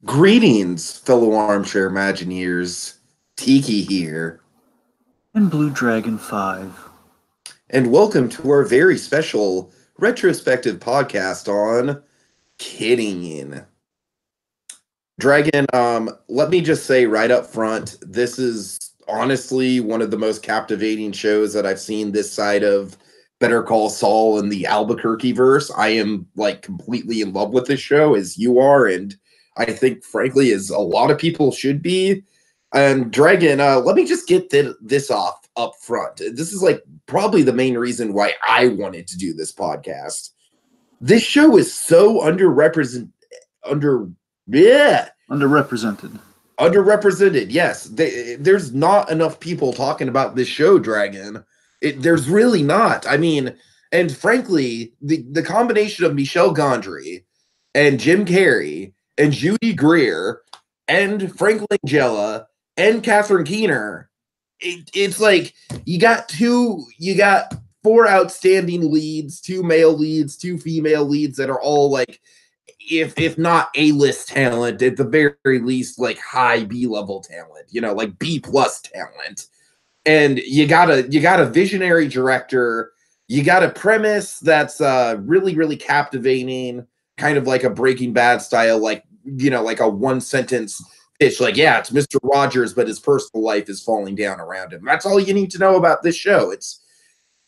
Greetings, fellow armchair Imagineers. Tiki here, And BlueDragonFive. and welcome to our very special retrospective podcast on Kidding. Dragon, let me just say right up front, this is honestly one of the most captivating shows that I've seen this side of Better Call Saul and the Albuquerque verse. I am like completely in love with this show, as you are, and I think, frankly, as a lot of people should be. And Dragon, let me just get this off up front. This is like probably the main reason why I wanted to do this podcast. This show is so underrepresented. Yeah, Underrepresented. underrepresented. Yes, there's not enough people talking about this show, Dragon. There's really not. I mean, and frankly, the combination of Michel Gondry and Jim Carey and Judy Greer and Frank Langella and Catherine Keener, it's like you got four outstanding leads, two male leads, two female leads that are all like, if not A-list talent, at the very least like high B-level talent, like B-plus talent. And you got a visionary director, you got a premise that's really, really captivating, kind of like a Breaking Bad style, like a one sentence pitch, like, yeah, it's Mr. Rogers, but his personal life is falling down around him. That's all you need to know about this show.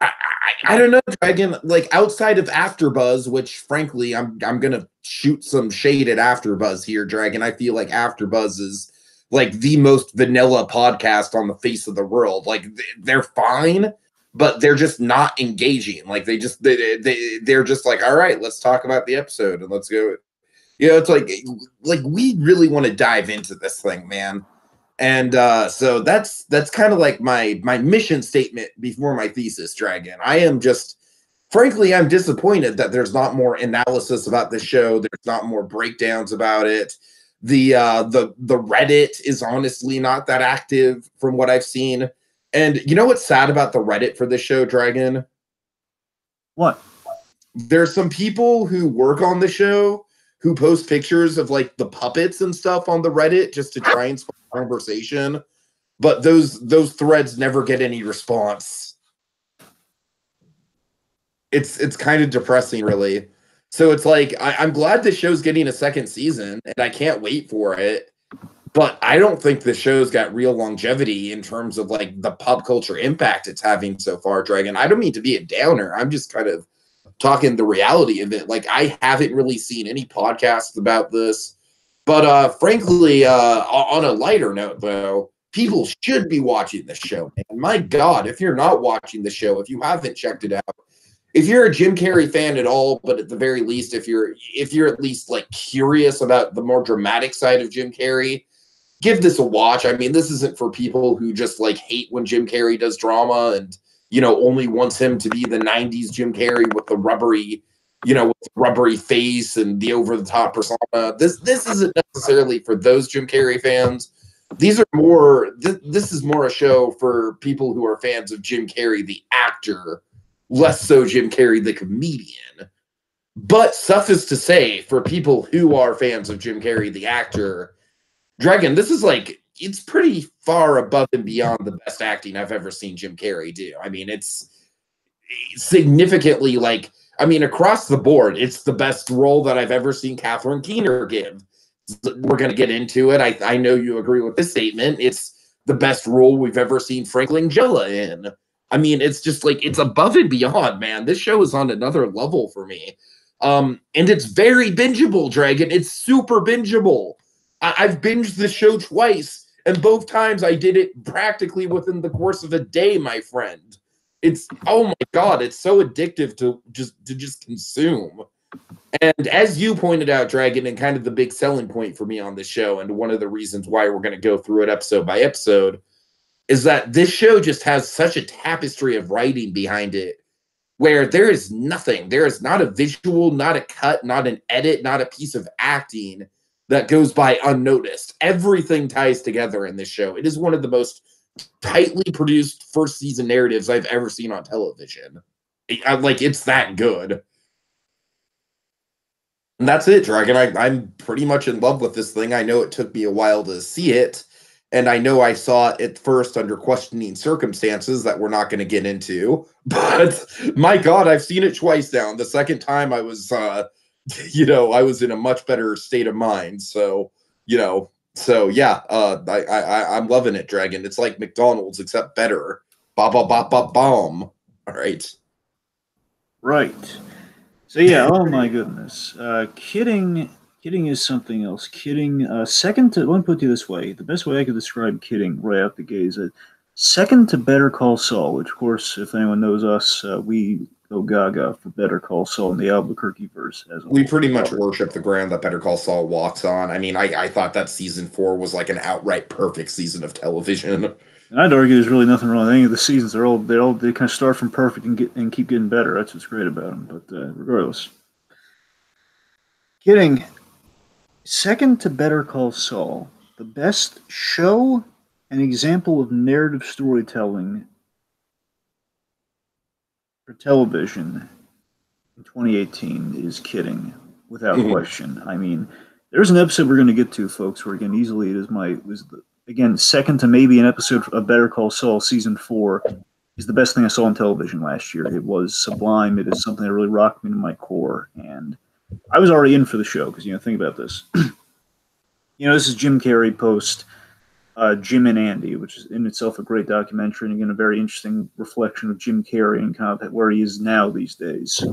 I don't know, Dragon. Like, outside of AfterBuzz, which frankly I'm gonna shoot some shade at AfterBuzz here, Dragon. I feel like AfterBuzz is like the most vanilla podcast on the face of the world. Like, they're fine, but they're just not engaging. Like, they're just like, all right, let's talk about the episode and let's go. It's like we really want to dive into this thing, man. And so that's kind of like my mission statement before my thesis, Dragon. I am just, frankly, I'm disappointed that there's not more analysis about the show. There's not more breakdowns about it. The Reddit is honestly not that active from what I've seen. And you know what's sad about the Reddit for this show, Dragon? What? There's some people who work on the show who post pictures of like the puppets and stuff on the Reddit just to try and spark conversation, but those threads never get any response. It's kind of depressing, really. So it's like I'm glad the show's getting a second season, and I can't wait for it. But I don't think the show's got real longevity in terms of like the pop culture impact it's having so far, Dragon. I don't mean to be a downer. I'm just kind of talking the reality of it. Like, I haven't really seen any podcasts about this, but frankly, on a lighter note, though, people should be watching this show, man. My God, if you're not watching the show, if you haven't checked it out, if you're a Jim Carrey fan at all, but at the very least, if you're at least like curious about the more dramatic side of Jim Carrey, give this a watch. I mean, this isn't for people who just like hate when Jim Carrey does drama and only wants him to be the 90s Jim Carrey with the rubbery, with the rubbery face and the over-the-top persona. This isn't necessarily for those Jim Carrey fans. These are more, this is more a show for people who are fans of Jim Carrey, the actor, less so Jim Carrey, the comedian. But suffice to say, for people who are fans of Jim Carrey, the actor, Dragon, this is like, it's pretty far above and beyond the best acting I've ever seen Jim Carrey do. I mean, it's significantly like, I mean, across the board, it's the best role that I've ever seen Catherine Keener give. We're going to get into it. I know you agree with this statement. It's the best role we've ever seen Frank Langella in. I mean, it's just like, it's above and beyond, man. This show is on another level for me. And it's very bingeable, Dragon. It's super bingeable. I've binged the show twice, and both times I did it practically within the course of a day, my friend. It's, oh my God, it's so addictive to just consume. And as you pointed out, Dragon, and kind of the big selling point for me on this show, and one of the reasons why we're going to go through it episode by episode, is that this show just has such a tapestry of writing behind it, where there is nothing. There is not a visual, not a cut, not an edit, not a piece of acting that goes by unnoticed. Everything ties together in this show. It is one of the most tightly produced first season narratives I've ever seen on television. Like, it's that good. And that's it, Dragon. I'm pretty much in love with this thing. I know it took me a while to see it, and I know I saw it at first under questioning circumstances that we're not going to get into. But my God, I've seen it twice now. And the second time I was, I was in a much better state of mind. So, yeah, I'm loving it, Dragon. It's like McDonald's except better. Ba ba ba ba bomb. All right. Right. So yeah, oh my goodness. Kidding is something else. Kidding, second to, let me put it this way. The best way I could describe kidding right out the gate is that second to Better Call Saul, which of course, if anyone knows us, we go gaga for Better Call Saul in the Albuquerque verse as a We whole. pretty much worship the ground that Better Call Saul walks on. I mean, I thought that season 4 was like an outright perfect season of television. And I'd argue there's really nothing wrong with any of the seasons. They kind of start from perfect and keep getting better. That's what's great about them. But regardless, kidding. Second to Better Call Saul, the best show and example of narrative storytelling for television in 2018 is Kidding, without question. I mean, there's an episode we're going to get to, folks, where again, easily it is again, second to maybe an episode of Better Call Saul season 4 is the best thing I saw on television last year. It was sublime. It is something that really rocked me to my core, and I was already in for the show because think about this. This is Jim Carey post Jim and Andy, which is in itself a great documentary, and again a very interesting reflection of Jim Carey and kind of where he is now these days.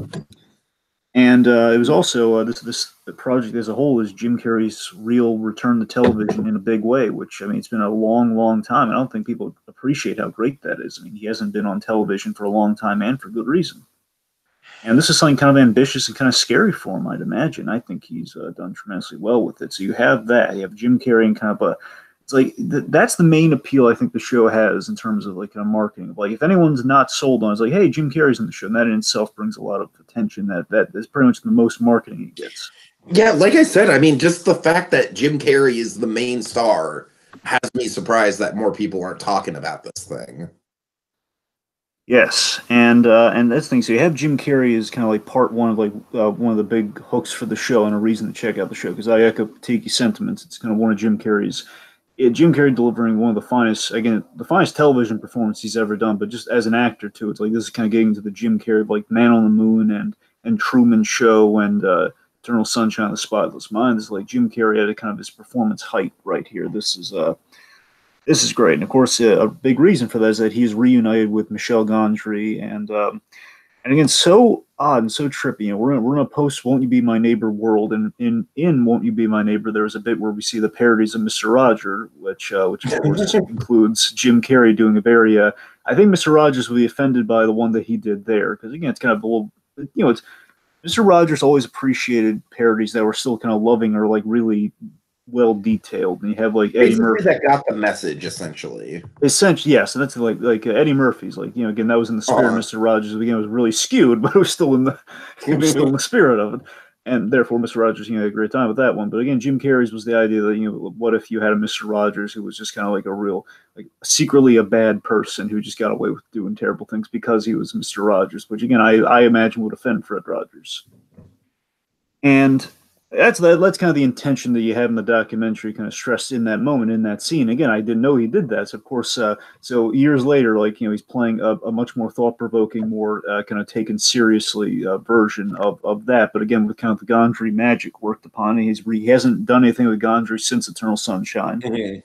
And it was also this project as a whole is Jim Carrey's real return to television in a big way, which I mean it's been a long, long time. I don't think people appreciate how great that is. I mean he hasn't been on television for a long time and for good reason. And this is something kind of ambitious and kind of scary for him, I'd imagine. I think he's done tremendously well with it. So you have that. You have Jim Carrey and kind of it's like that's the main appeal I think the show has in terms of like kind of marketing. Like if anyone's not sold on, it's like, hey, Jim Carrey's in the show, and that in itself brings a lot of attention. That is pretty much the most marketing he gets. Yeah, like I said, I mean, just the fact that Jim Carrey is the main star has me surprised that more people aren't talking about this thing. Yes, and that's the thing. So you have Jim Carrey as kind of like part one of one of the big hooks for the show and a reason to check out the show because I echo Tiki sentiments. It's kind of one of Jim Carrey's. Jim Carrey delivering one of the finest television performances he's ever done. But just as an actor too, it's like this is kind of getting into the Jim Carrey of like Man on the Moon and Truman Show and Eternal Sunshine of the Spotless Mind. This is like Jim Carrey at a kind of his performance height right here. This is great, and of course, a big reason for that is that he's reunited with Michel Gondry, and again, so odd and so trippy. We're in a post "Won't You Be My Neighbor" world, and in "Won't You Be My Neighbor," there's a bit where we see the parodies of Mister Roger, which of course includes Jim Carrey doing a very. I think Mister Rogers will be offended by the one that he did there because again, it's kind of a little, it's Mister Rogers always appreciated parodies that were still kind of loving or like really well detailed, and you have like Eddie Murphy that got the message essentially. Essentially, yeah. So that's like Eddie Murphy's, like again that was in the spirit of Mr. Rogers. Again, it was really skewed, but it was still in the spirit of it, and therefore Mr. Rogers had a great time with that one. But again, Jim Carrey's was the idea that what if you had a Mr. Rogers who was just kind of like a real like secretly a bad person who just got away with doing terrible things because he was Mr. Rogers, which again I imagine would offend Fred Rogers, and that's kind of the intention that you have in the documentary, kind of stressed in that moment, in that scene. Again, I didn't know he did that. So of course, so years later, like he's playing a much more thought-provoking, more kind of taken seriously version of that. But again, with kind of the Gondry magic worked upon, he hasn't done anything with Gondry since Eternal Sunshine. Mm-hmm.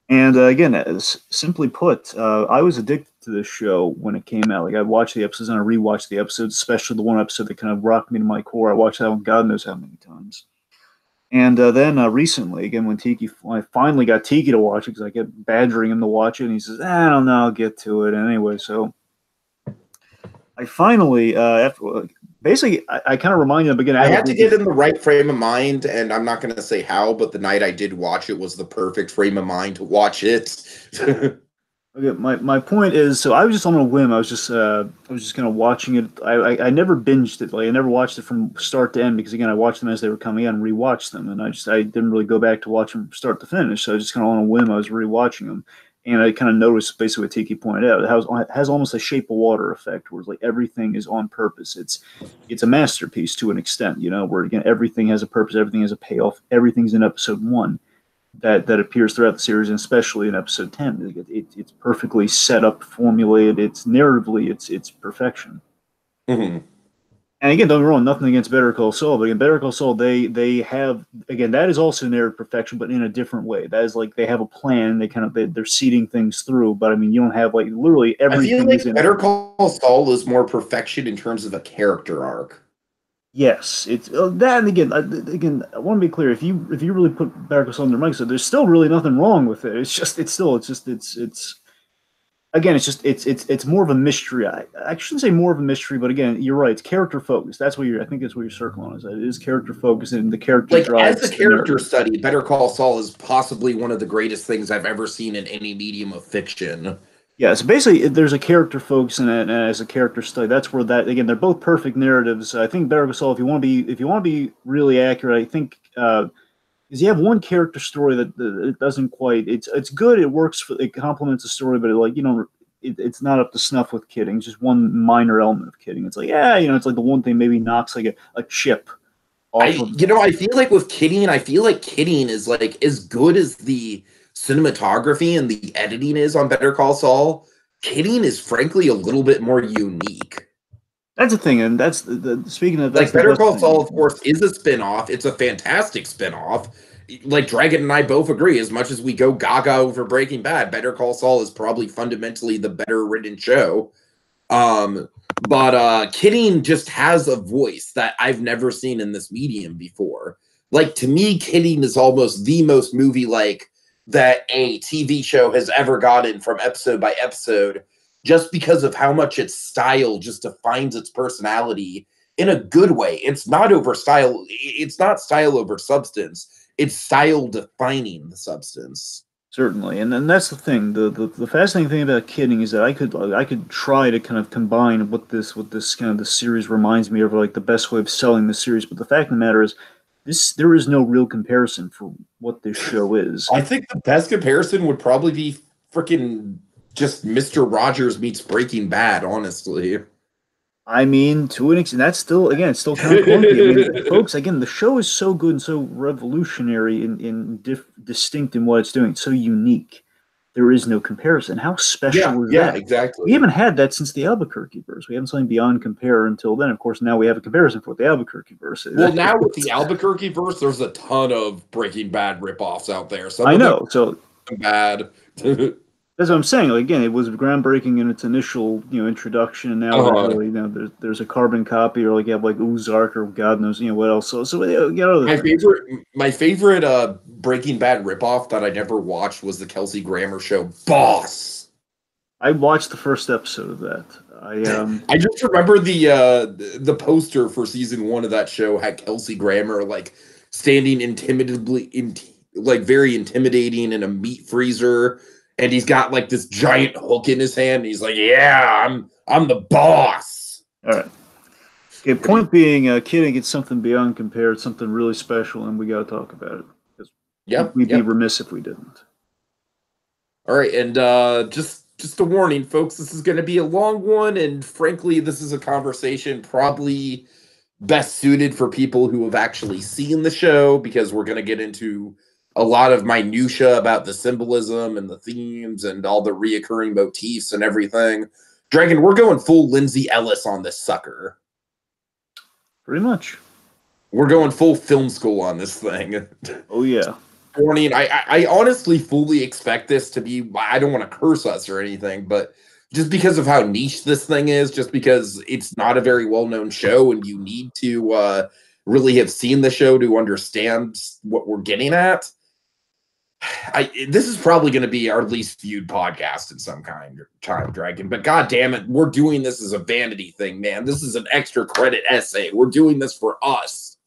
And again, as simply put, I was addicted to this show when it came out. Like I watched the episodes and I rewatched the episodes, especially the one episode that kind of rocked me to my core. I watched that one God knows how many times. And then recently, again, when I finally got Tiki to watch it because I kept badgering him to watch it, and he says, "I don't know, I'll get to it." And anyway, so I finally, basically, I kind of reminded him again. I had to get in the right frame of mind, and I'm not going to say how, but the night I did watch it was the perfect frame of mind to watch it. Okay, my point is, so I was just on a whim. I was just kind of watching it. I never binged it. Like I never watched it from start to end because again, I watched them as they were coming out and rewatched them, and I didn't really go back to watch them from start to finish. So I just kind of on a whim, I was rewatching them. And I kind of noticed basically what Tiki pointed out. It has almost a Shape of Water effect, where it's like everything is on purpose. It's a masterpiece to an extent, where again everything has a purpose, everything has a payoff, everything's in episode 1 that appears throughout the series, and especially in episode 10. It's perfectly set up, formulated. It's narratively, it's perfection. Mm-hmm. And again, don't get me wrong, nothing against Better Call Saul, but in Better Call Saul, they have, again, that is also narrative perfection, but in a different way. That is like they have a plan, they're seeding things through, but I mean, you don't have like literally everything. I feel like Better Call Saul is more perfection in terms of a character arc. Yes, it's that, and again, I want to be clear. If you really put Better Call Saul in their mindset, there's still really nothing wrong with it. It's more of a mystery. I shouldn't say more of a mystery, but again, you're right. It's character focused. I think that's what you're circling on. Is that it is character focused, and the character drives. As a character study, Better Call Saul is possibly one of the greatest things I've ever seen in any medium of fiction. Yeah, so basically, there's a character focus in it, and as a character study, that's where that, again, they're both perfect narratives. I think Better Call Saul, if you want to be really accurate, I think is you have one character story that it doesn't quite. It's good. It works. It complements the story, but it's not up to snuff with Kidding. It's just one minor element of Kidding. It's like it's like the one thing maybe knocks like a chip. I feel like with Kidding, Kidding is like as good as the cinematography and the editing is on Better Call Saul. Kidding is frankly a little bit more unique. That's the thing, and that's speaking of that. Better Call Saul, of course, is a spinoff. It's a fantastic spinoff. Like Dragon and I both agree, as much as we go gaga over Breaking Bad, Better Call Saul is probably fundamentally the better written show. But Kidding just has a voice that I've never seen in this medium before. Like, to me, Kidding is almost the most movie-like that a TV show has ever gotten from episode by episode, just because of how much its style just defines its personality in a good way. It's not over style. It's not style over substance. It's style defining the substance. Certainly, and that's the thing. The fascinating thing about Kidding is that I could try to kind of combine what this kind of the series reminds me of, like the best way of selling the series. But the fact of the matter is, there is no real comparison for what this show is. I think the best comparison would probably be freaking just Mr. Rogers meets Breaking Bad, honestly. I mean, to an extent, that's still, again, it's still kind of clunky. I mean, folks, again, the show is so good and so revolutionary and distinct in what it's doing. It's so unique. There is no comparison. How special is that? Yeah, exactly. We haven't had that since the Albuquerque verse. We haven't something beyond compare until then. Of course, now we have a comparison for what the Albuquerque verse is. Well, now with the Albuquerque verse, there's a ton of Breaking Bad ripoffs out there. I know. So bad. That's what I'm saying. Like, again, it was groundbreaking in its initial, introduction, and now there's a carbon copy, or like you have like Ozark, or God knows, what else. My favorite Breaking Bad ripoff that I never watched was the Kelsey Grammer show, Boss. I watched the first episode of that. I just remember the poster for season 1 of that show had Kelsey Grammer like standing very intimidating in a meat freezer. And he's got like this giant hook in his hand. And he's like, "Yeah, I'm the boss." All right. Okay. Point being, Kidding gets something beyond compared, something really special, and we got to talk about it. We'd be remiss if we didn't. All right, and just a warning, folks. This is going to be a long one, and frankly, this is a conversation probably best suited for people who have actually seen the show, because we're going to get into a lot of minutia about the symbolism and the themes and all the reoccurring motifs and everything. Dragon, we're going full Lindsay Ellis on this sucker. Pretty much. We're going full film school on this thing. Oh, yeah. Warning, I honestly fully expect this to be, I don't want to curse us or anything, but just because of how niche this thing is, just because it's not a very well-known show and you need to really have seen the show to understand what we're getting at, this is probably going to be our least viewed podcast in some kind of time, Dragon. But God damn it, we're doing this as a vanity thing, man. This is an extra credit essay. We're doing this for us.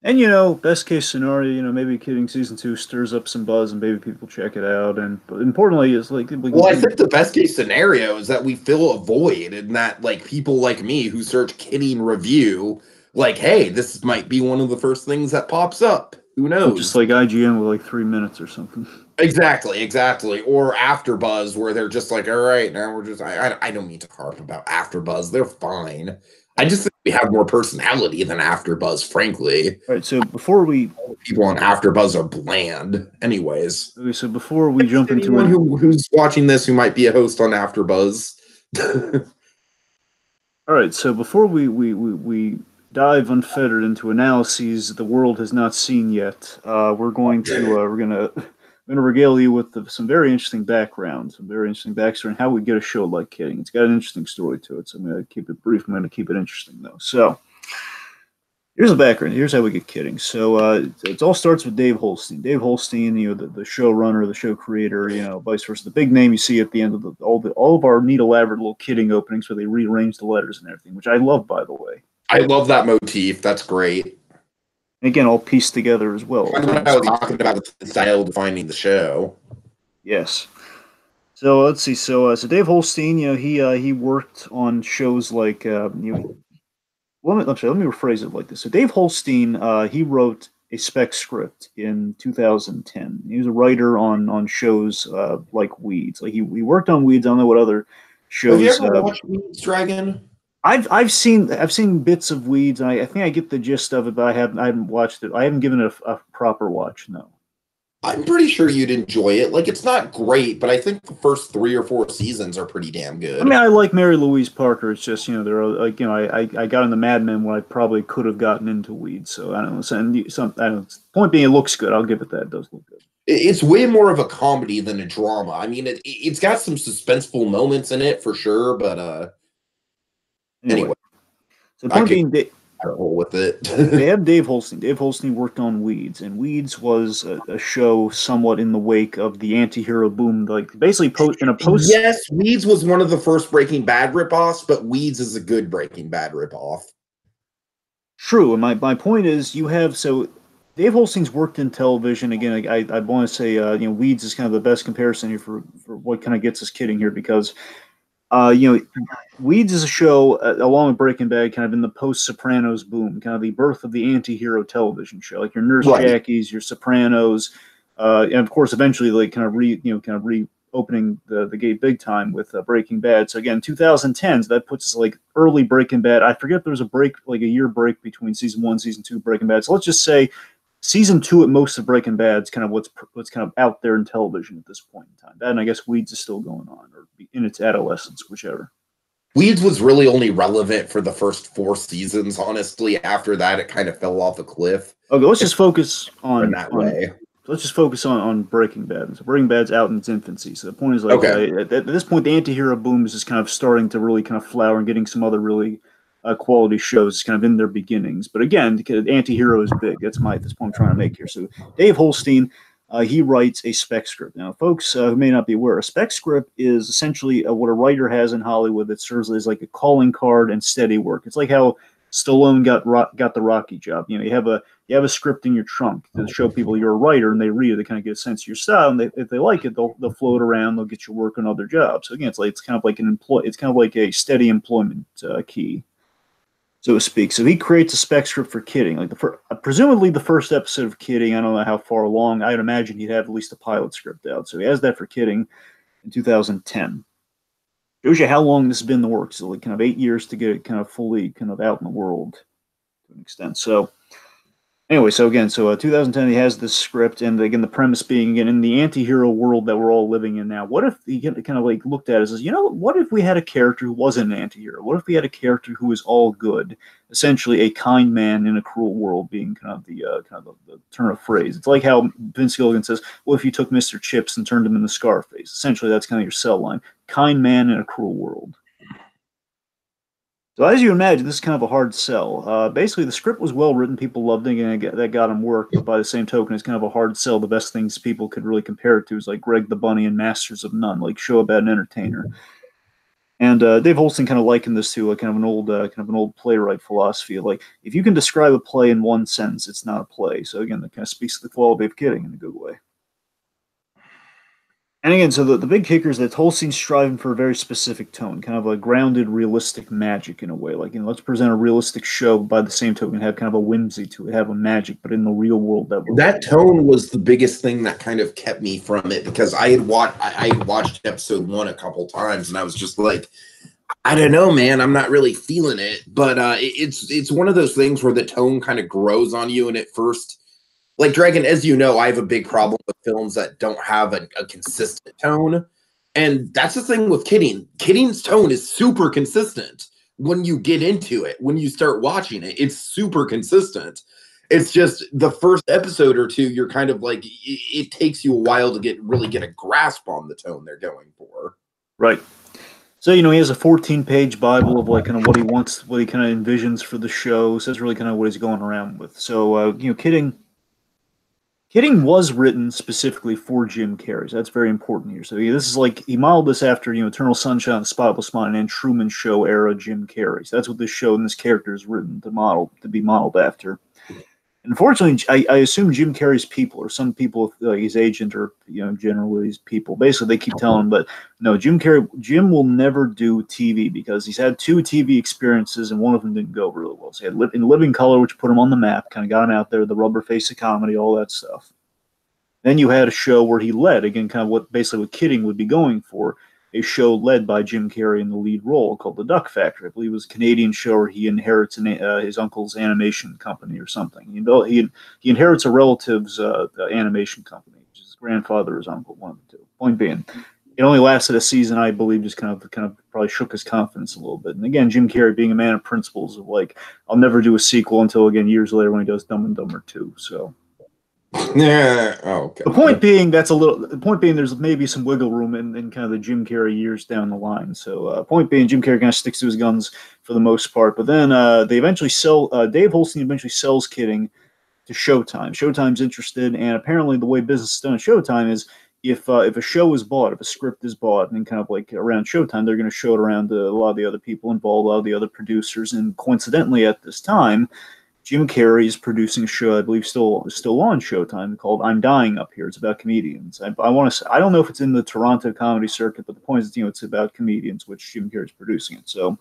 And best case scenario, maybe Kidding season 2 stirs up some buzz and maybe people check it out. And but importantly, is like, I think the best case scenario is that we fill a void, and that like people like me who search Kidding review, like, hey, this might be one of the first things that pops up. Who knows? Just like IGN with like 3 minutes or something. Exactly. Or AfterBuzz, where they're just like, all right, now we're just. I don't mean to harp about AfterBuzz. They're fine. I just think we have more personality than AfterBuzz, frankly. All right, so before we people on AfterBuzz are bland, anyways. Okay, so before we jump into anyone who's watching this who might be a host on AfterBuzz. All right, so before we dive unfettered into analyses the world has not seen yet, we're going to regale you with some very interesting background, some very interesting backstory, and how we get a show like Kidding. It's got an interesting story to it, so I'm going to keep it brief. I'm going to keep it interesting though. So here's the background. Here's how we get Kidding. So it all starts with Dave Holstein. Dave Holstein, the showrunner, the show creator, vice versa. The big name you see at the end of all of our neat, elaborate little Kidding openings where they rearrange the letters and everything, which I love, by the way. I love that motif. That's great. And again, all pieced together as well. That's what I was talking about, the style defining the show. Yes. So let's see. So Dave Holstein, he worked on shows like let me rephrase it like this. So Dave Holstein, he wrote a spec script in 2010. He was a writer on shows like Weeds. Like he worked on Weeds. I don't know what other shows. Have you ever watched Weeds, Dragon? I've seen bits of Weeds. And I think I get the gist of it, but I haven't watched it. I haven't given it a proper watch. No. I'm pretty sure you'd enjoy it. Like, it's not great, but I think the first 3 or 4 seasons are pretty damn good. I mean, I like Mary Louise Parker. It's just, they're like, I got into Mad Men when I probably could have gotten into Weeds. So I don't know. I don't know. Point being, it looks good. I'll give it that. It does look good. It's way more of a comedy than a drama. I mean, it's got some suspenseful moments in it for sure, but anyway. So the point being, with it. They have Dave Holstein. Dave Holstein worked on Weeds, and Weeds was a show somewhat in the wake of the anti-hero boom, like basically in a post. Yes, Weeds was one of the first Breaking Bad ripoffs, but Weeds is a good Breaking Bad ripoff. True, and my point is, Dave Holstein's worked in television. Again, I want to say Weeds is kind of the best comparison here for what kind of gets us Kidding here, because Weeds is a show, along with Breaking Bad, kind of in the post-Sopranos boom, kind of the birth of the anti-hero television show, like your Nurse Jackies, your Sopranos, and of course, eventually, like kind of reopening the gate big time with Breaking Bad. So again, 2010s, that puts us like early Breaking Bad. I forget there was a break, like a year break between season 1, season 2 Breaking Bad. So let's just say season 2 at most of Breaking Bad is kind of what's kind of out there in television at this point in time. That, and I guess Weeds is still going on, or in its adolescence, whichever. Weeds was really only relevant for the first 4 seasons, honestly. After that, it kind of fell off a cliff. Okay, let's just focus on way. Let's just focus on Breaking Bad. So Breaking Bad's out in its infancy. So the point is, like, at this point, the anti-hero boom is just kind of starting to really kind of flower and getting some other really quality shows kind of in their beginnings. But again, anti-hero is big. That's the point I'm trying to make here. So Dave Holstein, he writes a spec script. Now, folks who may not be aware, a spec script is essentially what a writer has in Hollywood that serves as like a calling card and steady work. It's like how Stallone got the Rocky job. You have a script in your trunk to show people you're a writer, and they read it. They kind of get a sense of your style, and if they like it, they'll float around. They'll get you work on other jobs. So again, it's kind of like a steady employment key, so to speak. So he creates a spec script for Kidding, like presumably the first episode of Kidding. I don't know how far along. I'd imagine he'd have at least a pilot script out. So he has that for Kidding in 2010. Shows you how long this has been in the works. So like kind of 8 years to get it kind of fully kind of out in the world to an extent. So anyway, so 2010, he has this script, and again, the premise being, again, in the anti-hero world that we're all living in now, what if he kind of like looked at it as, what if we had a character who wasn't an anti-hero? What if we had a character who was all good, essentially a kind man in a cruel world, being kind of the turn of phrase. It's like how Vince Gilligan says, "What if you took Mr. Chips and turned him into Scarface?" Essentially, that's kind of your cell line: kind man in a cruel world. So as you imagine, this is kind of a hard sell. Basically, the script was well written. People loved it, and that got him work. But by the same token, it's kind of a hard sell. The best things people could really compare it to is like Greg the Bunny and Masters of None, like show about an entertainer. And Dave Holstein kind of likened this to kind of an old playwright philosophy of like, if you can describe a play in one sentence, it's not a play. So again, that kind of speaks to the quality of Kidding in a good way. And again, so the big kicker is that Tolstein's striving for a very specific tone, kind of a grounded, realistic magic in a way. Like, let's present a realistic show, but by the same token, have kind of a whimsy to it, have a magic, but in the real world that we're That tone was the biggest thing that kind of kept me from it, because I had watched episode 1 a couple times, and I was just like, I don't know, man, I'm not really feeling it. But it's one of those things where the tone kind of grows on you, and at first, like Dragon, as you know, I have a big problem with films that don't have a consistent tone. And that's the thing with Kidding. Kidding's tone is super consistent when you get into it. When you start watching it, it's super consistent. It's just the first episode or two, you're kind of like, it takes you a while to really get a grasp on the tone they're going for. Right. So, he has a 14-page Bible of like kind of what he wants, what he kind of envisions for the show. So that's really kind of what he's going around with. So, Kidding was written specifically for Jim Carrey. So that's very important here. So this is like, he modeled this after, Eternal Sunshine of the Spotless Mind and Truman Show era Jim Carrey. So that's what this show and this character is written to be modeled after. Unfortunately, I assume Jim Carrey's people, or some people, like his agent, or generally these people, basically they keep telling him, but no, Jim will never do TV because he's had 2 TV experiences and one of them didn't go really well. So he had in Living Color, which put him on the map, kind of got him out there, the rubber face of comedy, all that stuff. Then you had a show where he led, again, kind of what Kidding would be going for, a show led by Jim Carrey in the lead role called The Duck Factory. I believe it was a Canadian show where he inherits his uncle's animation company or something. He inherits a relative's animation company, which is his grandfather or his uncle, one of the two. Point being, it only lasted a season, I believe, just kind of probably shook his confidence a little bit. And again, Jim Carrey being a man of principles of like, I'll never do a sequel until, again, years later when he does Dumb and Dumber 2. So Yeah. Oh, okay. The point being, there's maybe some wiggle room in kind of the Jim Carrey years down the line. So, point being, Jim Carrey kind of sticks to his guns for the most part. But then they eventually sell. Dave Holstein eventually sells Kidding to Showtime. Showtime's interested, and apparently the way business is done at Showtime is if a show is bought, if a script is bought, and then kind of like around Showtime, they're going to show it around to a lot of the other people involved, a lot of the other producers, and coincidentally at this time, Jim Carrey is producing a show, I believe, still on Showtime, called "I'm Dying Up Here." It's about comedians. I want to say, I don't know if it's in the Toronto comedy circuit, but the point is, it's about comedians, which Jim Carrey is producing it. So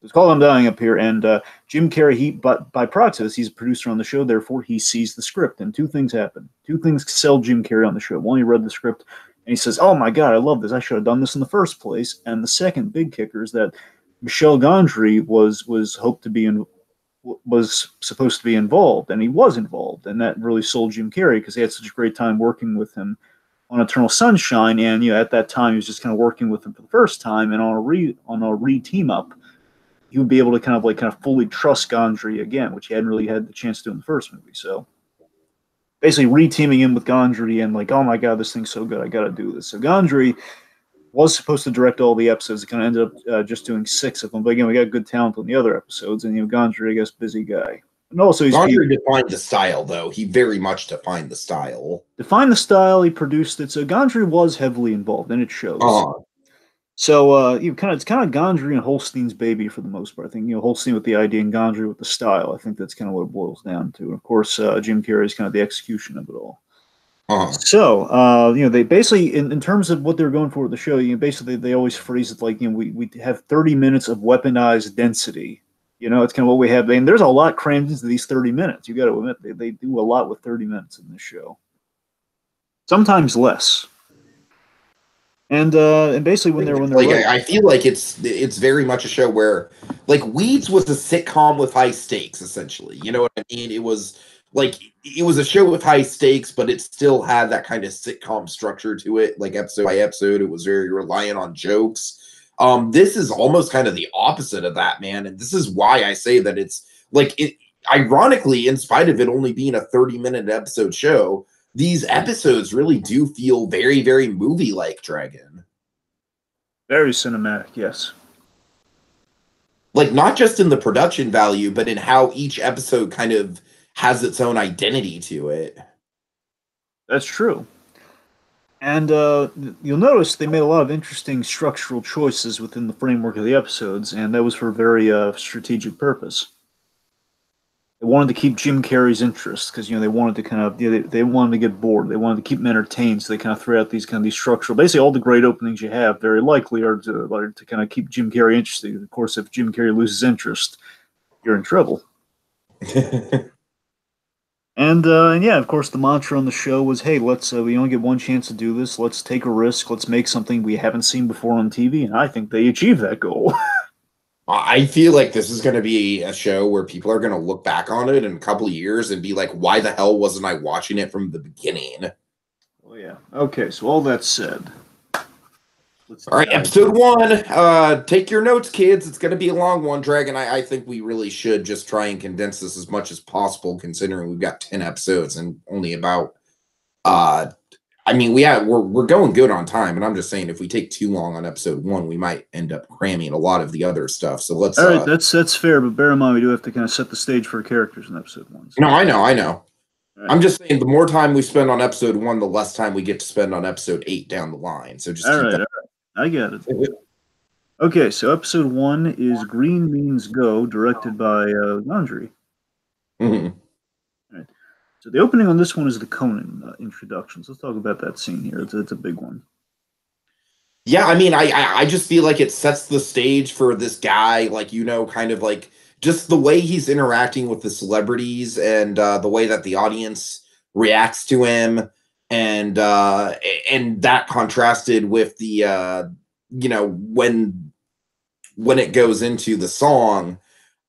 it's called "I'm Dying Up Here," and Jim Carrey, but by proxy, he's a producer on the show. Therefore, he sees the script, and 2 things happen. 2 things sell Jim Carrey on the show. One, he read the script, and he says, "Oh my God, I love this. I should have done this in the first place." And the second big kicker is that Michel Gondry was supposed to be involved, and he was involved, and that really sold Jim Carrey because he had such a great time working with him on Eternal Sunshine, and at that time he was just kind of working with him for the first time, and on a re team up, he would be able to kind of fully trust Gondry again, which he hadn't really had the chance to do in the first movie. So basically re-teaming him with Gondry and like, oh my God, this thing's so good, I got to do this. So Gondry was supposed to direct all the episodes. It kind of ended up just doing 6 of them. But again, we got good talent on the other episodes. And, Gondry, I guess, busy guy. And also, Gondry defined the style, though. He very much defined the style. Defined the style. He produced it. So Gondry was heavily involved, and it shows. So it's kind of Gondry and Holstein's baby for the most part. I think, Holstein with the idea and Gondry with the style. I think that's kind of what it boils down to. And of course, Jim Carrey is kind of the execution of it all. So, they basically, in terms of what they're going for with the show, basically they always phrase it like, we have 30 minutes of weaponized density. It's kind of what we have. And there's a lot crammed into these 30 minutes. You got to admit, they do a lot with 30 minutes in this show. Sometimes less. And basically when they're like, I feel like it's very much a show where, like, Weeds was a sitcom with high stakes, essentially. You know what I mean? It was a show with high stakes, but it still had that kind of sitcom structure to it. Like episode by episode, it was very reliant on jokes. This is almost kind of the opposite of that, man. And this is why I say that it's like, ironically, in spite of it only being a 30-minute episode show, these episodes really do feel very, very movie-like, Dragon. Very cinematic, yes. Like, not just in the production value, but in how each episode kind of has its own identity to it. That's true. And you'll notice they made a lot of interesting structural choices within the framework of the episodes, and that was for a very strategic purpose. They wanted to keep Jim Carrey's interest because they wanted to kind of they wanted to get bored. They wanted to keep him entertained, so they kind of threw out these structural. Basically, all the great openings you have very likely are to kind of keep Jim Carrey interested. Of course, if Jim Carrey loses interest, you're in trouble. And yeah, of course, the mantra on the show was, "Hey, let's we only get one chance to do this. Let's take a risk. Let's make something we haven't seen before on TV." And I think they achieved that goal. I feel like this is going to be a show where people are going to look back on it in a couple of years and be like, why the hell wasn't I watching it from the beginning? Well, yeah. Okay, so all that said. All right, episode 1. Take your notes, kids. It's going to be a long one, Dragon. I think we really should just try and condense this as much as possible, considering we've got 10 episodes and only about... we're going good on time, and I'm just saying if we take too long on episode 1, we might end up cramming a lot of the other stuff. So let's. All right, that's fair, but bear in mind we do have to kind of set the stage for characters in episode 1. So. No, I know. Right. I'm just saying the more time we spend on episode 1, the less time we get to spend on episode 8 down the line. So just all right. I get it. Okay, so episode 1 is Green Means Go, directed by Gondry. Mm-hmm. So the opening on this one is the Conan introductions. Let's talk about that scene here. It's a big one. Yeah, I mean, I just feel like it sets the stage for this guy, like, kind of like just the way he's interacting with the celebrities and the way that the audience reacts to him, and that contrasted with the when it goes into the song.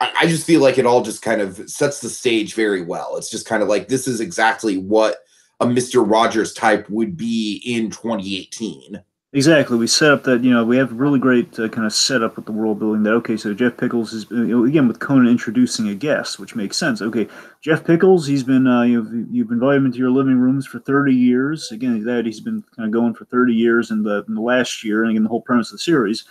I just feel like it all just kind of sets the stage very well. It's just kind of like, this is exactly what a Mr. Rogers type would be in 2018. Exactly. We set up that, we have really great kind of setup with the world building that, okay, so Jeff Pickles is, again, with Conan introducing a guest, which makes sense. Okay, Jeff Pickles, he's been, you've invited him into your living rooms for 30 years. Again, he's been kind of going for 30 years in the last year, and again, the whole premise of the series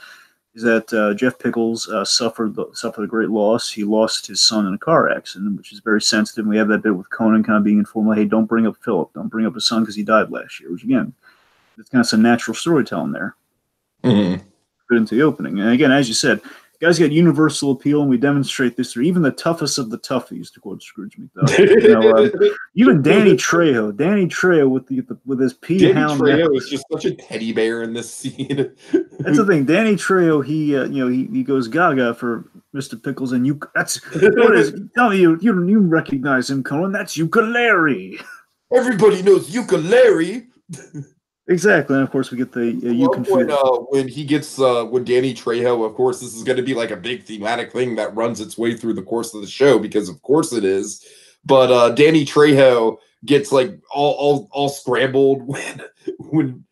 is that Jeff Pickles suffered a great loss. He lost his son in a car accident, which is very sensitive. We have that bit with Conan kind of being informed, hey, don't bring up Philip. Don't bring up his son because he died last year, which, again, it's kind of some natural storytelling there. Mm-hmm. Put into the opening. And again, as you said, guys got universal appeal, and we demonstrate this through even the toughest of the toughies, to quote Scrooge McDuck. Even Danny Trejo with his hound. Danny Trejo is just such a teddy bear in this scene. That's the thing. Danny Trejo, he goes gaga for Mr. Pickles, and what is? Tell me, you recognize him, Conan? That's ukulele. Everybody knows ukulele. Exactly, and of course we get the when Danny Trejo, of course, this is going to be like a big thematic thing that runs its way through the course of the show, because of course it is. But Danny Trejo gets like all scrambled when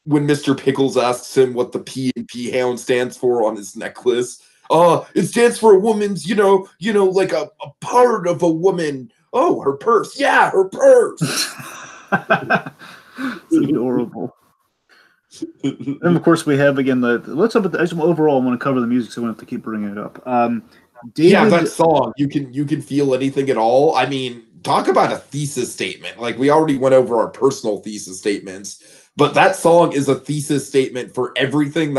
Mr. Pickles asks him what the P and P hound stands for on his necklace. It stands for a woman's, like a part of a woman. Oh, her purse. Yeah, her purse. It's adorable. And of course, we have again overall. I want to cover the music, so we don't have to keep bringing it up. That song. You can feel anything at all. I mean, talk about a thesis statement. Like, we already went over our personal thesis statements, but that song is a thesis statement for everything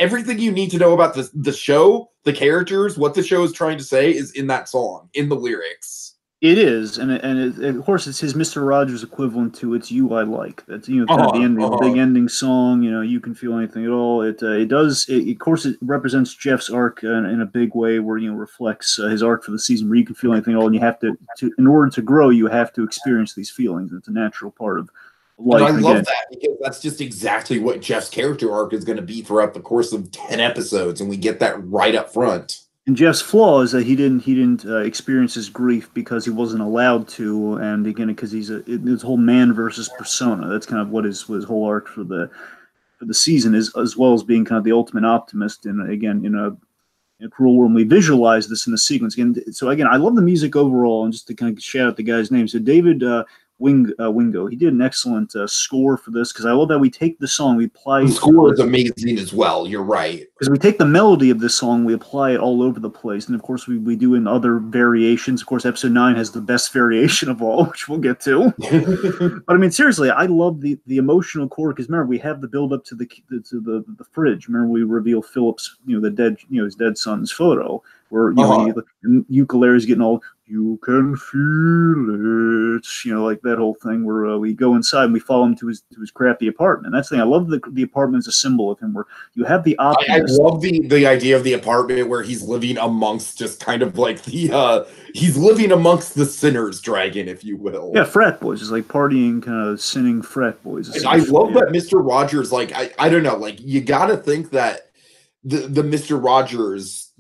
everything you need to know about the show, the characters, what the show is trying to say is in that song, in the lyrics. It is, and of course it's his Mr. Rogers equivalent to "It's You I Like." That's kind of the ending, big ending song. You can feel anything at all. It does. Of course, it represents Jeff's arc in a big way, where reflects his arc for the season, where you can feel anything at all, and you have to in order to grow, you have to experience these feelings. It's a natural part of life. And I love that, because that's just exactly what Jeff's character arc is going to be throughout the course of 10 episodes, and we get that right up front. And Jeff's flaw is that he didn't experience his grief because he wasn't allowed to, and again because he's his whole man versus persona. That's kind of what his whole arc for the season is, as well as being kind of the ultimate optimist. And again, in a cruel world, we visualize this in the sequence. So again, I love the music overall, and just to kind of shout out the guy's name. So David Wingo. He did an excellent score for this, because I love that we take the song, we apply the score is amazing as well. You're right, because we take the melody of this song, we apply it all over the place, and of course we do in other variations. Of course, episode 9 has the best variation of all, which we'll get to. But I mean, seriously, I love the emotional core, because remember, we have the build up to the fridge. Remember, we reveal Philip's his dead son's photo, where ukulele is getting all "You can feel it," like that whole thing where we go inside and we follow him to his crappy apartment. That's the thing. I love the apartment as a symbol of him, where you have the optimist. I love the idea of the apartment where he's living amongst just kind of like he's living amongst the sinners dragon, if you will. Yeah, frat boys, just like partying, kind of sinning frat boys. And I love that Mr. Rogers, like I don't know, like you got to think that the Mr. Rogers,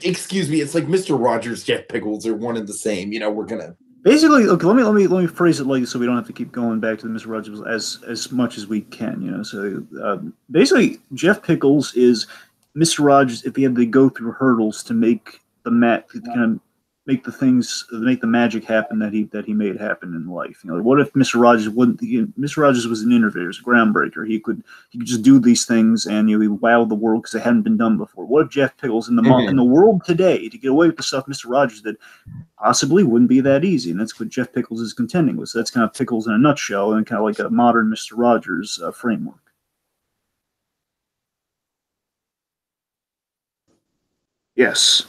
excuse me, it's like Mr. Rogers, Jeff Pickles are one and the same. We're gonna basically, okay. Let me phrase it like so we don't have to keep going back to the Mr. Rogers as much as we can. So basically, Jeff Pickles is Mr. Rogers if he had to go through hurdles to make make the magic happen that he made happen in life. What if Mr. Rogers wouldn't? Mr. Rogers was an innovator, a groundbreaker. He could just do these things, and he wowed the world because it hadn't been done before. What if Jeff Pickles in the world today to get away with the stuff Mr. Rogers did possibly wouldn't be that easy? And that's what Jeff Pickles is contending with. So that's kind of Pickles in a nutshell, and kind of like a modern Mr. Rogers framework. Yes.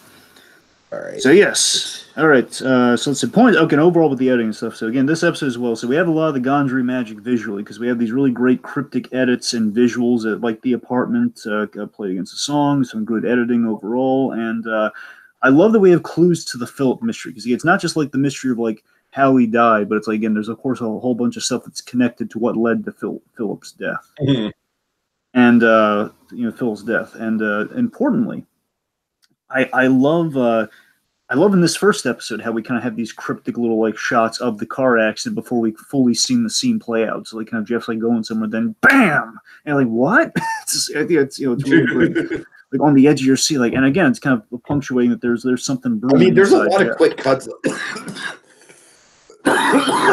All right. So yes. All right. So let's see. Point. Okay. And overall with the editing and stuff. So again, this episode as well. So we have a lot of the Gondry magic visually because we have these really great cryptic edits and visuals like the apartment played against the song. Some good editing overall, and I love that we have clues to the Philip mystery because it's not just like the mystery of like how he died, but it's like again, there's of course a whole bunch of stuff that's connected to what led to Philip's death, and Phil's death, and importantly, I love in this first episode how we kind of have these cryptic little like shots of the car accident before we fully seen the scene play out. So like kind of Jeff's like going somewhere, then bam, and like what? It's really great. Like on the edge of your seat, like, and again, it's kind of punctuating that there's something brewing. I mean, there's a lot of quick cuts.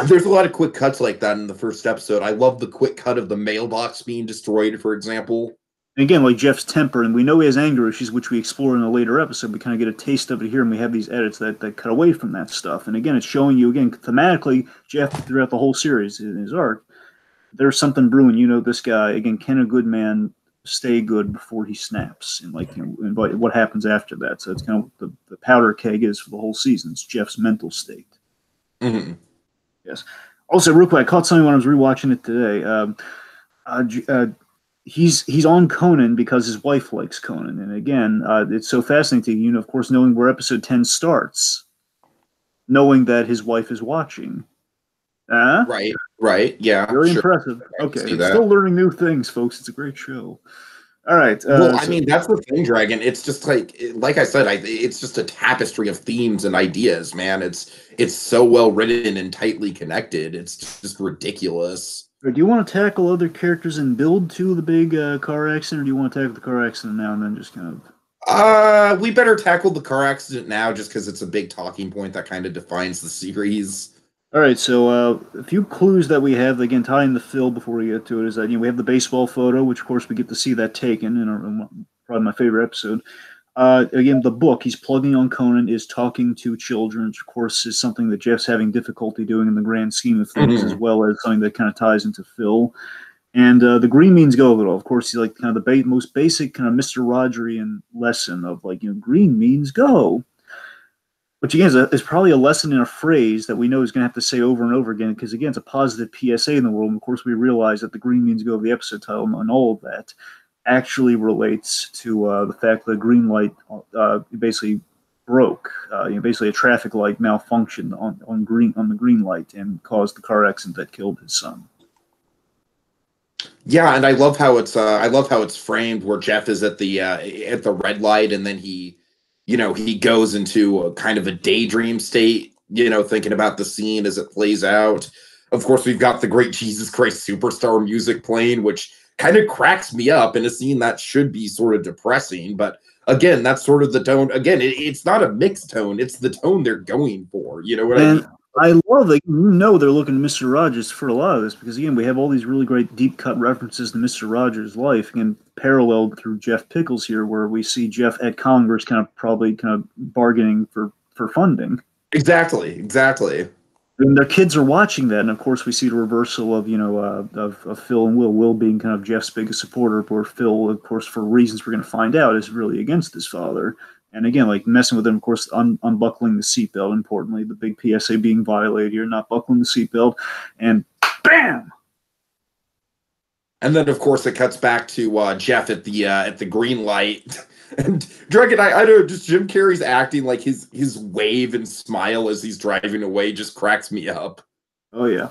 There's a lot of quick cuts like that in the first episode. I love the quick cut of the mailbox being destroyed, for example. And again, like Jeff's temper, and we know he has anger issues, which we explore in a later episode. We kind of get a taste of it here, and we have these edits that cut away from that stuff. And again, it's showing you, again, thematically, Jeff, throughout the whole series in his art, there's something brewing. This guy, again, can a good man stay good before he snaps? And and what happens after that? So it's kind of what the powder keg is for the whole season. It's Jeff's mental state. Mm-hmm. Yes. Also, real quick, I caught something when I was rewatching it today. He's on Conan because his wife likes Conan, and again, it's so fascinating. Of course, knowing where episode 10 starts, knowing that his wife is watching. Right, yeah. Very impressive. Okay, still learning new things, folks. It's a great show. All right. Well, I mean, that's the thing, Dragon. It's just like I said, it's just a tapestry of themes and ideas, man. It's so well written and tightly connected. It's just ridiculous. Do you want to tackle other characters and build to the big car accident, or do you want to tackle the car accident now and then just kind of... We better tackle the car accident now just because it's a big talking point that kind of defines the series. All right, so a few clues that we have, again, tying the Phil before we get to it, is that we have the baseball photo, which, of course, we get to see that taken in probably my favorite episode. Again, the book, he's plugging on Conan, is talking to children, which, of course, is something that Jeff's having difficulty doing in the grand scheme of things, as well as something that kind of ties into Phil. And the green means go of it all. Of course, he's like kind of the most basic kind of Mr. Rogerian lesson of green means go. Which, again, is probably a lesson in a phrase that we know he's going to have to say over and over again, because, again, it's a positive PSA in the world. And, of course, we realize that the green means go of the episode title and all of that actually relates to the fact that the green light basically broke. Basically a traffic light malfunctioned on the green light and caused the car accident that killed his son. Yeah, and I love how it's framed where Jeff is at the red light, and then he goes into a kind of a daydream state, thinking about the scene as it plays out. Of course, we've got the great Jesus Christ Superstar music playing, which kind of cracks me up in a scene that should be sort of depressing. But again, that's sort of the tone. Again, it's not a mixed tone. It's the tone they're going for. You know what I mean? I love that. They're looking to Mr. Rogers for a lot of this because, again, we have all these really great deep cut references to Mr. Rogers' life, again, paralleled through Jeff Pickles here, where we see Jeff at Congress probably bargaining for funding. Exactly. And their kids are watching that, and of course we see the reversal of of Phil and Will. Will being kind of Jeff's biggest supporter, where Phil, of course, for reasons we're going to find out, is really against his father. And again, like messing with them, of course, unbuckling the seatbelt, importantly, the big PSA being violated here, not buckling the seatbelt, and bam! And then, of course, it cuts back to Jeff at the green light. And Dragon, I don't know, just Jim Carrey's acting, like his wave and smile as he's driving away just cracks me up. Oh yeah.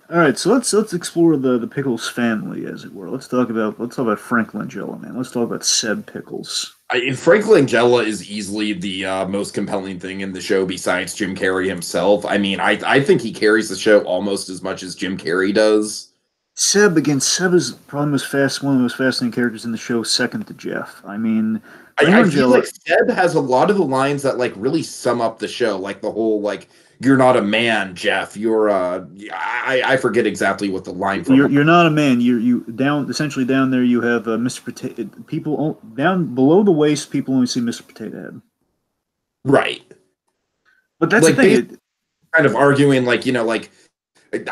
All right, so let's explore the Pickles family, as it were. Let's talk about Frank Langella, man. Let's talk about Seb Pickles. Frank Langella is easily the most compelling thing in the show besides Jim Carrey himself. I mean, I think he carries the show almost as much as Jim Carrey does. Seb is probably one of the most fascinating characters in the show, second to Jeff. I mean, I feel like Seb has a lot of the lines that like really sum up the show, like the whole like "you're not a man, Jeff. You're I forget exactly what the line from. You're not a man. You down essentially down there. You have Mr. Potato. People down below the waist. People only see Mr. Potato Head. Right. But that's like, the thing. Kind of arguing like like.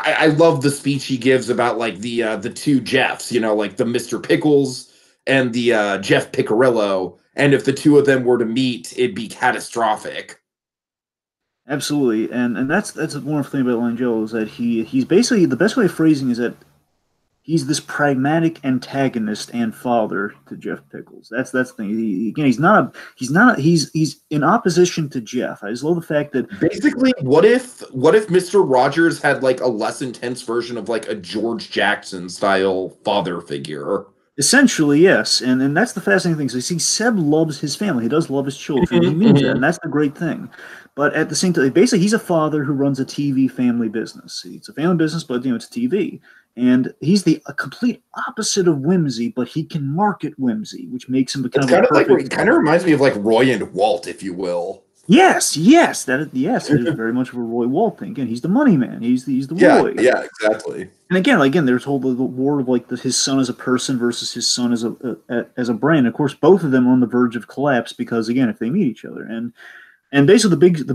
I love the speech he gives about like the two Jeffs, like the Mr. Pickles and the Jeff Picarillo, and if the two of them were to meet, it'd be catastrophic. Absolutely, and that's the wonderful thing about Langella is that he's basically, the best way of phrasing is that he's this pragmatic antagonist and father to Jeff Pickles. That's the thing. He's in opposition to Jeff. I just love the fact that basically, what if Mr. Rogers had like a less intense version of like a George Jackson style father figure? Essentially, yes, and that's the fascinating thing. So you see, Seb loves his family. He does love his children. He means that, and that's the great thing. But at the same time, basically, he's a father who runs a TV family business. It's a family business, but it's TV. And he's the complete opposite of whimsy, but he can market whimsy, which makes him kind of like it kind of reminds me of like Roy and Walt, if you will. Yes, it is very much of a Roy Walt thing. Again, he's the money man. He's the Roy. Yeah, exactly. And again, there's whole the war of like his son as a person versus his son as a brand. Of course, both of them are on the verge of collapse because again, if they meet each other, and basically the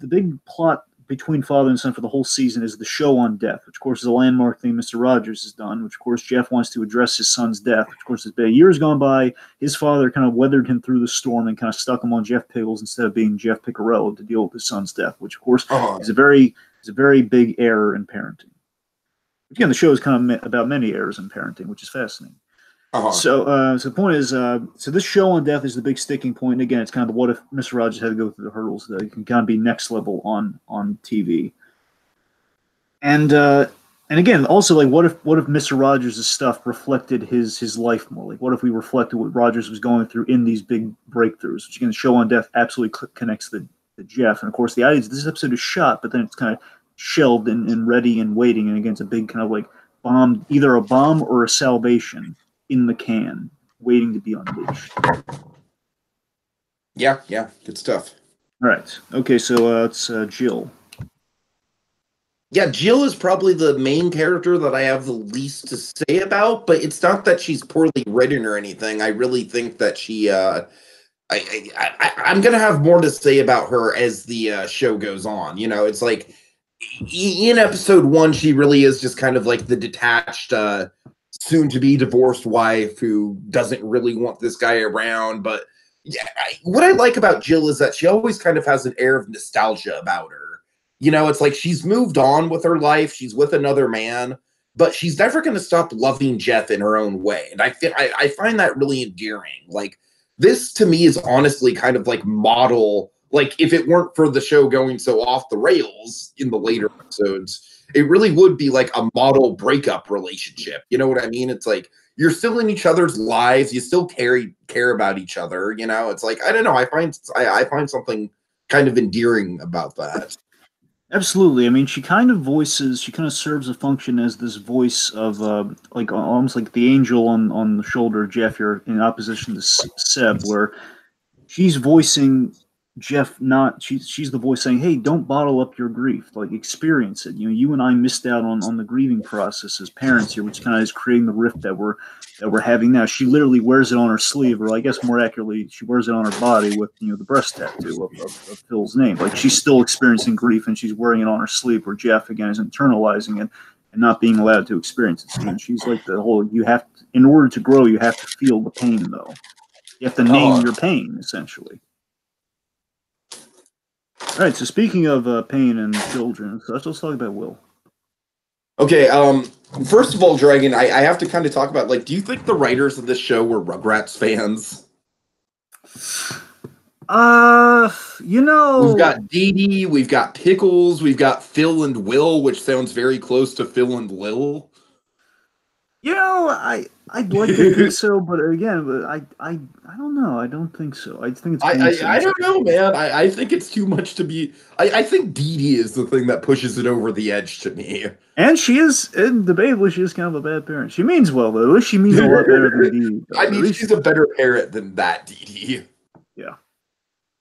big plot between father and son for the whole season is the show on death, which of course is a landmark thing Mr. Rogers has done, which of course Jeff wants to address his son's death, which of course has been years gone by. His father kind of weathered him through the storm and kind of stuck him on Jeff Pickles instead of being Jeff Picarello to deal with his son's death, which of course is a very big error in parenting. Again, the show is kind of about many errors in parenting, which is fascinating. So the point is, so this show on death is the big sticking point. And again, it's kind of what if Mr. Rogers had to go through the hurdles that it can kind of be next level on TV. And again, also like what if Mr. Rogers' stuff reflected his life more? Like what if we reflected what Rogers was going through in these big breakthroughs? Which again, the show on death absolutely connects the Jeff. And of course, the idea is this episode is shot, but then it's kind of shelved and ready and waiting. And again, it's a big kind of like bomb, either a bomb or a salvation in the can, waiting to be unleashed. Yeah, good stuff. All right. Okay, so it's Jill. Yeah, Jill is probably the main character that I have the least to say about, but it's not that she's poorly written or anything. I really think that she, I'm going to have more to say about her as the show goes on. It's like in episode 1, she really is just kind of like the detached, soon-to-be divorced wife who doesn't really want this guy around. But yeah, what I like about Jill is that she always kind of has an air of nostalgia about her. It's like she's moved on with her life. She's with another man, but she's never going to stop loving Jeff in her own way. And I find that really endearing. Like, this to me is honestly kind of like model, like if it weren't for the show going so off the rails in the later episodes, it really would be like a model breakup relationship. You know what I mean? It's like you're still in each other's lives. You still care about each other. It's like, I don't know. I find something kind of endearing about that. Absolutely. I mean, she kind of serves a function as this voice of like almost like the angel on the shoulder of Jeff here in opposition to Seb, where she's voicing Jeff, she's the voice saying, hey, don't bottle up your grief, like experience it. You and I missed out on the grieving process as parents here, which kind of is creating the rift that we're having now. She literally wears it on her sleeve, or I guess more accurately, she wears it on her body with the breast tattoo of Phil's name. Like she's still experiencing grief and she's wearing it on her sleeve, where Jeff again is internalizing it and not being allowed to experience it. So she's like the whole, in order to grow, you have to feel the pain though. You have to name your pain, essentially. All right, so speaking of pain and children, so let's talk about Will. Okay, first of all, Dragon, I have to kind of talk about, like, do you think the writers of this show were Rugrats fans? You know... We've got Dee Dee, we've got Pickles, we've got Phil and Will, which sounds very close to Phil and Lil. You know, I'd like to think so, but again, I don't know. I don't think so. I think it's I don't know, man. I think it's too much to be. I think Dee Dee is the thing that pushes it over the edge to me. And she is, debatably, she is kind of a bad parent. She means well, though. At least she means a lot better than Dee Dee. I mean, she's a better parent than that Dee Dee. Yeah.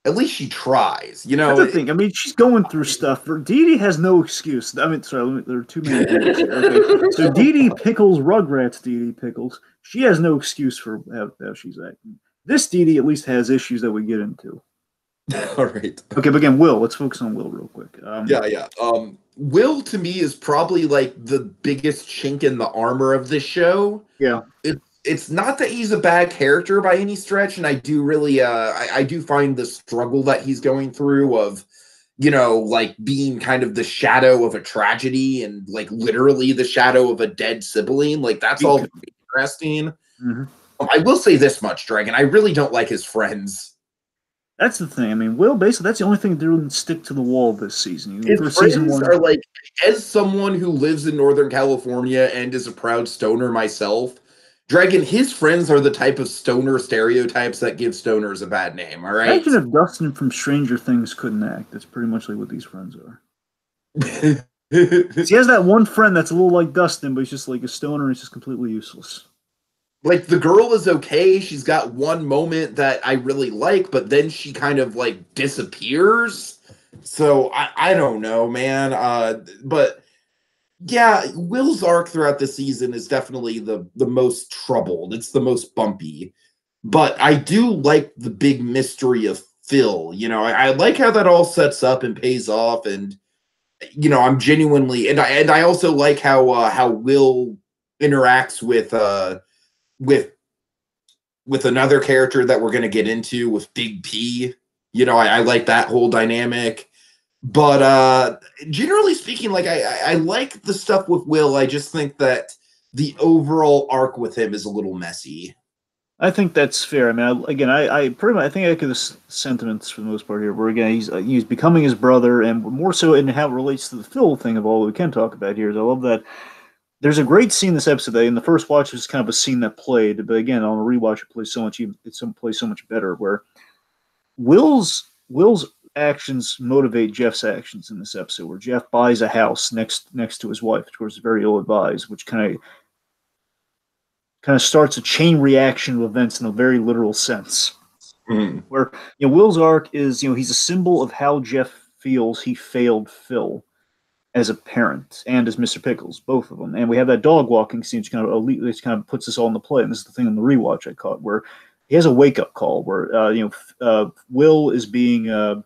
At least she tries, you know. That's the thing. I mean, she's going through stuff. Dee Dee has no excuse. I mean, sorry, there are too many things here. Okay. So Dee Dee Pickles, Rugrats Dee Dee Pickles, she has no excuse for how she's acting. This Dee Dee at least has issues that we get into. All right. Okay, but again, Will. Let's focus on Will real quick. Yeah. Will, to me, is probably like the biggest chink in the armor of this show. Yeah. It's not that he's a bad character by any stretch, and I do really, I do find the struggle that he's going through of, you know, like being kind of the shadow of a tragedy and like literally the shadow of a dead sibling. Like that's all interesting. Mm-hmm. I will say this much, Dragon. I really don't like his friends. That's the thing. I mean, Will, basically, that's the only thing that didn't stick to the wall this season. His friends are like, as someone who lives in Northern California and is a proud stoner myself, Dragon, his friends are the type of stoner stereotypes that give stoners a bad name, all right? Imagine if Dustin from Stranger Things couldn't act. That's pretty much like what these friends are. He has that one friend that's a little like Dustin, but he's just like a stoner and he's just completely useless. Like, the girl is okay. She's got one moment that I really like, but then she kind of, like, disappears. So, I don't know, man. But... yeah, Will's arc throughout the season is definitely the most troubled. It's the most bumpy. But I do like the big mystery of Phil. You know, I like how that all sets up and pays off. And, you know, I'm genuinely... And I also like how Will interacts with another character that we're going to get into with Big P. You know, I like that whole dynamic. But generally speaking, like I like the stuff with Will. I just think that the overall arc with him is a little messy. I think that's fair. I mean, I pretty much I think I echo the sentiments for the most part here. Where again, he's becoming his brother, and more so in how it relates to the Phil thing of all that we can talk about here. Is I love that there's a great scene this episode. In the first watch, was kind of a scene that played, but again on a rewatch, it plays so much better. Where Will's actions motivate Jeff's actions in this episode, where Jeff buys a house next to his wife, of course, very ill-advised, which kind of starts a chain reaction of events in a very literal sense. Mm. Where Will's arc is he's a symbol of how Jeff feels he failed Phil as a parent and as Mr. Pickles, both of them. And we have that dog walking scene, which kind of puts this all into play. And this is the thing in the rewatch I caught, where he has a wake-up call where Will's being a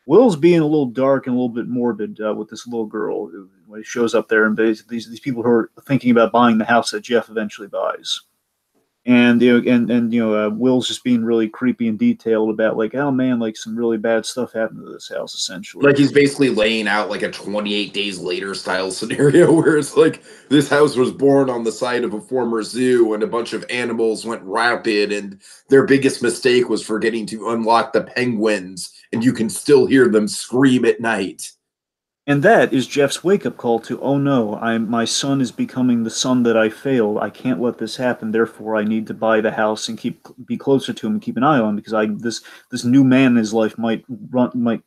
little dark and a little bit morbid with this little girl when he shows up there, and these people who are thinking about buying the house that Jeff eventually buys, and Will's just being really creepy and detailed about like, oh man, like some really bad stuff happened to this house essentially. Like he's basically laying out like a 28 Days Later style scenario where it's like this house was born on the site of a former zoo and a bunch of animals went rabid and their biggest mistake was forgetting to unlock the penguins. And you can still hear them scream at night. And that is Jeff's wake-up call to, oh no, my son is becoming the son that I failed. I can't let this happen. Therefore, I need to buy the house and be closer to him and keep an eye on him because this new man in his life might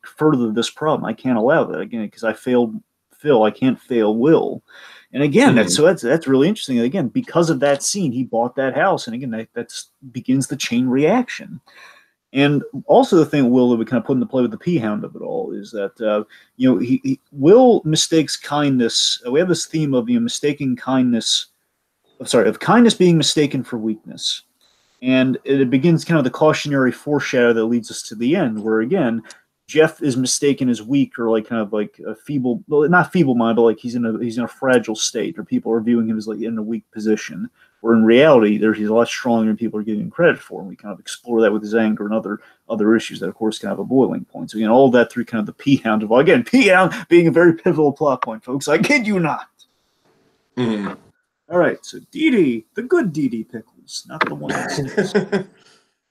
further this problem. I can't allow that again because I failed Phil. I can't fail Will. And again, that's really interesting. Again, because of that scene, he bought that house, and again, that begins the chain reaction. And also the thing Will that we kind of put into play with the P-Hound of it all is that Will mistakes kindness. We have this theme of mistaking kindness. Of kindness being mistaken for weakness, and it begins kind of the cautionary foreshadow that leads us to the end, where again Jeff is mistaken as weak or like kind of like a feeble, well, not feeble mind, but like he's in a fragile state, or people are viewing him as like in a weak position. where in reality, he's a lot stronger than people are giving him credit for. And we kind of explore that with his anger and other issues that, of course, kind of a boiling point. So, all that through kind of the P-Hound of, again, P-Hound being a very pivotal plot point, folks. I kid you not. Mm-hmm. All right, so Dee Dee, the good Dee Dee Pickles, not the one that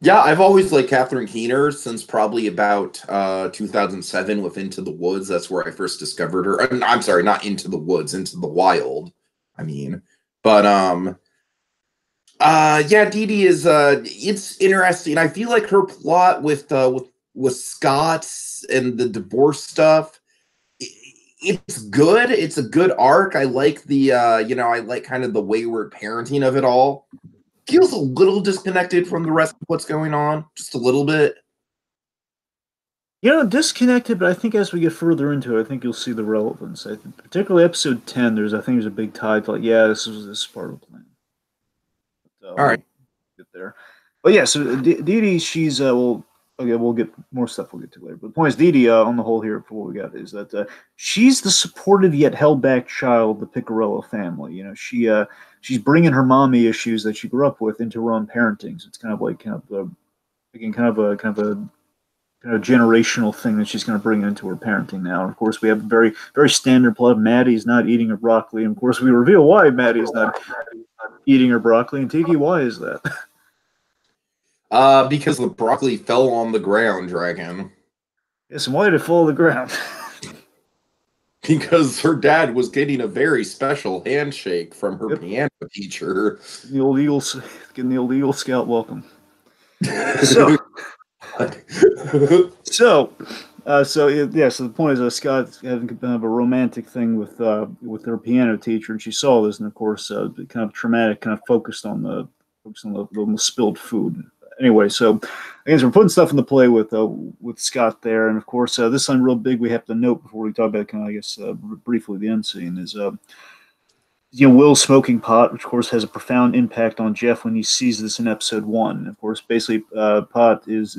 Yeah, I've always liked Catherine Keener since probably about 2007 with Into the Woods. That's where I first discovered her. I'm sorry, not Into the Woods, Into the Wild. But yeah, Dee Dee is it's interesting. I feel like her plot with Scott and the divorce stuff, it's good. It's a good arc. I like the I like kind of the wayward parenting of it all. Feels a little disconnected from the rest of what's going on, just a little bit. Disconnected, but I think as we get further into it, I think you'll see the relevance. I think, particularly episode 10, I think there's a big tide. Like, yeah, this is part of the plan. All right, get there. But yeah, so Dee Dee, she's we'll get more stuff we'll get to later. But the point is, Dee Dee, on the whole here, for what we got is that she's the supportive yet held back child of the Picarello family. She's bringing her mommy issues that she grew up with into her own parenting. So it's kind of a generational thing that she's going to bring into her parenting now. And of course, we have a very, very standard plot of Maddie's not eating her broccoli. And of course, we reveal why Maddie's not eating her broccoli. And Tiki, why is that? Because the broccoli fell on the ground, Dragon. Yes, and why did it fall on the ground? Because her dad was getting a very special handshake from her piano teacher. The old Eagle, getting the old Eagle Scout welcome. So the point is Scott having kind of a romantic thing with her piano teacher, and she saw this, and of course, kind of traumatic, kind of focused on the spilled food. Anyway, so again, so we're putting stuff into play with Scott there, and of course, this one real big. We have to note before we talk about kind of, I guess, briefly the end scene is Will smoking pot, which of course has a profound impact on Jeff when he sees this in episode 1. And of course, basically, pot is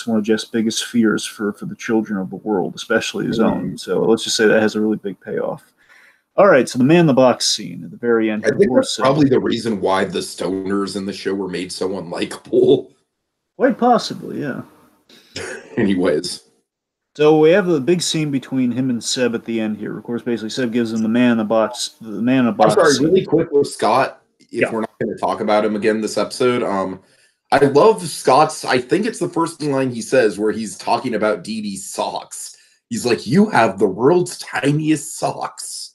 one of Jeff's biggest fears for the children of the world, especially his own. So let's just say that has a really big payoff. All right, so the man in the box scene at the very end. I think that's probably the reason why the stoners in the show were made so unlikable. Quite possibly, yeah. Anyways. So we have the big scene between him and Seb at the end here. Of course, basically Seb gives him the man in the box. I'm sorry, really quick with Scott, if we're not going to talk about him again this episode. I love Scott's, I think it's the first line he says where he's talking about Dee Dee's socks. He's like, "You have the world's tiniest socks."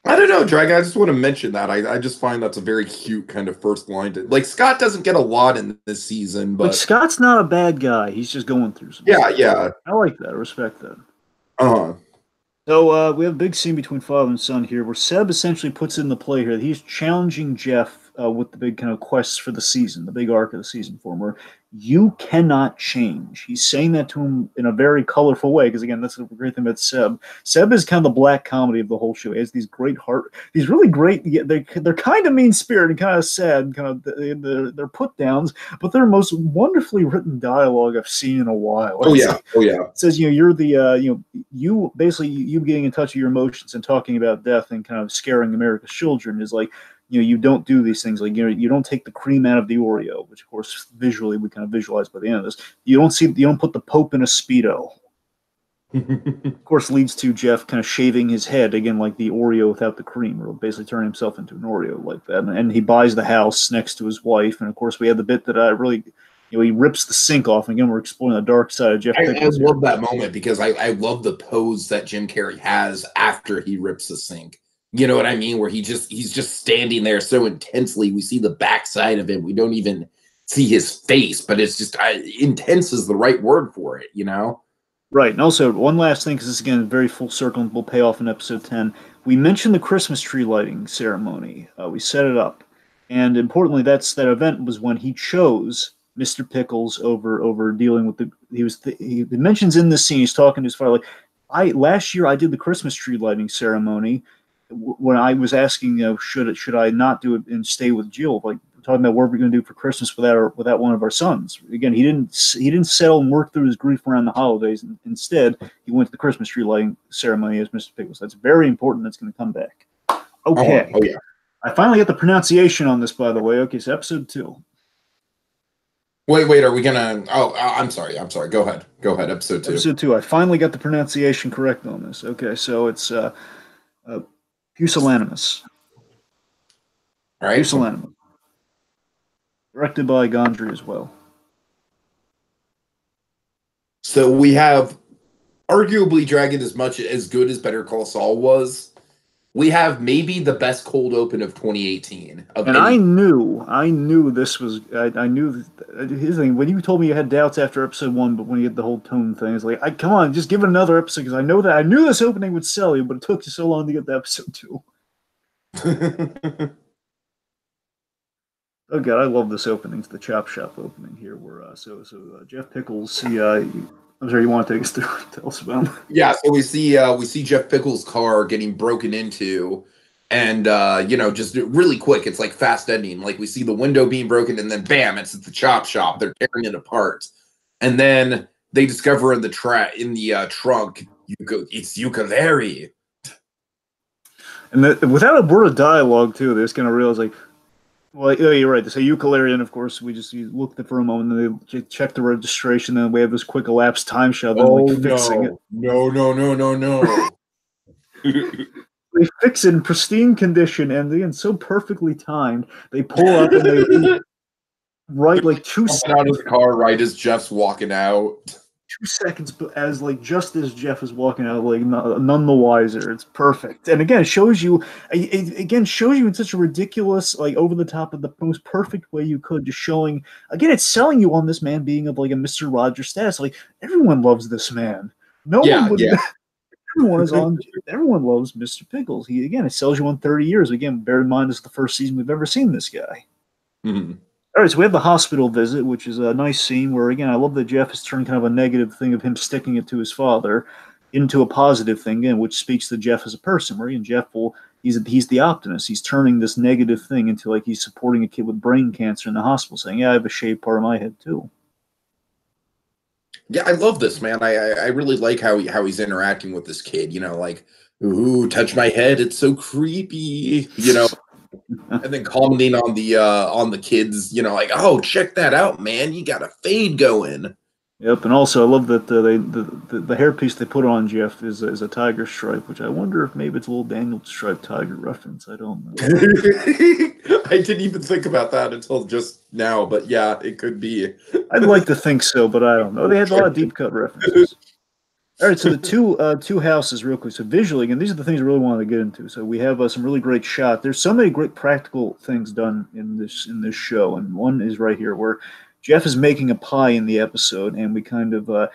I don't know, Dragon. I just want to mention that. I just find that's a very cute kind of first line. Scott doesn't get a lot in this season, but Scott's not a bad guy. He's just going through something. Yeah. I like that. I respect that. Uh-huh. So we have a big scene between father and son here, where Seb essentially puts in the play here that he's challenging Jeff with the big kind of quests for the season, the big arc of the season for him, where you cannot change. He's saying that to him in a very colorful way, because again, that's the great thing about Seb. Seb is kind of the black comedy of the whole show. He has these really great, they're kind of mean-spirited and kind of sad, kind of they're put downs, but they're the most wonderfully written dialogue I've seen in a while. Oh yeah. It says, you're the you basically you getting in touch with your emotions and talking about death and kind of scaring America's children is like, you don't do these things. Like, you don't take the cream out of the Oreo, which of course visually we kind of visualize by the end of this. You don't put the Pope in a Speedo. Of course, leads to Jeff kind of shaving his head again, like the Oreo without the cream, or basically turning himself into an Oreo like that. And he buys the house next to his wife. And of course, we have the bit that I really, he rips the sink off. And again, we're exploring the dark side of Jeff. I love that moment because I love the pose that Jim Carrey has after he rips the sink. You know what I mean? Where he's just standing there so intensely. We see the backside of him. We don't even see his face, but it's just intense is the right word for it, Right. And also, one last thing, because this, again, is very full circle and will pay off in episode 10. We mentioned the Christmas tree lighting ceremony. We set it up. And importantly, that event was when he chose Mr. Pickles over dealing with he mentions in this scene, he's talking to his father, like, last year I did the Christmas tree lighting ceremony when I was asking, should I not do it and stay with Jill? Like, we're talking about what we're going to do for Christmas without one of our sons. Again, he didn't settle and work through his grief around the holidays. Instead, he went to the Christmas tree lighting ceremony as Mr. Pickles. That's very important. That's going to come back. Okay. Oh yeah. I finally got the pronunciation on this, by the way. Okay, so episode 2. Wait, are we gonna? Oh, I'm sorry. Go ahead. Episode 2. Episode 2. I finally got the pronunciation correct on this. Okay, so it's Pusillanimous. All right. Pusillanimous. Directed by Gondry as well. So we have arguably Dragon as good as Better Call Saul was. We have maybe the best cold open of 2018. And I knew this was. I knew his thing. When you told me you had doubts after episode 1, but when you get the whole tone thing, it's like, come on, just give it another episode because I knew this opening would sell you, but it took you so long to get to episode 2. Oh god, I love this opening. It's the Chop Shop opening here, where Jeff Pickles. I'm sorry, you want to take us through? Tell us about him. Yeah, so we see Jeff Pickles' car getting broken into, and just really quick, it's like fast ending. Like we see the window being broken, and then bam, it's at the chop shop. They're tearing it apart, and then they discover in the trunk, it's Ukulele. And without a word of dialogue, too, they're just gonna realize like. Well, yeah, you're right. They say ukulele, and of course, we just looked at for a moment, and they check the registration, and we have this quick elapsed time shot. Oh, fixing it. No. They fix it in pristine condition, and again, so perfectly timed. They pull up, and they right like 2 seconds out of the car, right as Jeff's walking out. 2 seconds, as just as Jeff is walking out, like none the wiser. It's perfect, and again, it shows you in such a ridiculous, like over the top of the most perfect way you could. Just showing again, it's selling you on this man being of like a Mr. Rogers status. Like everyone loves this man. One would. Yeah. Everyone loves Mr. Pickles. It sells you on 30 years. Again, bear in mind, this is the first season we've ever seen this guy. Mm-hmm. All right, so we have the hospital visit, which is a nice scene where, again, I love that Jeff has turned kind of a negative thing of him sticking it to his father into a positive thing, again, which speaks to Jeff as a person. Where he's the optimist. He's turning this negative thing into like he's supporting a kid with brain cancer in the hospital, saying, "Yeah, I have a shaved part of my head too." Yeah, I love this, man. I really like how he's interacting with this kid. Like, ooh, touch my head, it's so creepy. And then commenting on the kids, like, oh, check that out, man, you got a fade going. Yep, and also I love that the hairpiece they put on Jeff is a tiger stripe, which I wonder if maybe it's a little Daniel Stripe tiger reference. I don't know. I didn't even think about that until just now, but yeah, it could be. I'd like to think so, but I don't know. They had a lot of deep cut references. All right, so the two houses, real quick. So visually, again, these are the things I really wanted to get into. So we have some really great shots. There's so many great practical things done in this show, and one is right here where Jeff is making a pie in the episode, and we kind of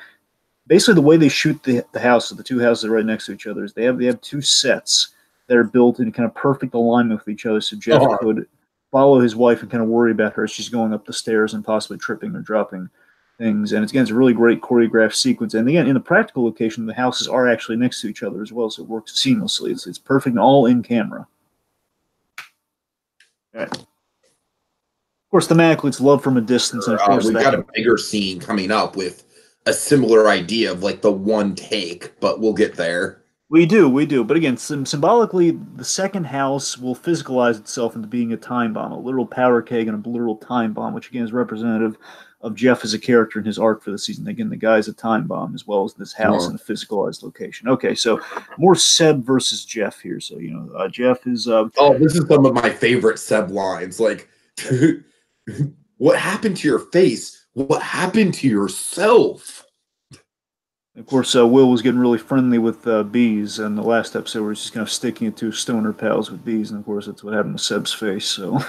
basically the way they shoot the house, so the two houses are right next to each other, is they have 2 sets that are built in kind of perfect alignment with each other, so Jeff could follow his wife and kind of worry about her as she's going up the stairs and possibly tripping or dropping things. And it's a really great choreographed sequence. And again, in the practical location, the houses are actually next to each other as well, so it works seamlessly. It's perfect and all in camera. All right. Of course, thematically, it's love from a distance. And of course, we've got a bigger scene coming up with a similar idea of like the one take, but we'll get there. We do. But again, symbolically, the second house will physicalize itself into being a time bomb, a literal powder keg and a literal time bomb, which again is representative of Jeff as a character in his arc for the season. Again, the guy's a time bomb as well as this house in a physicalized location. Okay, so more Seb versus Jeff here. So, Jeff is... this is some of my favorite Seb lines. Like, what happened to your face? What happened to yourself? Of course, Will was getting really friendly with Bees in the last episode where he's just kind of sticking it to stoner pals with Bees. And, of course, that's what happened to Seb's face, so...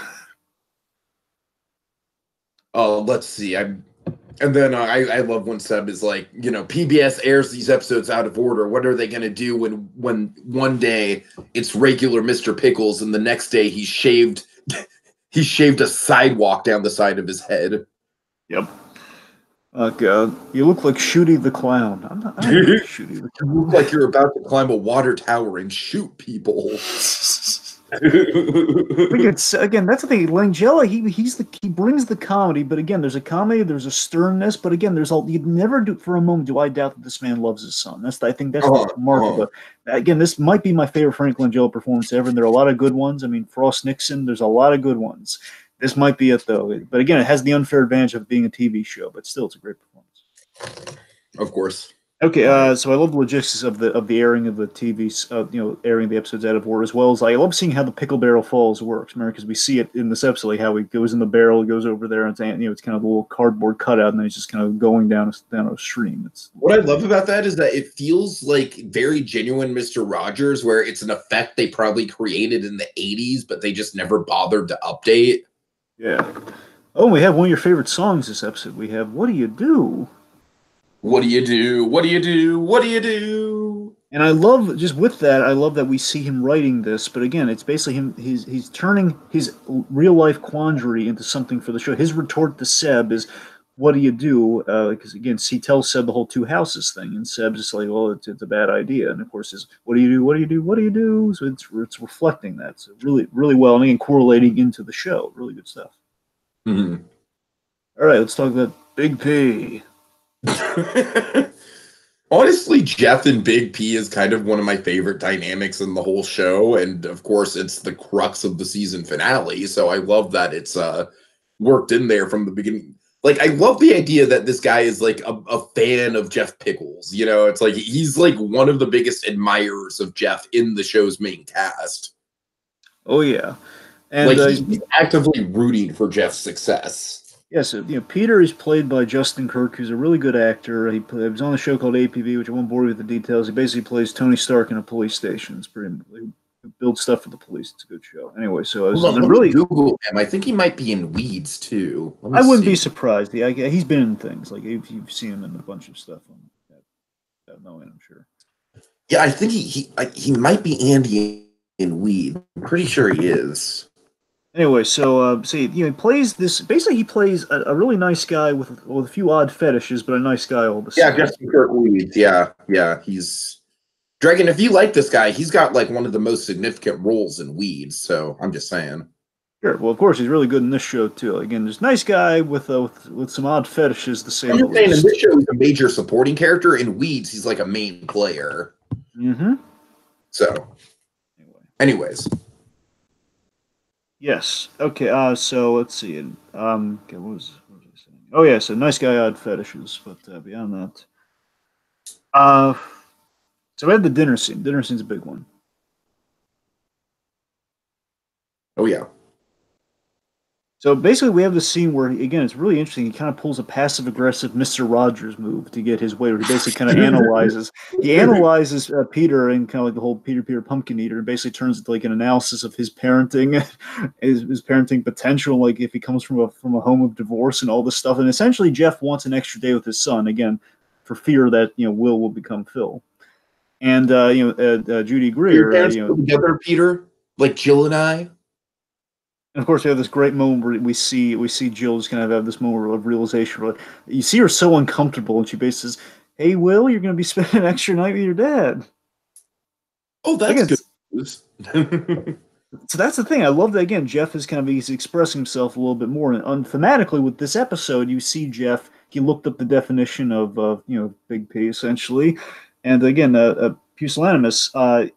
Let's see. I love when Seb is like, PBS airs these episodes out of order. What are they going to do when one day it's regular Mr. Pickles and the next day he shaved a sidewalk down the side of his head? Yep. Oh god, you look like Shooty the Clown. I'm not Shooty the Clown. You look like you're about to climb a water tower and shoot people. Again, that's the thing. Langella, he brings the comedy, but again, there's a comedy, there's a sternness, but again, you'd never do for a moment do I doubt that this man loves his son. I think that's what's remarkable. Again, this might be my favorite Frank Langella performance ever, and there are a lot of good ones. I mean, Frost Nixon, there's a lot of good ones. This might be it though, but again, it has the unfair advantage of being a TV show, but still, it's a great performance. Of course. Okay, so I love the logistics of the airing of the TV, airing the episodes out of order, as well as I love seeing how the pickle barrel falls works, remember, because we see it in this episode, like how he goes in the barrel, goes over there, and it's kind of a little cardboard cutout, and then he's just kind of going down a stream. What I love about that is that it feels like very genuine Mr. Rogers, where it's an effect they probably created in the 80s, but they just never bothered to update. Yeah. Oh, we have one of your favorite songs this episode. We have "What Do You Do?" What do you do? What do you do? What do you do? And I love, just with that, I love that we see him writing this, but again, it's basically him, he's turning his real-life quandary into something for the show. His retort to Seb is, what do you do? Because again, he tells Seb the whole two houses thing, and Seb's just like, well, it's a bad idea. And of course, is what do you do? What do you do? What do you do? So it's reflecting that. So really, really well, and again, correlating into the show. Really good stuff. Mm-hmm. All right, let's talk about Big P. Honestly, Jeff and Big P is kind of one of my favorite dynamics in the whole show, and of course it's the crux of the season finale, so I love that it's worked in there from the beginning. Like, I love the idea that this guy is like a fan of Jeff Pickles, it's like he's like one of the biggest admirers of Jeff in the show's main cast. Oh yeah, and like he's actively rooting for Jeff's success. Yes, Peter is played by Justin Kirk, who's a really good actor. He was on a show called APV, which I won't bore you with the details. He basically plays Tony Stark in a police station. It's pretty. He builds stuff for the police. It's a good show. Anyway, so let me Google him. I think he might be in Weeds too. I wouldn't be surprised. He's been in things like you've seen him in a bunch of stuff. I'm sure. Yeah, I think he might be Andy in Weeds. I'm pretty sure he is. Anyway, so he plays this. Basically, he plays a really nice guy with a few odd fetishes, but a nice guy all the same. Yeah, Justin Kirk Weeds. Yeah. He's Dragon. If you like this guy, he's got like one of the most significant roles in Weeds. So I'm just saying. Sure. Well, of course, he's really good in this show too. Again, just nice guy with some odd fetishes. The same. I'm just saying, in this show, he's a major supporting character. In Weeds, he's like a main player. Mm-hmm. So, anyways. Yes. Okay. So let's see. Okay, what was I saying? Oh yeah. So nice guy, odd fetishes, but beyond that, so we had the dinner scene. Dinner scene's a big one. Oh yeah. So basically, we have the scene where, again, it's really interesting. He kind of pulls a passive-aggressive Mr. Rogers move to get his way, where he basically kind of analyzes. He analyzes Peter and kind of like the whole Peter Pumpkin Eater, and basically turns it to like an analysis of his parenting, his parenting potential, like if he comes from a home of divorce and all this stuff. And essentially, Jeff wants an extra day with his son, again, for fear that Will will become Phil. And Judy Greer, your parents put together, Peter, like Jill and I. And of course, we have this great moment where we see Jill just kind of have this moment of realization. Where you see her so uncomfortable, and she basically says, "Hey, Will, you're going to be spending an extra night with your dad." Oh, that's good news. So that's the thing. I love that, again, Jeff is he's expressing himself a little bit more. And thematically, with this episode, you see Jeff, he looked up the definition of Big P, essentially. And again, pusillanimous,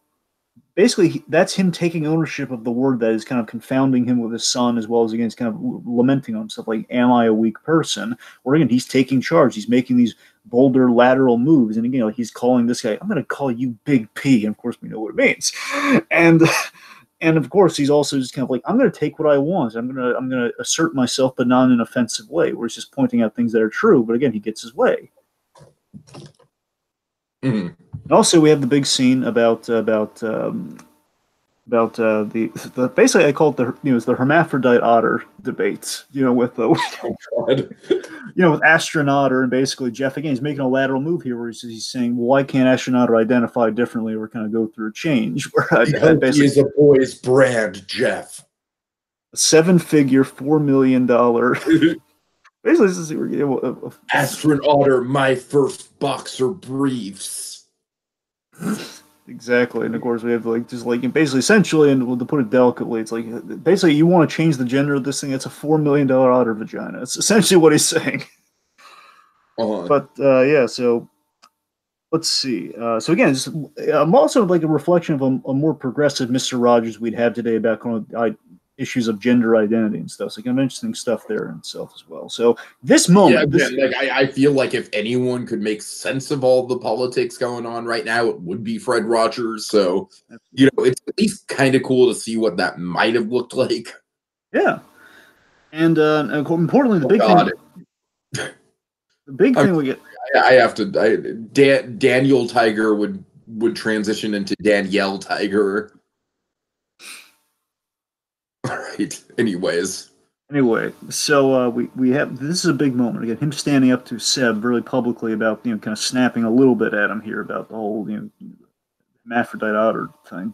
basically, that's him taking ownership of the word that is kind of confounding him with his son, as well as, again, he's kind of lamenting on himself, like, am I a weak person? Or, again, he's taking charge. He's making these bolder lateral moves. And, again, like, he's calling this guy, I'm going to call you Big P. And, of course, we know what it means. And of course, he's also just kind of like, I'm going to take what I want. I'm going to assert myself, but not in an offensive way, where he's just pointing out things that are true. But, again, he gets his way. Mm-hmm. And also, we have the big scene about the basically I call it the hermaphrodite otter debate. With with astronaut and basically Jeff, again, he's making a lateral move here where he's saying, well, why can't astronaut identify differently or kind of go through a change? Where he is a boy's brand, Jeff. A 7-figure, $4 million. Basically, this astronaut, my first boxer briefs. Exactly, and of course we have like just like basically essentially, and to put it delicately, it's like basically you want to change the gender of this thing. It's a $4 million otter vagina. It's essentially what he's saying. Uh-huh. But yeah, so let's see. So again, I'm also like a reflection of a more progressive Mister Rogers we'd have today about kind of issues of gender identity and stuff. So kind of interesting stuff there in itself as well. So this Yeah, moment, again, like I feel like if anyone could make sense of all the politics going on right now, it would be Fred Rogers. So, it's at least kind of cool to see what that might have looked like. yeah, and importantly, Oh God, the big thing we get. I have to. Daniel Tiger would transition into Danielle Tiger. All right. Anyways. Anyway, so we have this is a big moment again. Him standing up to Seb really publicly about kind of snapping a little bit at him here about the whole hermaphrodite otter thing.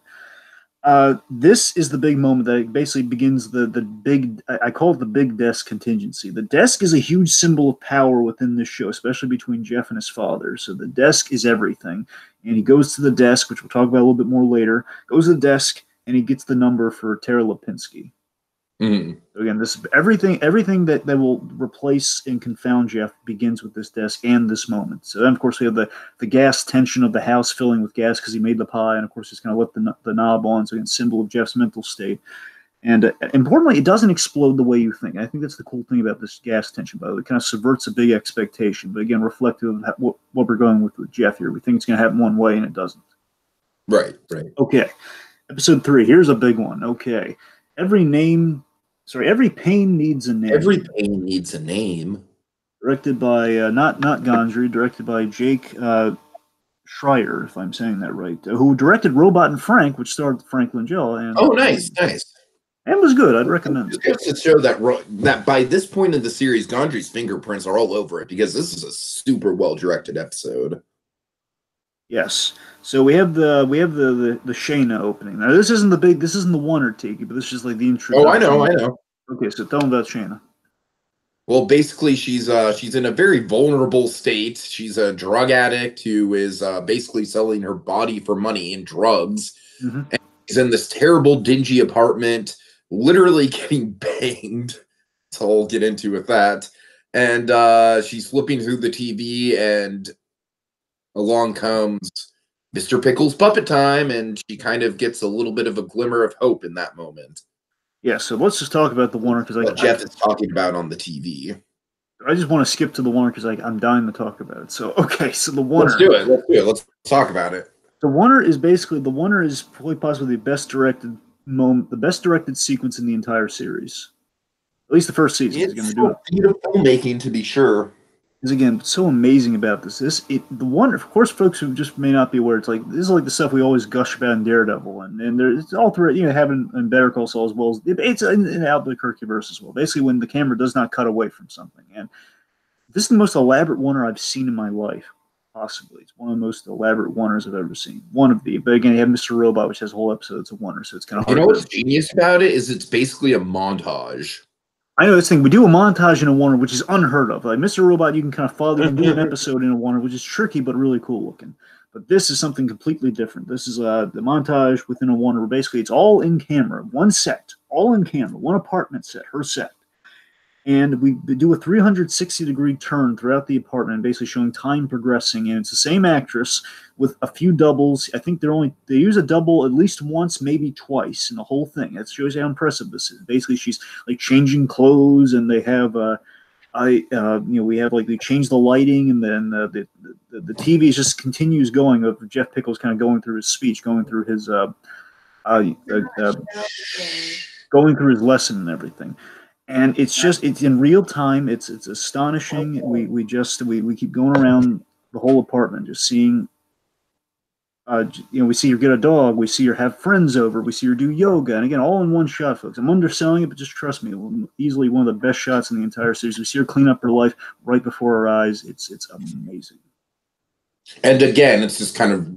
This is the big moment that basically begins the big. I call it the big desk contingency. The desk is a huge symbol of power within this show, especially between Jeff and his father. So the desk is everything, and he goes to the desk, which we'll talk about a little bit more later. Goes to the desk and he gets the number for Tara Lipinski. Mm. Again, this everything that will replace and confound Jeff begins with this desk and this moment. So then, of course, we have the gas tension of the house filling with gas because he made the pie, and of course, he's going to let the knob on. So again, symbol of Jeff's mental state. And importantly, it doesn't explode the way you think. I think that's the cool thing about this gas tension. By the way, it kind of subverts a big expectation, but again, reflective of what we're going with Jeff here. We think it's going to happen one way, and it doesn't. Right. Okay, episode 3. Here's a big one. Okay, every pain needs a name. Every pain needs a name. Directed by not Gondry, directed by Jake Schreier, if I'm saying that right, who directed Robot and Frank, which starred Frank Langella. And nice. And was good. I'd recommend it. Just to show that by this point in the series, Gondry's fingerprints are all over it because this is a super well directed episode. Yes. So we have the Shayna opening. Now this isn't the one Tiki, but this is just like the intro. Oh, I know. Okay, so tell them about Shayna. Well, basically, she's in a very vulnerable state. She's a drug addict who is basically selling her body for money and drugs. Mm-hmm. And she's in this terrible, dingy apartment, literally getting banged. So I'll get into with that. And she's flipping through the TV, and along comes Mr. Pickles' puppet time, and she kind of gets a little bit of a glimmer of hope in that moment. Yeah, so let's just talk about the Warner because Jeff is talking about on the TV. I just want to skip to the Warner because I'm dying to talk about it. So okay, so the Warner. Let's do it. Let's talk about it. The Warner is probably possibly the best directed moment, the best directed sequence in the entire series. At least the first season is going to do it. Beautiful filmmaking, to be sure. Because again, what's so amazing about the Wonder. Of course, folks who just may not be aware, it's like this is like the stuff we always gush about in Daredevil, and it's all through having in Better Call Saul as well as it's in Albuquerqueverse as well. Basically, when the camera does not cut away from something, and this is the most elaborate Wonder I've seen in my life. Possibly, it's one of the most elaborate Wonders I've ever seen. One of the, but again, you have Mr. Robot, which has whole episodes of Wonder, so it's kind of hard. What's genius about it is it's basically a montage. I know this thing. We do a montage in a Warner, which is unheard of. Like Mr. Robot, you can kind of follow. You can do an episode in a Warner, which is tricky but really cool looking. But this is something completely different. This is the montage within a Warner, where basically it's all in camera, one set, all in camera, one apartment set, her set. And we do a 360-degree turn throughout the apartment, basically showing time progressing. And it's the same actress with a few doubles. I think they use a double at least once, maybe twice in the whole thing. That shows how impressive this is. Basically, she's like changing clothes, and they have they change the lighting, and then the TV just continues going of Jeff Pickles kind of going through his speech, going through his lesson and everything. And it's in real time. It's astonishing. We keep going around the whole apartment, just seeing. We see her get a dog. We see her have friends over. We see her do yoga, and again, all in one shot, folks. I'm underselling it, but just trust me. Easily one of the best shots in the entire series. We see her clean up her life right before our eyes. It's amazing. And again, it's just kind of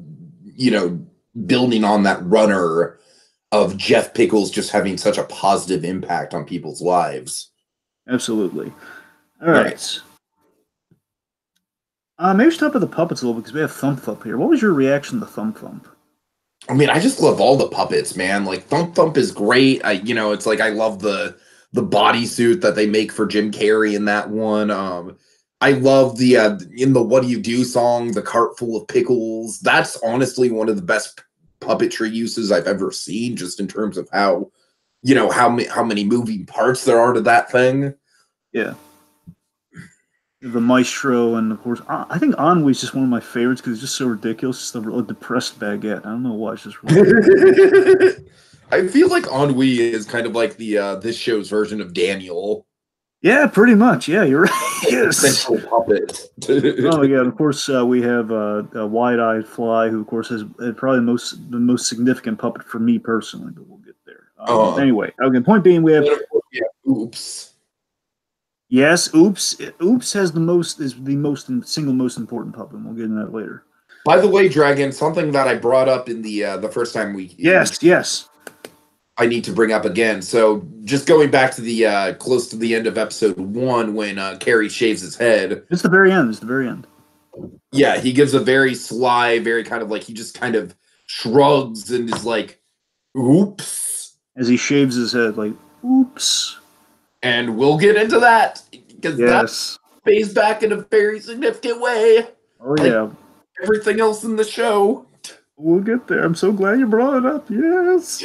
building on that runner of Jeff Pickles just having such a positive impact on people's lives. Absolutely. All right. Maybe we should talk about the puppets a little bit because we have Thump Thump here. What was your reaction to Thump Thump? I mean, I just love all the puppets, man. Like Thump Thump is great. It's like I love the bodysuit that they make for Jim Carrey in that one. I love the in the "What Do You Do" song, the cart full of pickles. That's honestly one of the best puppetry uses I've ever seen, just in terms of how how many moving parts there are to that thing. Yeah. The Maestro, and of course, I think Ennui is just one of my favorites because it's just so ridiculous. It's a depressed baguette. I don't know why. It's just really I feel like Ennui is kind of like the this show's version of Daniel. Yeah, pretty much. Yeah, you're right. Yes. Central puppet. Oh my god! Of course, we have a Wide-Eyed Fly, who of course is probably the most significant puppet for me personally. But we'll get there. Anyway, okay. Point being, we have Oops. Yes, Oops. Oops has the single most important puppet. We'll get into that later. By the way, Dragon, something that I brought up in the first time yes. I need to bring up again. So just going back to the close to the end of episode 1 when Carey shaves his head. It's the very end. Yeah, he gives a very sly, very kind of like he just kind of shrugs and is like, oops. As he shaves his head, like, oops. And we'll get into that because that pays back in a very significant way. Oh, yeah. Everything else in the show. We'll get there. I'm so glad you brought it up. Yes.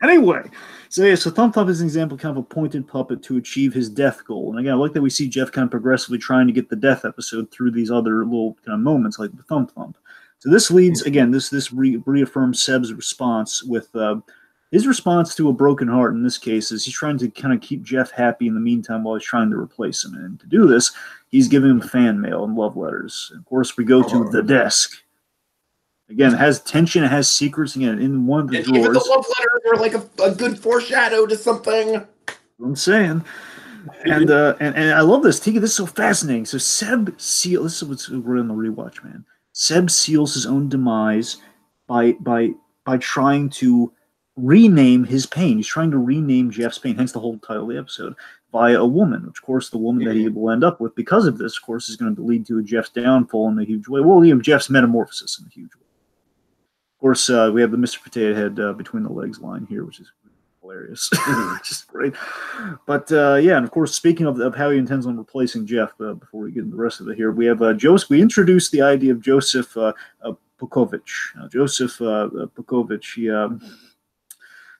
Anyway, so Thump Thump is an example of kind of a pointed puppet to achieve his death goal. And again, I like that we see Jeff kind of progressively trying to get the death episode through these other little kind of moments like the Thump Thump. So this leads, again, this reaffirms Seb's response with his response to a broken heart in this case is he's trying to kind of keep Jeff happy in the meantime while he's trying to replace him. And to do this, he's giving him fan mail and love letters. And of course, we go to the desk. Again, it has tension, it has secrets. Again, in one of the drawers. Even the love letters are like a good foreshadow to something. I'm saying. And I love this. Tiki, this is so fascinating. So Seb seals. This is what's we're in the rewatch, man. Seb seals his own demise by trying to rename his pain. He's trying to rename Jeff's pain, hence the whole title of the episode, via a woman, which, of course, the woman that he will end up with because of this, of course, is going to lead to Jeff's downfall in a huge way. Well, Jeff's metamorphosis in a huge way. Of course, we have the Mr. Potato Head between the legs line here, which is hilarious. Which is great. But, yeah, and of course, speaking of how he intends on replacing Jeff, before we get into the rest of it here, we have Joseph. We introduced the idea of Joseph Pukovich. Joseph Pukovich, he...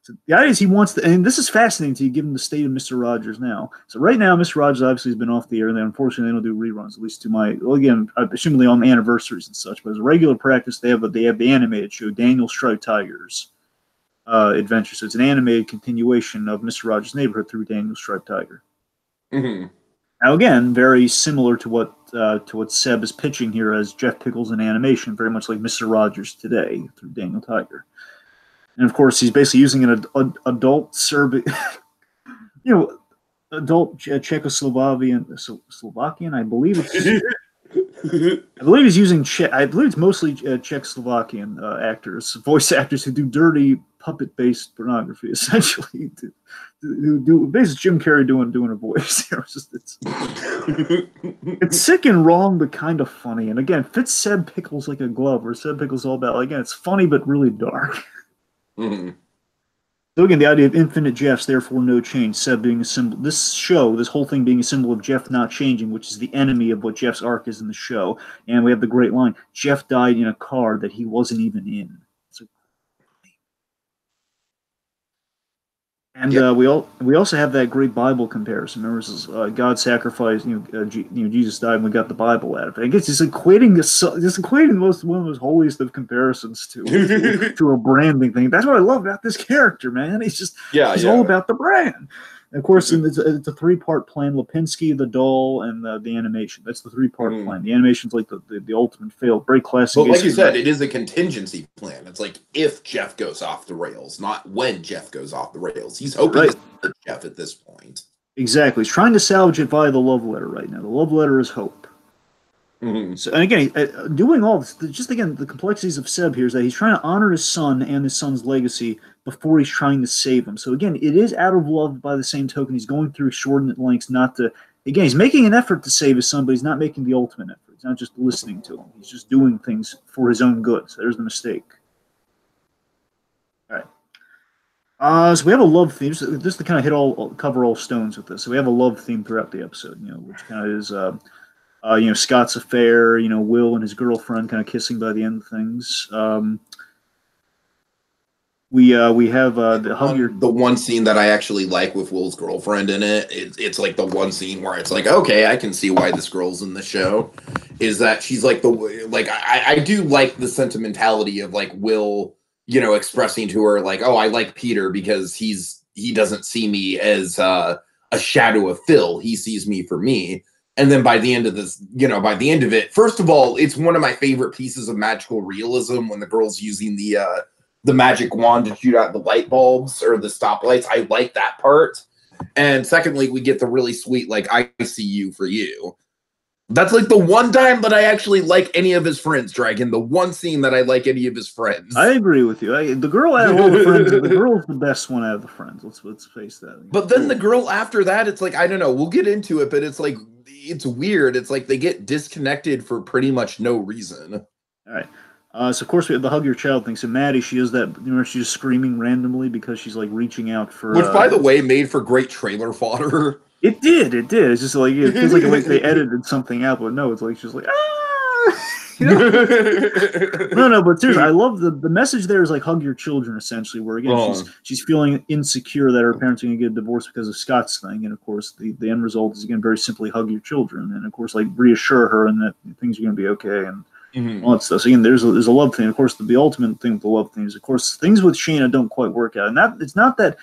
So the idea is he wants to, and this is fascinating to you given the state of Mr. Rogers now. So right now, Mr. Rogers obviously has been off the air, and unfortunately they don't do reruns, at least to again, presumably on anniversaries and such, but as a regular practice, they have the animated show, Daniel Striped Tiger's Adventure. So it's an animated continuation of Mr. Rogers' Neighborhood through Daniel Striped Tiger. Mm-hmm. Now again, very similar to what Seb is pitching here as Jeff Pickles in animation, very much like Mr. Rogers today through Daniel Tiger. And of course, he's basically using an adult Serbian, adult Czechoslovakian. I believe he's using. I believe it's mostly Czechoslovakian actors, voice actors who do dirty puppet-based pornography, essentially. Who do basically Jim Carrey doing a voice. It's sick and wrong, but kind of funny. And again, fits Seb Pickles like a glove. Where Seb Pickles all about. Again, it's funny but really dark. Mm-hmm. So again, the idea of infinite Jeffs, therefore no change. Seb being a symbol. This whole thing being a symbol of Jeff not changing, which is the enemy of what Jeff's arc is in the show. And we have the great line: Jeff died in a car that he wasn't even in. And we also have that great Bible comparison. Remember, this is, God sacrificed, Jesus died, and we got the Bible out of it. I guess it's equating one of the most holiest of comparisons to a branding thing. That's what I love about this character, man. He's all about the brand. And of course, it's a 3-part plan: Lipinski, the doll, and the animation. That's the 3-part plan. The animation's like the ultimate fail. Very classic. But like you said, it is a contingency plan. It's like if Jeff goes off the rails, not when Jeff goes off the rails. He's hoping to Jeff at this point. Exactly. He's trying to salvage it via the love letter right now. The love letter is hope. Mm-hmm. So, and again, doing all this, just again, the complexities of Seb here is that he's trying to honor his son and his son's legacy before he's trying to save him. So again, it is out of love. By the same token, he's going through extraordinary lengths not to. Again, he's making an effort to save his son, but he's not making the ultimate effort. He's not just listening to him. He's just doing things for his own good. So there's the mistake. So we have a love theme. Just to kind of cover all stones with this. So we have a love theme throughout the episode, which kind of is, Scott's affair, Will and his girlfriend kind of kissing by the end of things. We have the hug your. The one scene that I actually like with Will's girlfriend in it's like the one scene where it's like, okay, I can see why this girl's in the show, is that she's like I do like the sentimentality of like Will, expressing to her like, oh, I like Peter because he doesn't see me as a shadow of Phil. He sees me for me. And then by the end of it, first of all, it's one of my favorite pieces of magical realism when the girl's using the magic wand to shoot out the light bulbs or the stoplights. I like that part. And secondly, we get the really sweet, like, I see you for you. That's like the one time that I actually like any of his friends, Dragon. The one scene that I like any of his friends. I agree with you. The girl out of all the friends, the girl's the best one out of the friends. Let's face that. But then the girl after that, it's like, I don't know. We'll get into it, but it's like, it's weird. It's like they get disconnected for pretty much no reason. All right. So of course we have the hug your child thing. So Maddie, she is that, she's just screaming randomly because she's like reaching out for. Which, by the way, made for great trailer fodder. It did. It's just like it feels like they edited something out, but no, it's like she's like No, but seriously, I love the message there is like hug your children essentially, where again she's feeling insecure that her parents are going to get divorced because of Scott's thing, and of course the end result is again very simply hug your children, and of course like reassure her and that things are going to be okay and. All that stuff. So again, there's a love thing. Of course, the ultimate thing with the love thing is, of course, things with Shayna don't quite work out, and it's not that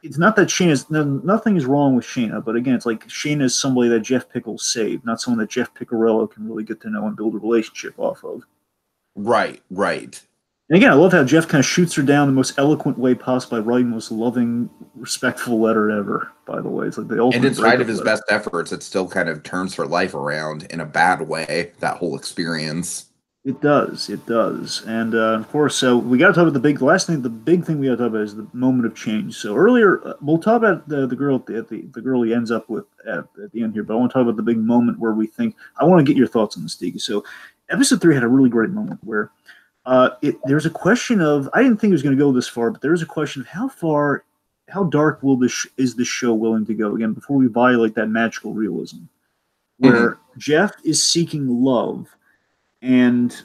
Shayna's nothing is wrong with Shayna, but again, it's like Shayna is somebody that Jeff Pickles saved, not someone that Jeff Picarello can really get to know and build a relationship off of. Right. And again, I love how Jeff kind of shoots her down the most eloquent way possible by writing the most loving, respectful letter ever, by the way. It's like the ultimate. And in spite of his best efforts, it still kind of turns her life around in a bad way, that whole experience. It does. And of course, we got to talk about the big thing we got to talk about is the moment of change. So earlier, we'll talk about the girl the girl he ends up with at the end here, but I want to talk about the big moment where we think, I want to get your thoughts on this, Tiki. So episode 3 had a really great moment where there's a question of, I didn't think it was going to go this far, but there's a question of how dark is this show willing to go, again, before we violate that magical realism, where Jeff is seeking love, and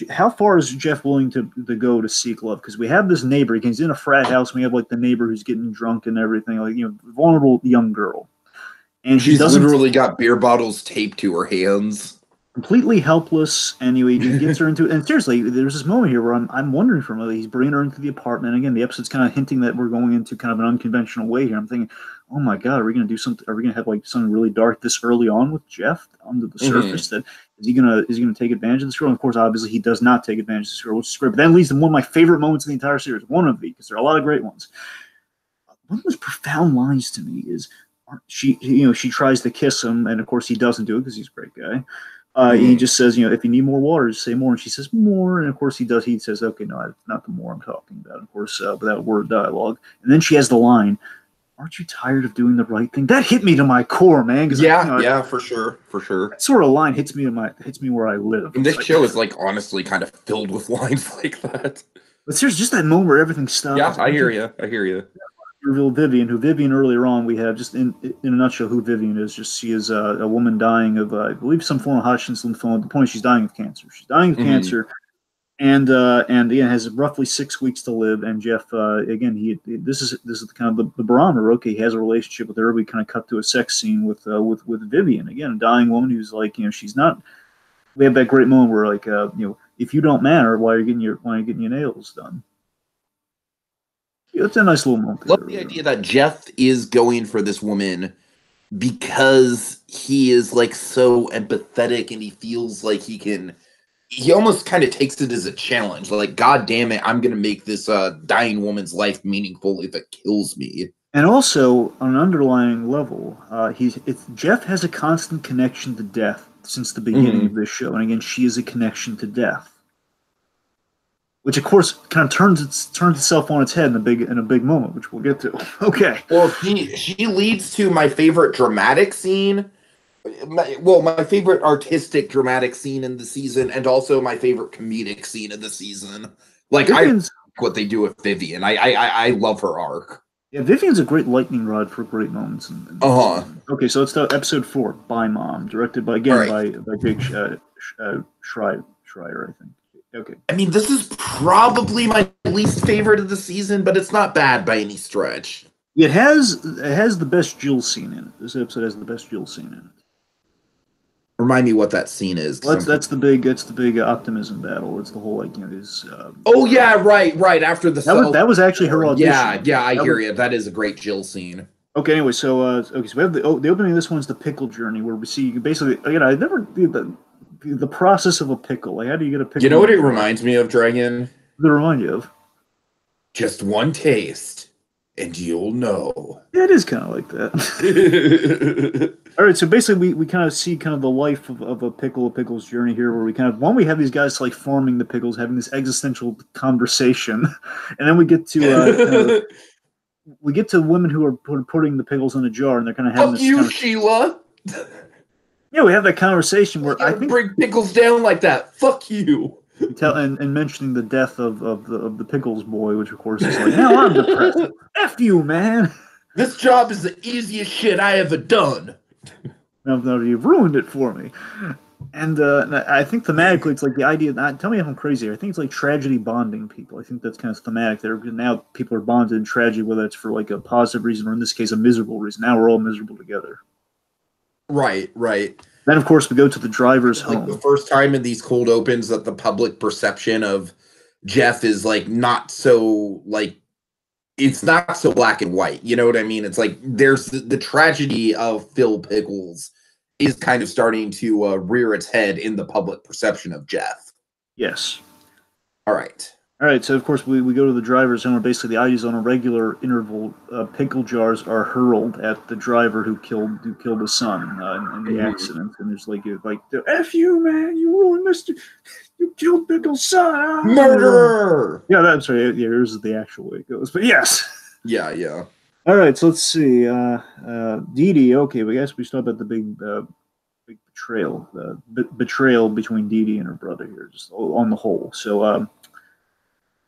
how far is Jeff willing to go to seek love? Because we have this neighbor, he's in a frat house, and we have like the neighbor who's getting drunk and everything, like, vulnerable young girl. And she's literally got beer bottles taped to her hands. Completely helpless, and he gets her into it. And seriously, there's this moment here where I'm wondering from whether he's bringing her into the apartment. Again, the episode's kind of hinting that we're going into kind of an unconventional way here. I'm thinking, oh my God, are we going to do something? Are we going to have like something really dark this early on with Jeff under the surface? That is he gonna take advantage of this girl? And of course, obviously, he does not take advantage of this girl, which is great. But that leads to one of my favorite moments in the entire series. One of because there are a lot of great ones. One of those profound lines to me is she tries to kiss him, and of course, he doesn't do it because he's a great guy. He just says, if you need more water, just say more. And she says, more. And of course he does. He says, okay, no, not the more I'm talking about. Of course, without word dialogue. And then she has the line, aren't you tired of doing the right thing? That hit me to my core, man. Yeah, for sure. That sort of line hits me where I live. And this show is like honestly kind of filled with lines like that. But there's just that moment where everything stops. Yeah, I hear you. Reveal Vivian earlier on, we have just in a nutshell who Vivian is. Just she is a woman dying of I believe some form of Hodgkin's lymphoma. At the point she's dying of cancer. She's dying of cancer, and again has roughly 6 weeks to live. And Jeff again this is kind of the barometer. Okay, he has a relationship with her. We kind of cut to a sex scene with Vivian, again, a dying woman who's like, she's not. We have that great moment where like if you don't matter, why are you getting your nails done? It's a nice little moment. Love the idea that Jeff is going for this woman because he is like so empathetic and he feels like he almost kind of takes it as a challenge. Like, God damn it, I'm going to make this dying woman's life meaningful if it kills me. And also, on an underlying level, Jeff has a constant connection to death since the beginning of this show. And again, she is a connection to death. Which, of course, kind of turns itself on its head in a big moment, which we'll get to. Okay. Well, she leads to my favorite dramatic scene. My favorite artistic dramatic scene in the season, and also my favorite comedic scene of the season. Like, what they do with Vivian. I love her arc. Yeah, Vivian's a great lightning rod for great moments. Okay, so let's start episode 4, Bye Mom, directed by Jake Schreier, I think. Okay. I mean, this is probably my least favorite of the season, but it's not bad by any stretch. It has the best Jill scene in it. This episode has the best Jill scene in it. Remind me what that scene is. Well, that's the big optimism battle. It's the whole his. Oh yeah, right. After the that was actually her audition. Yeah, I hear you. That is a great Jill scene. Okay, anyway, so we have the opening of this one's the pickle journey, where we see basically again I never did the process of a pickle. Like, how do you get a pickle? You know what it reminds me of, Dragon? What does it remind you of? Just one taste, and you'll know. Yeah, it is kind of like that. All right, so basically we kind of see kind of the life of a pickle's journey here, where we have these guys like farming the pickles, having this existential conversation, and then we get to we get to women who are putting the pickles in a jar, and they're kind of having this. Fuck you, Sheila. Yeah, we have that conversation where I think bring pickles down like that. Fuck you. And mentioning the death of the pickles boy, which of course is like, now I'm depressed. F you, man. This job is the easiest shit I ever done. No, you've ruined it for me. And I think thematically, it's like the idea. Tell me if I'm crazy. I think it's like tragedy bonding people. I think that's kind of thematic. Now people are bonded in tragedy, whether it's for like a positive reason or in this case a miserable reason. Now we're all miserable together. Right. Then of course we go to the driver's home. The first time in these cold opens that the public perception of Jeff is like not so like it's not so black and white. You know what I mean? It's like there's the tragedy of Phil Pickles is kind of starting to rear its head in the public perception of Jeff. Yes. All right. So of course we go to the driver's home, where basically the ideas on a regular interval, pickle jars are hurled at the driver who killed his son in the accident, and there's like F you, man, you ruined you killed Pickle's son, murderer. Yeah, that's right. Yeah, here's the actual way it goes, but yes. Yeah. All right, so let's see. Dee Dee. Okay, I guess we start at the big betrayal, betrayal between Dee Dee and her brother here, just on the whole. So.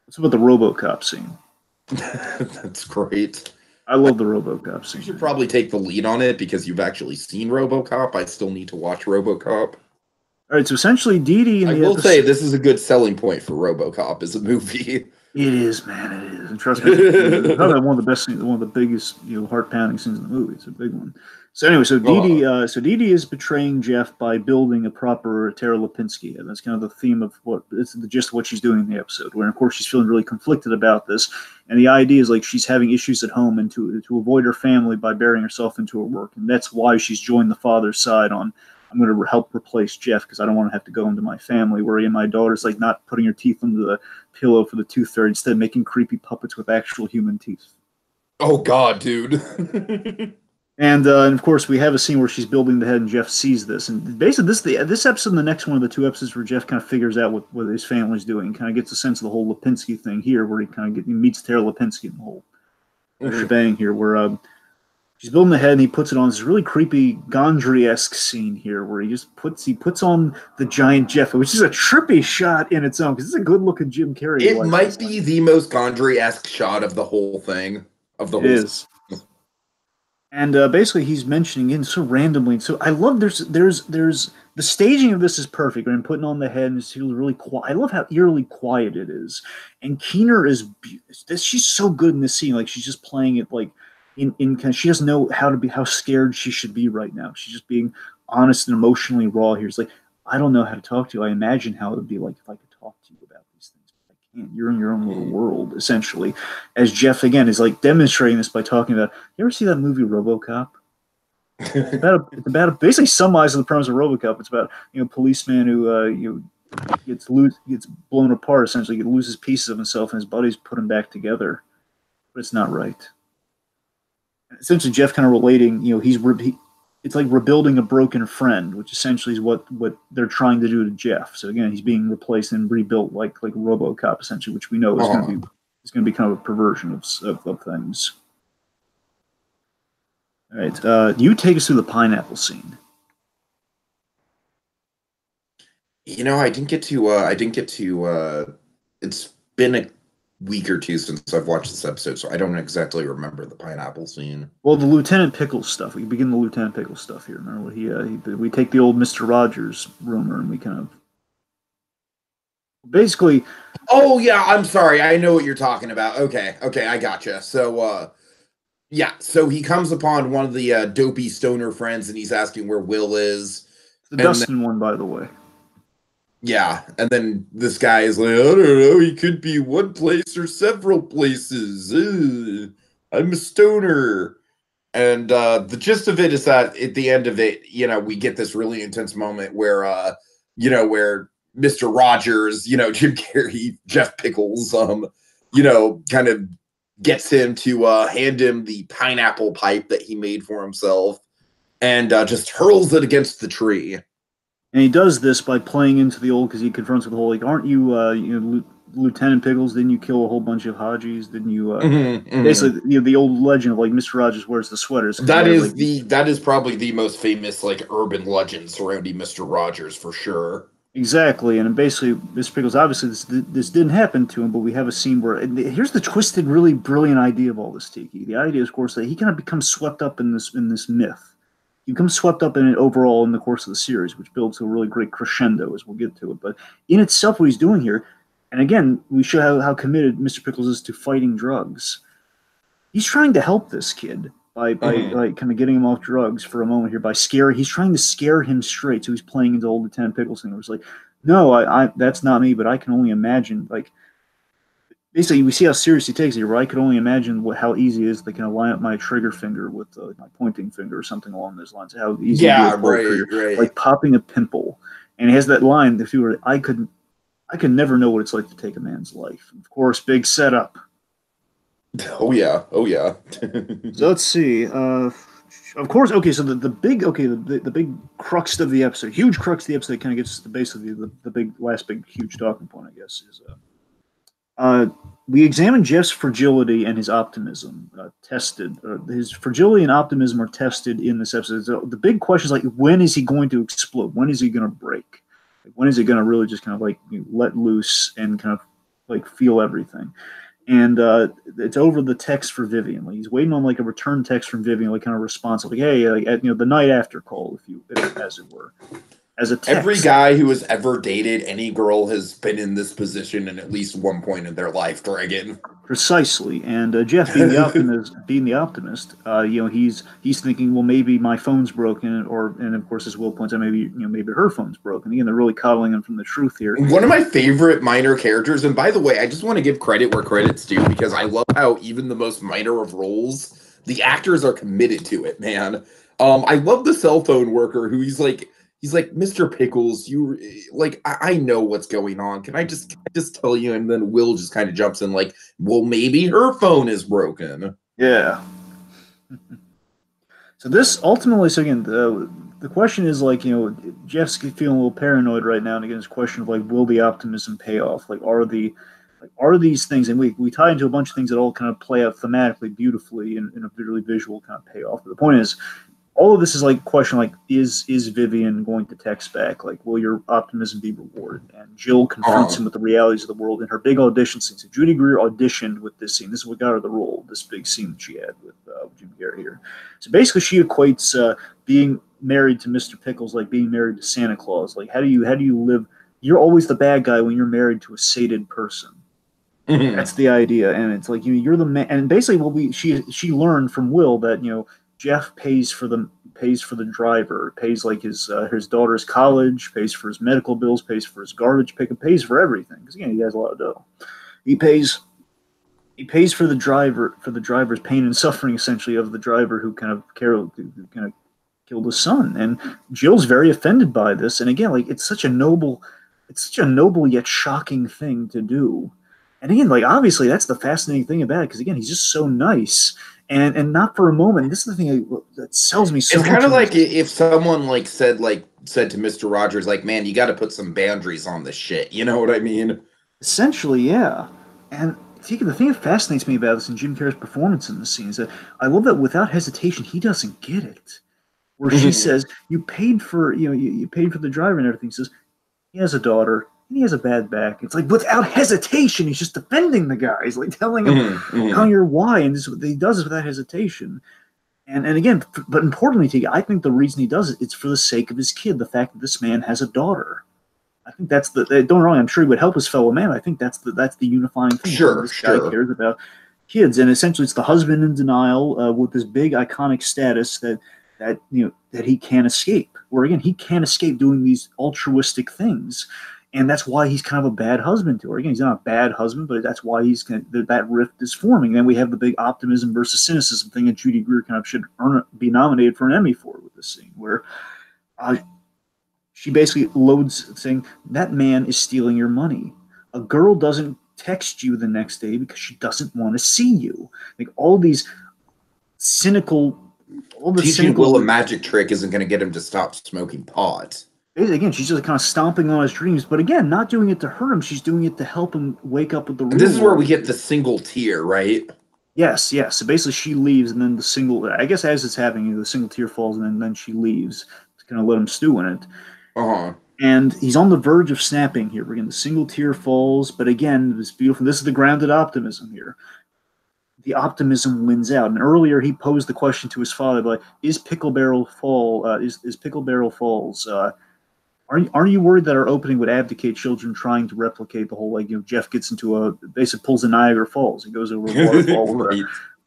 What's about the RoboCop scene? That's great. I love the RoboCop scene. You should probably take the lead on it because you've actually seen RoboCop. I still need to watch RoboCop. All right, so essentially, Dee Dee. I will say this is a good selling point for RoboCop as a movie. It is, man. It is, and trust me, it's probably one of the best scenes, one of the biggest, heart-pounding scenes in the movie. It's a big one. So anyway, Dee Dee is betraying Jeff by building a proper Tara Lipinski, and that's kind of the theme of it's the gist of what she's doing in the episode. Where of course she's feeling really conflicted about this, and the idea is like she's having issues at home, and to avoid her family by burying herself into her work, and that's why she's joined the father's side on. I'm going to help replace Jeff because I don't want to have to go into my family. Where my daughter's like not putting her teeth into the pillow for the tooth fairy, instead making creepy puppets with actual human teeth. Oh God, dude. And of course, we have a scene where she's building the head, and Jeff sees this. And basically, this episode and the next one are the two episodes where Jeff kind of figures out what his family's doing, kind of gets a sense of the whole Lipinski thing here, where he meets Tara Lipinski in the whole shebang here, where she's building the head, and he puts it on this really creepy Gondry-esque scene here, where he puts on the giant Jeff, which is a trippy shot in its own, because it's a good-looking Jim Carey. It might be the most Gondry-esque shot of the whole thing. It is. And basically, he's mentioning it so randomly. So I love there's the staging of this is perfect. And putting on the head and it's really quiet. I love how eerily quiet it is. And Keener she's so good in this scene. Like she's just playing it like in she doesn't know how scared she should be right now. She's just being honest and emotionally raw here. It's like, I don't know how to talk to you. I imagine how it would be like if I could talk to you about these things. But I can't. You're in your own little world, essentially. As Jeff, again, is like demonstrating this by talking about, you ever see that movie RoboCop? It's about basically summarizing the premise of RoboCop. It's about a policeman who gets blown apart, essentially. He loses pieces of himself and his buddies put him back together. But it's not right. Essentially, Jeff kind of relating, it's like rebuilding a broken friend, which essentially is what they're trying to do to Jeff. So again, he's being replaced and rebuilt like RoboCop, essentially, which we know is going to be kind of a perversion of things. All right, you take us through the pineapple scene. I didn't get to. It's been week or two since I've watched this episode, so I don't exactly remember the pineapple scene. Well, the Lieutenant Pickles stuff. We begin the Lieutenant Pickles stuff here. Remember what we take the old Mr. Rogers rumor and we kind of basically. Oh yeah, I'm sorry. I know what you're talking about. Okay, I gotcha. So yeah, so he comes upon one of the dopey stoner friends, and he's asking where Will is. The Dustin one, by the way. Yeah, and then this guy is like, I don't know, he could be one place or several places. I'm a stoner. And the gist of it is that at the end of it, we get this really intense moment where, where Mr. Rogers, Jim Carrey, Jeff Pickles, kind of gets him to hand him the pineapple pipe that he made for himself and just hurls it against the tree. And he does this by playing into the old, because he confronts with the whole, like, aren't you, Lieutenant Pickles? Didn't you kill a whole bunch of Hadjis? Didn't you, basically, the old legend of, like, Mr. Rogers wears the sweaters. That is probably the most famous, like, urban legend surrounding Mr. Rogers, for sure. Exactly, and basically, Mr. Pickles, obviously, this didn't happen to him, but we have a scene where, and here's the twisted, really brilliant idea of all this, Tiki. The idea is, of course, that he kind of becomes swept up in this myth. He becomes swept up in it overall in the course of the series, which builds to a really great crescendo, as we'll get to it. But in itself, what he's doing here, and again, we show how committed Mr. Pickles is to fighting drugs. He's trying to help this kid by like kind of getting him off drugs for a moment here by scaring. He's trying to scare him straight. So he's playing into old Lieutenant Pickles thing. Where it's like, no, I that's not me, but I can only imagine. Like, basically, we see how serious he takes it. Where I could only imagine how easy it is to kind of line up my trigger finger with my pointing finger or something along those lines. How easy it is to right. Like popping a pimple. And he has that line, if you were, I could never know what it's like to take a man's life. Of course, big setup. Oh yeah. So let's see. Of course, okay. So the big crux of the episode, huge crux of the episode, kind of gets to basically the last big huge talking point, I guess, is we examine Jeff's fragility and his optimism tested. His fragility and optimism are tested in this episode. So the big question is, like, when is he going to explode? When is he going to break? Like, when is he going to really just kind of like let loose and kind of like feel everything? And it's over the text for Vivian. Like, he's waiting on like a return text from Vivian, like kind of response, like, hey, like, the night after call, as it were. As a text. Every guy who has ever dated any girl has been in this position at least one point in their life, Dragon. Precisely, and Jeff, being the optimist, he's thinking, well, maybe my phone's broken, and of course, as Will points out, maybe her phone's broken. Again, they're really coddling him from the truth here. One of my favorite minor characters, and by the way, I just want to give credit where credit's due, because I love how even the most minor of roles, the actors are committed to it, man. I love the cell phone worker who he's like, Mr. Pickles, you like, I know what's going on. Can I just tell you? And then Will just kind of jumps in like, well, maybe her phone is broken. Yeah. So this ultimately, so again, the question is, like, Jeff's feeling a little paranoid right now, and again, this question of like, will the optimism pay off? Like, are these things, and we tie into a bunch of things that all kind of play out thematically beautifully in a really visual kind of payoff. But the point is, all of this is like a question, like, is Vivian going to text back? Like, will your optimism be rewarded? And Jill confronts him with the realities of the world in her big audition scene. So Judy Greer auditioned with this scene. This is what got her the role, this big scene that she had with Jim Carrey here. So basically, she equates being married to Mr. Pickles like being married to Santa Claus. Like, how do you live? You're always the bad guy when you're married to a sated person. Mm-hmm. That's the idea, and it's like you're the man. And basically, she learned from Will that Jeff pays for the driver, pays like his daughter's college, pays for his medical bills, pays for his garbage pickup, pays for everything. Because again, he has a lot of dough. He pays for the driver's pain and suffering, essentially, of the driver who kind of killed his son. And Jill's very offended by this. And again, like, it's such a noble yet shocking thing to do. And again, like, obviously, that's the fascinating thing about it, because again, he's just so nice. And not for a moment. This is the thing that sells me so much. It's kind of like if someone said to Mr. Rogers, like, man, you got to put some boundaries on this shit. You know what I mean? Essentially, yeah. And the thing that fascinates me about this in Jim Carrey's performance in this scene is that I love that without hesitation, he doesn't get it. Where she says, you paid for the driver and everything. He says, he has a daughter. and he has a bad back. It's like without hesitation, he's just defending the guy. He's like telling him how you're why, and he does it without hesitation. And again, but importantly, I think the reason he does it's for the sake of his kid. The fact that this man has a daughter. I think that's don't get me wrong. I'm sure he would help his fellow man. I think that's the unifying thing. This guy cares about kids, and essentially, it's the husband in denial with this big iconic status that he can't escape. Where again, he can't escape doing these altruistic things, and that's why he's kind of a bad husband to her. Again, he's not a bad husband, but that's why that rift is forming. And then we have the big optimism versus cynicism thing, and Judy Greer kind of should be nominated for an Emmy for with this scene, where she basically loads saying that man is stealing your money. A girl doesn't text you the next day because she doesn't want to see you. Like all these cynical. Teaching Will a magic trick isn't going to get him to stop smoking pot. Again, she's just kind of stomping on his dreams, but again, not doing it to hurt him. She's doing it to help him wake up with the real This is where we get the single tear, right? Yes. So basically, she leaves, and then the single. I guess as it's happening, the single tear falls, and then she leaves to kind of let him stew in it. And he's on the verge of snapping here. Again, the single tear falls, but again, this beautiful. This is the grounded optimism here. The optimism wins out. And earlier, he posed the question to his father, like, "Is Pickle Barrel Fall? Is Pickle Barrel Falls? Aren't you worried that our opening would abdicate children trying to replicate the whole Jeff gets into basically pulls a Niagara Falls. He goes over a waterfall right.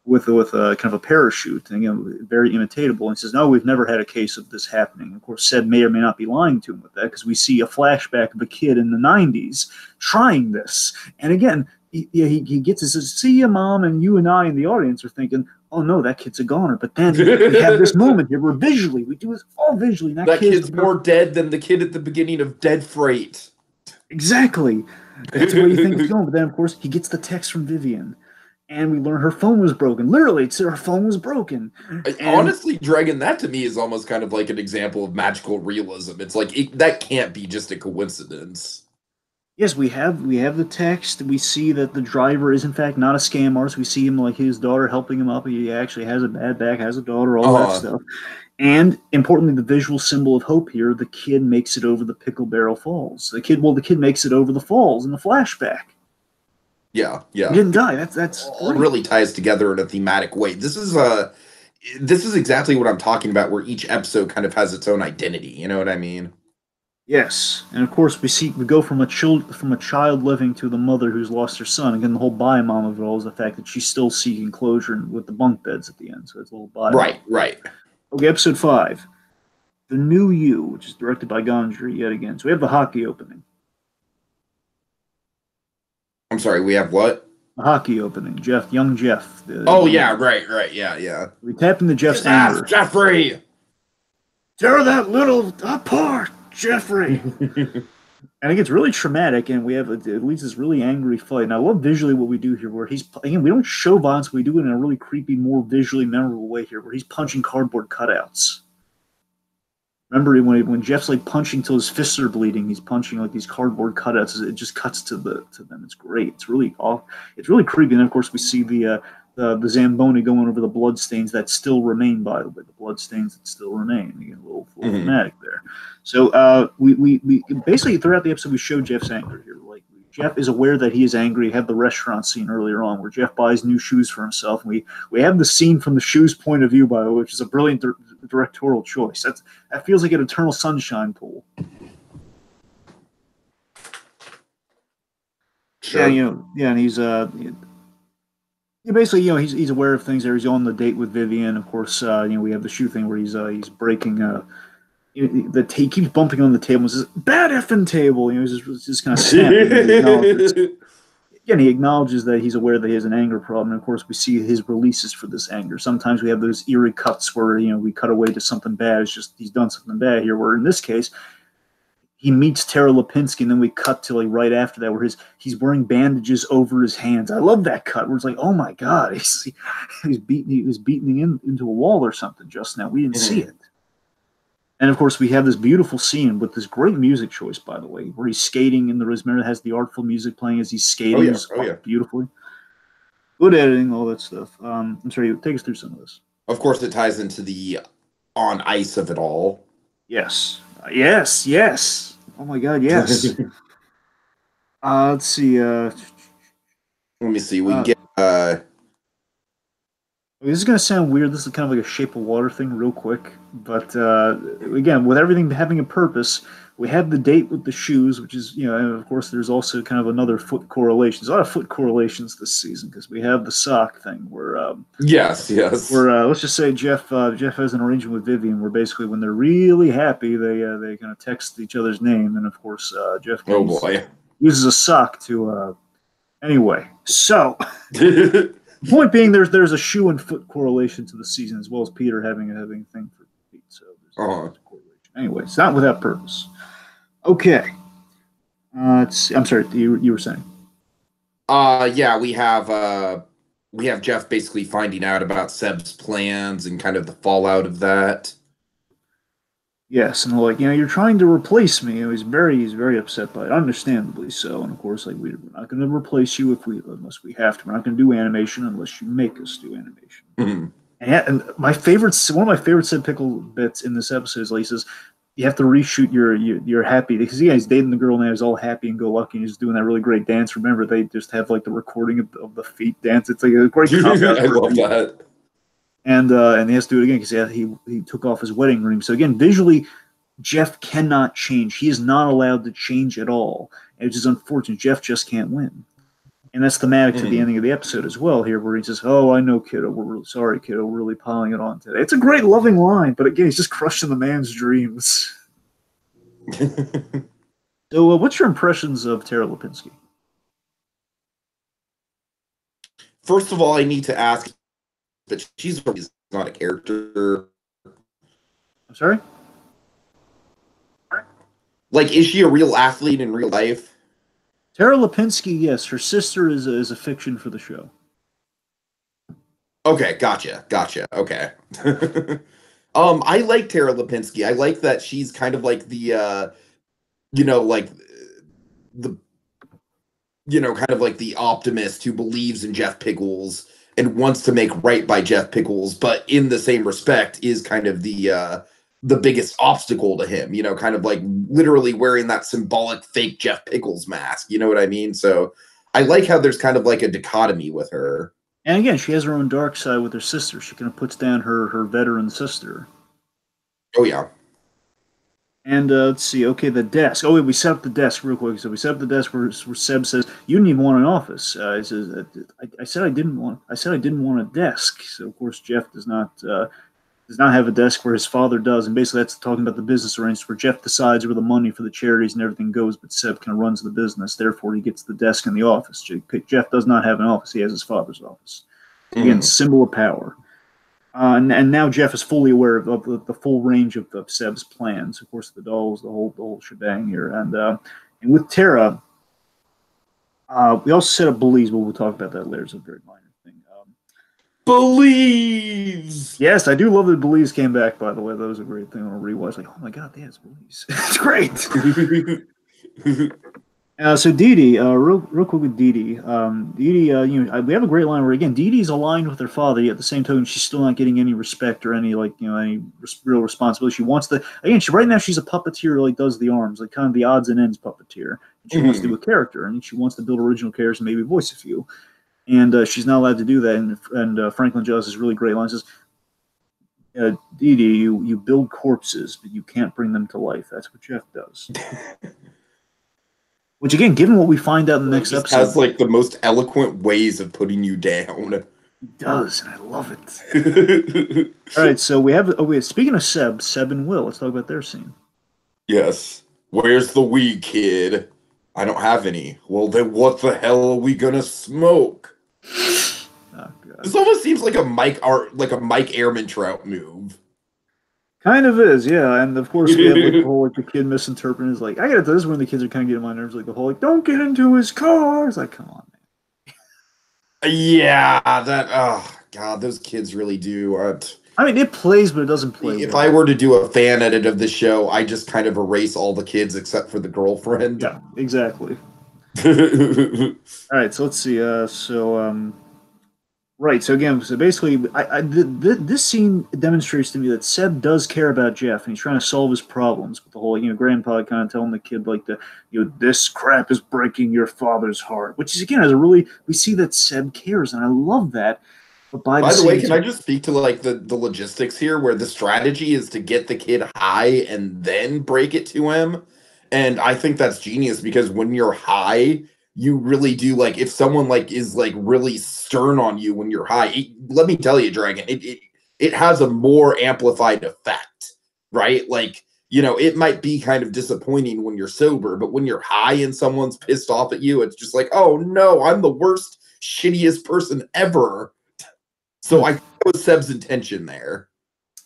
with a kind of a parachute, and very imitatable." And he says, "No, we've never had a case of this happening." And of course, Sed may or may not be lying to him with that, because we see a flashback of a kid in the 90s trying this. And again, he gets it, says, "See ya, Mom," and you and I in the audience are thinking, "Oh no, that kid's a goner." But then we have this moment here where we do this all visually. And that kid's more dead than the kid at the beginning of Dead Freight. Exactly. That's where you think it's going. But then, of course, he gets the text from Vivian. And we learn her phone was broken. Literally, her phone was broken. Honestly, Dragon, that to me is almost kind of like an example of magical realism. It's like, that can't be just a coincidence. Yes, we have the text. We see that the driver is in fact not a scam artist. We see him like his daughter helping him up. He actually has a bad back, has a daughter, all that stuff. And importantly, the visual symbol of hope here: the kid makes it over the Pickle Barrel Falls. The kid makes it over the falls in the flashback. Yeah. He didn't die. That's all really ties together in a thematic way. This is exactly what I'm talking about, where each episode kind of has its own identity. You know what I mean? Yes, and of course we go from a child living to the mother who's lost her son. Again, the whole bi-mom of it all is the fact that she's still seeking closure with the bunk beds at the end. So it's a little bi. Right. Okay, episode 5, The New You, which is directed by Gondry yet again. So we have the hockey opening. I'm sorry, we have what? The hockey opening. Young Jeff. Right. Yeah. We tap into Jeff's anger. Jeffrey! Tear that little apart, Jeffrey! And it gets really traumatic, and we have it leads this really angry fight. And I love visually what we do here, where we don't show violence, we do it in a really creepy, more visually memorable way here, where he's punching cardboard cutouts. Remember when Jeff's like punching till his fists are bleeding, he's punching like these cardboard cutouts. It just cuts to them. It's great. It's really creepy. And then, of course, we see the Zamboni going over the bloodstains that still remain. By the way, the bloodstains that still remain. Again, a little dramatic there. So we basically throughout the episode we show Jeff's anger here. Like Jeff is aware that he is angry. We have the restaurant scene earlier on where Jeff buys new shoes for himself. And we have the scene from the shoes point of view, by the way, which is a brilliant directorial choice. That feels like an Eternal Sunshine pool. Sure. Yeah, and he's basically, he's aware of things there. He's on the date with Vivian. Of course, we have the shoe thing where he's breaking. He keeps bumping on the table and says, "Bad effing table." He's just kind of snapping. Again, he acknowledges that he's aware that he has an anger problem. And of course, we see his releases for this anger. Sometimes we have those eerie cuts where we cut away to something bad. It's just he's done something bad here. Where in this case, he meets Tara Lipinski, and then we cut to right after that, where he's wearing bandages over his hands. I love that cut where it's like, oh my god, he was beating into a wall or something just now. We didn't see it. And of course, we have this beautiful scene with this great music choice, by the way, where he's skating in the Rosemary that has the artful music playing as he's skating. Beautifully. Good editing, all that stuff. I'm sorry, take us through some of this. Of course, it ties into the on ice of it all. Yes. Oh my God, yes. Let's see. Let me see. We Uh, get this is going to sound weird. This is kind of like a Shape of Water thing, real quick. But again, with everything having a purpose, we have the date with the shoes, which is, and of course, there's also kind of another foot correlation. There's a lot of foot correlations this season because we have the sock thing yes. where let's just say Jeff has an arrangement with Vivian where basically when they're really happy, they kind of text each other's name, and of course, Jeff Oh boy. uses a sock to. Anyway, so. The point being, there's a shoe and foot correlation to the season, as well as Peter having a thing for feet. So there's a correlation. Anyway, it's not without purpose. Okay. I'm sorry. You were saying. Yeah, we have Jeff basically finding out about Seb's plans and kind of the fallout of that. Yes, and like, you're trying to replace me. He's very upset by it, understandably so. And of course, like, we're not going to replace you unless we have to. We're not going to do animation unless you make us do animation. Mm-hmm. And one of my favorite Sid Pickle bits in this episode is like, he says, you have to reshoot your happy, because he's dating the girl now. He's all happy and go lucky, and he's doing that really great dance. Remember, they just have like the recording of the feet dance. It's like a great. I love that. And he has to do it again because he took off his wedding ring. So again, visually, Jeff cannot change. He is not allowed to change at all, which is unfortunate. Jeff just can't win, and that's thematic to the ending of the episode as well. Here, where he says, "Oh, I know, kiddo. We're really sorry, kiddo. We're really piling it on today." It's a great, loving line, but again, he's just crushing the man's dreams. So, what's your impressions of Tara Lipinski? First of all, I need to ask. But she's not a character. I'm sorry? Like, is she a real athlete in real life? Tara Lipinski, yes. Her sister is a fiction for the show. Okay, gotcha. Okay. I like Tara Lipinski. I like that she's kind of like the, kind of like the optimist who believes in Jeff Pickles and wants to make right by Jeff Pickles, but in the same respect is kind of the biggest obstacle to him, kind of like literally wearing that symbolic fake Jeff Pickles mask. You know what I mean? So I like how there's kind of like a dichotomy with her. And again, she has her own dark side with her sister. She kind of puts down her veteran sister. Oh, yeah. And let's see. Okay, the desk. Oh, wait, we set up the desk real quick. So we set up the desk where Seb says, "You didn't even want an office." He says, I said I didn't want a desk." So of course Jeff does not have a desk where his father does, and basically that's talking about the business arrangements where Jeff decides where the money for the charities and everything goes, but Seb kind of runs the business. Therefore, he gets the desk in the office. Jeff does not have an office; he has his father's office. Again, symbol of power. And now Jeff is fully aware of the full range of Seb's plans. Of course, the dolls, the whole shebang here, and with Tara, we also set up Belize, but we'll talk about that later. It's a very minor thing. Belize. Yes, I do love that Belize came back. By the way, that was a great thing on a rewatch. Like, oh my god, yeah, it's Belize. It's great. So Dee Dee, real quick with Dee Dee. We have a great line where again Dee Dee's aligned with her father, yet at the same token she's still not getting any respect or any real responsibility. She wants right now she's a puppeteer, like does the arms, like kind of the odds and ends puppeteer. And she wants to do a character, and she wants to build original characters and maybe voice a few. And she's not allowed to do that. And Franklin Jones is really great line. Says, Dee Dee, you build corpses, but you can't bring them to life. That's what Jeff does. Which again, given what we find out in the next episode, has like the most eloquent ways of putting you down. He does, and I love it. All right, so we have. Speaking of Seb and Will, let's talk about their scene. Yes. Where's the weed, kid? I don't have any. Well, then what the hell are we gonna smoke? Oh, God. This almost seems like a Mike Ehrmantraut move. Kind of is, yeah. And of course, we have like the whole the kid misinterpreting is like, I gotta. This is when the kids are kind of getting on my nerves. Like the whole don't get into his car. It's like, come on, man. Yeah, that. Oh God, those kids really do. I mean, it plays, but it doesn't play. If I were to do a fan edit of the show, I just kind of erase all the kids except for the girlfriend. Yeah, exactly. All right, so let's see. Right. So again, so basically, this scene demonstrates to me that Seb does care about Jeff, and he's trying to solve his problems with the whole, grandpa kind of telling the kid like this crap is breaking your father's heart, which is again is a really we see that Seb cares, and I love that. But by the By the way, same can I time, just speak to like the logistics here where the strategy is to get the kid high and then break it to him? And I think that's genius because when you're high, you really do like if someone like is like really stern on you when you're high, let me tell you, Dragon, it has a more amplified effect, right? Like, it might be kind of disappointing when you're sober, but when you're high and someone's pissed off at you, it's just like, oh no, I'm the worst, shittiest person ever. So I think that was Seb's intention there.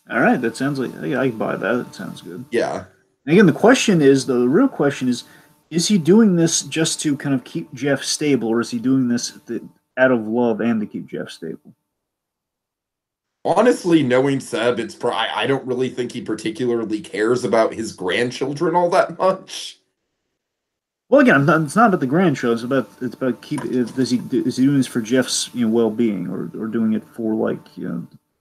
all right, that sounds like I can buy that. That sounds good. Yeah. And again, the real question is he doing this just to kind of keep Jeff stable, or is he doing this out of love and to keep Jeff stable? Honestly, knowing Seb, I don't really think he particularly cares about his grandchildren all that much. Well, again, it's not about the grandchildren. It's about keep. Is he doing this for Jeff's well being, or doing it for like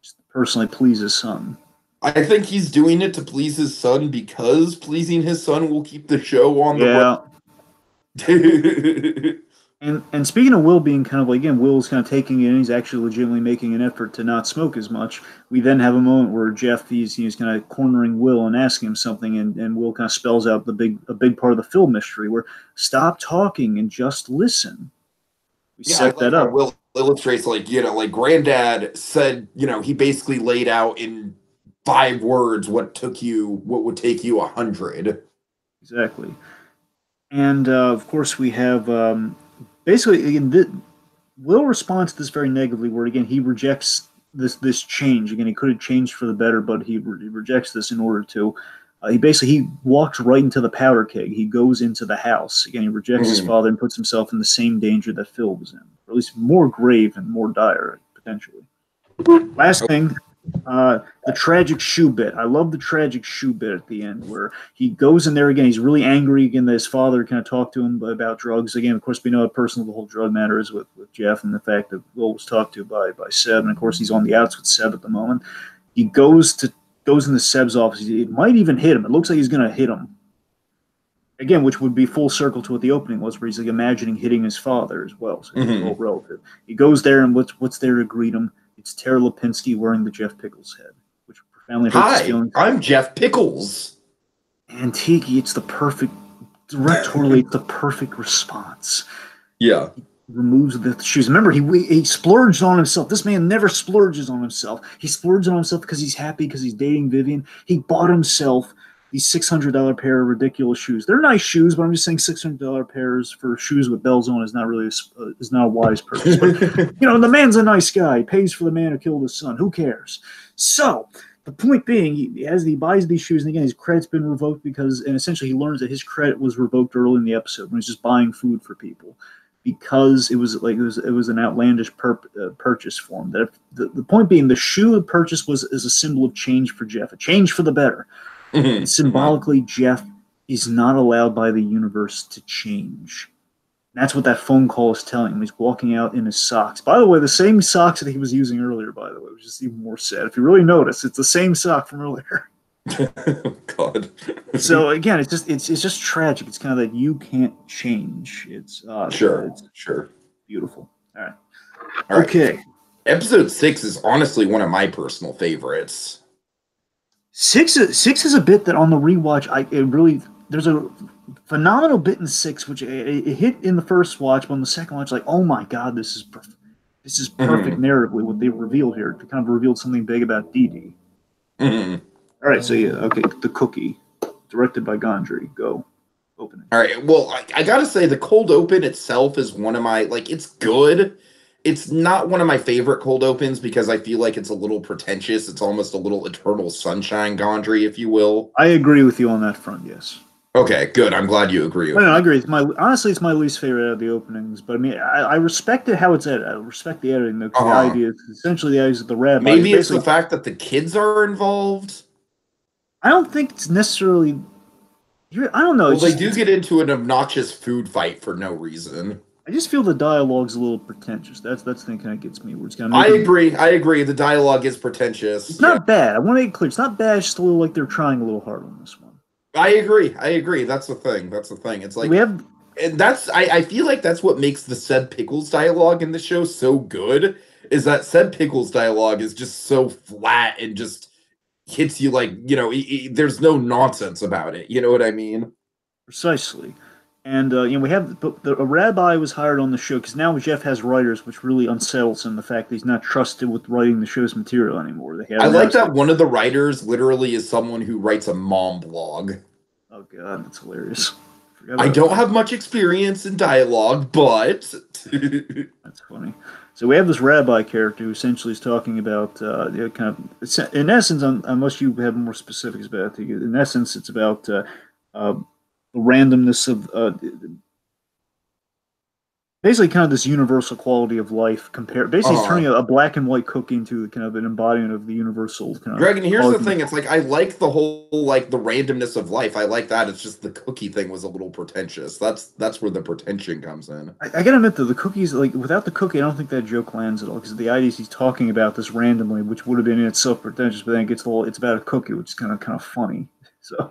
just personally please his son? I think he's doing it to please his son because pleasing his son will keep the show on the Yeah. road. And speaking of Will being kind of like, again, Will's kind of taking it and he's actually legitimately making an effort to not smoke as much. We then have a moment where Jeff he's kind of cornering Will and asking him something, and Will kind of spells out a big part of the film mystery where stop talking and just listen. We Yeah, set that up. Will illustrates like Granddad said, he basically laid out in 5 words what would take you 100. Exactly. And of course we have basically again Will responds to this very negatively, where again he rejects this change. Again, he could have changed for the better, but he rejects this in order to. He walks right into the powder keg. He goes into the house. Again, he rejects his father and puts himself in the same danger that Phil was in, or at least more grave and more dire potentially. Last thing, the tragic shoe bit. I love the tragic shoe bit at the end where he goes in there again. He's really angry again that his father kind of talked to him about drugs. Again, of course, we know how personal the whole drug matter is with Jeff and the fact that Will was talked to by Seb. And of course, he's on the outs with Seb at the moment. He goes into Seb's office. It might even hit him. It looks like he's going to hit him. Again, which would be full circle to what the opening was, where he's like imagining hitting his father as well. So it's all relative. He goes there, and what's there to greet him? It's Tara Lipinski wearing the Jeff Pickles head, which profoundly hurts his feelings. I'm Jeff Pickles. And Tiki, it's the perfect, directorially, it's the perfect response. Yeah. He removes the shoes. Remember, he splurged on himself. This man never splurges on himself. He splurged on himself because he's happy, because he's dating Vivian. He bought himself these $600 pair of ridiculous shoes. They're nice shoes, but I'm just saying $600 pairs for shoes with bells on is not really is not a wise purchase. But the man's a nice guy. He pays for the man who killed his son. Who cares? So the point being, as he buys these shoes, and again, his credit's been revoked and essentially he learns that his credit was revoked early in the episode when he's just buying food for people because it was an outlandish purchase for him. That the point being, the shoe purchase is a symbol of change for Jeff, a change for the better. And symbolically, Jeff is not allowed by the universe to change. And that's what that phone call is telling him. He's walking out in his socks. By the way, the same socks that he was using earlier, by the way, which is even more sad. If you really notice, it's the same sock from earlier. God. So again, it's just tragic. It's kind of that you can't change. It's sure. Beautiful. All right. Okay. Episode 6 is honestly one of my personal favorites. Six is a bit that on the rewatch, there's a phenomenal bit in 6 which it hit in the first watch, but on the second watch, like, oh my god, this is perfect narratively what they revealed here. They kind of revealed something big about Dee Dee. All right, so The Cookie, directed by Gondry. Go. Opening. All right, well, I gotta say the cold open itself is one of my it's good. It's not one of my favorite cold opens because I feel like it's a little pretentious. It's almost a little Eternal Sunshine Gondry, if you will. I agree with you on that front, yes. Okay, good. I'm glad you agree with me. I agree. Honestly, it's my least favorite out of the openings. But I mean, I respect how it's edited. I respect the editing. The idea is essentially the ideas of the rabbi. Maybe it's the fact that the kids are involved. I don't think it's necessarily... I don't know. Well, they do get into an obnoxious food fight for no reason. I just feel the dialogue's a little pretentious. That's the thing kind of gets me. Where it's kind of I agree. The dialogue is pretentious. It's not bad. I want to make it clear. It's not bad. It's just a little like they're trying a little hard on this one. I agree. That's the thing. It's like we have, and I feel like that's what makes the Said Pickles dialogue in the show so good. Is that Said Pickles dialogue is just so flat and just hits you like, there's no nonsense about it. You know what I mean? Precisely. And we have a rabbi was hired on the show because now Jeff has writers, which really unsettles him. The fact that he's not trusted with writing the show's material anymore. I like that one of the writers literally is someone who writes a mom blog. Oh god, that's hilarious. I don't have much experience in dialogue, but that's funny. So we have this rabbi character who essentially is talking about kind of, in essence, unless you have more specifics about it, in essence, it's about the randomness of basically kind of this universal quality of life basically turning a black and white cookie into kind of an embodiment of the universal kind of Dragon, here's the thing, it's like I like the whole like the randomness of life. I like that. It's just the cookie thing was a little pretentious. That's where the pretension comes in. I gotta admit though, the cookies, like without the cookie, I don't think that joke lands at all, because the idea is he's talking about this randomly, which would have been in itself pretentious, but then it gets it's about a cookie, which is kind of funny. So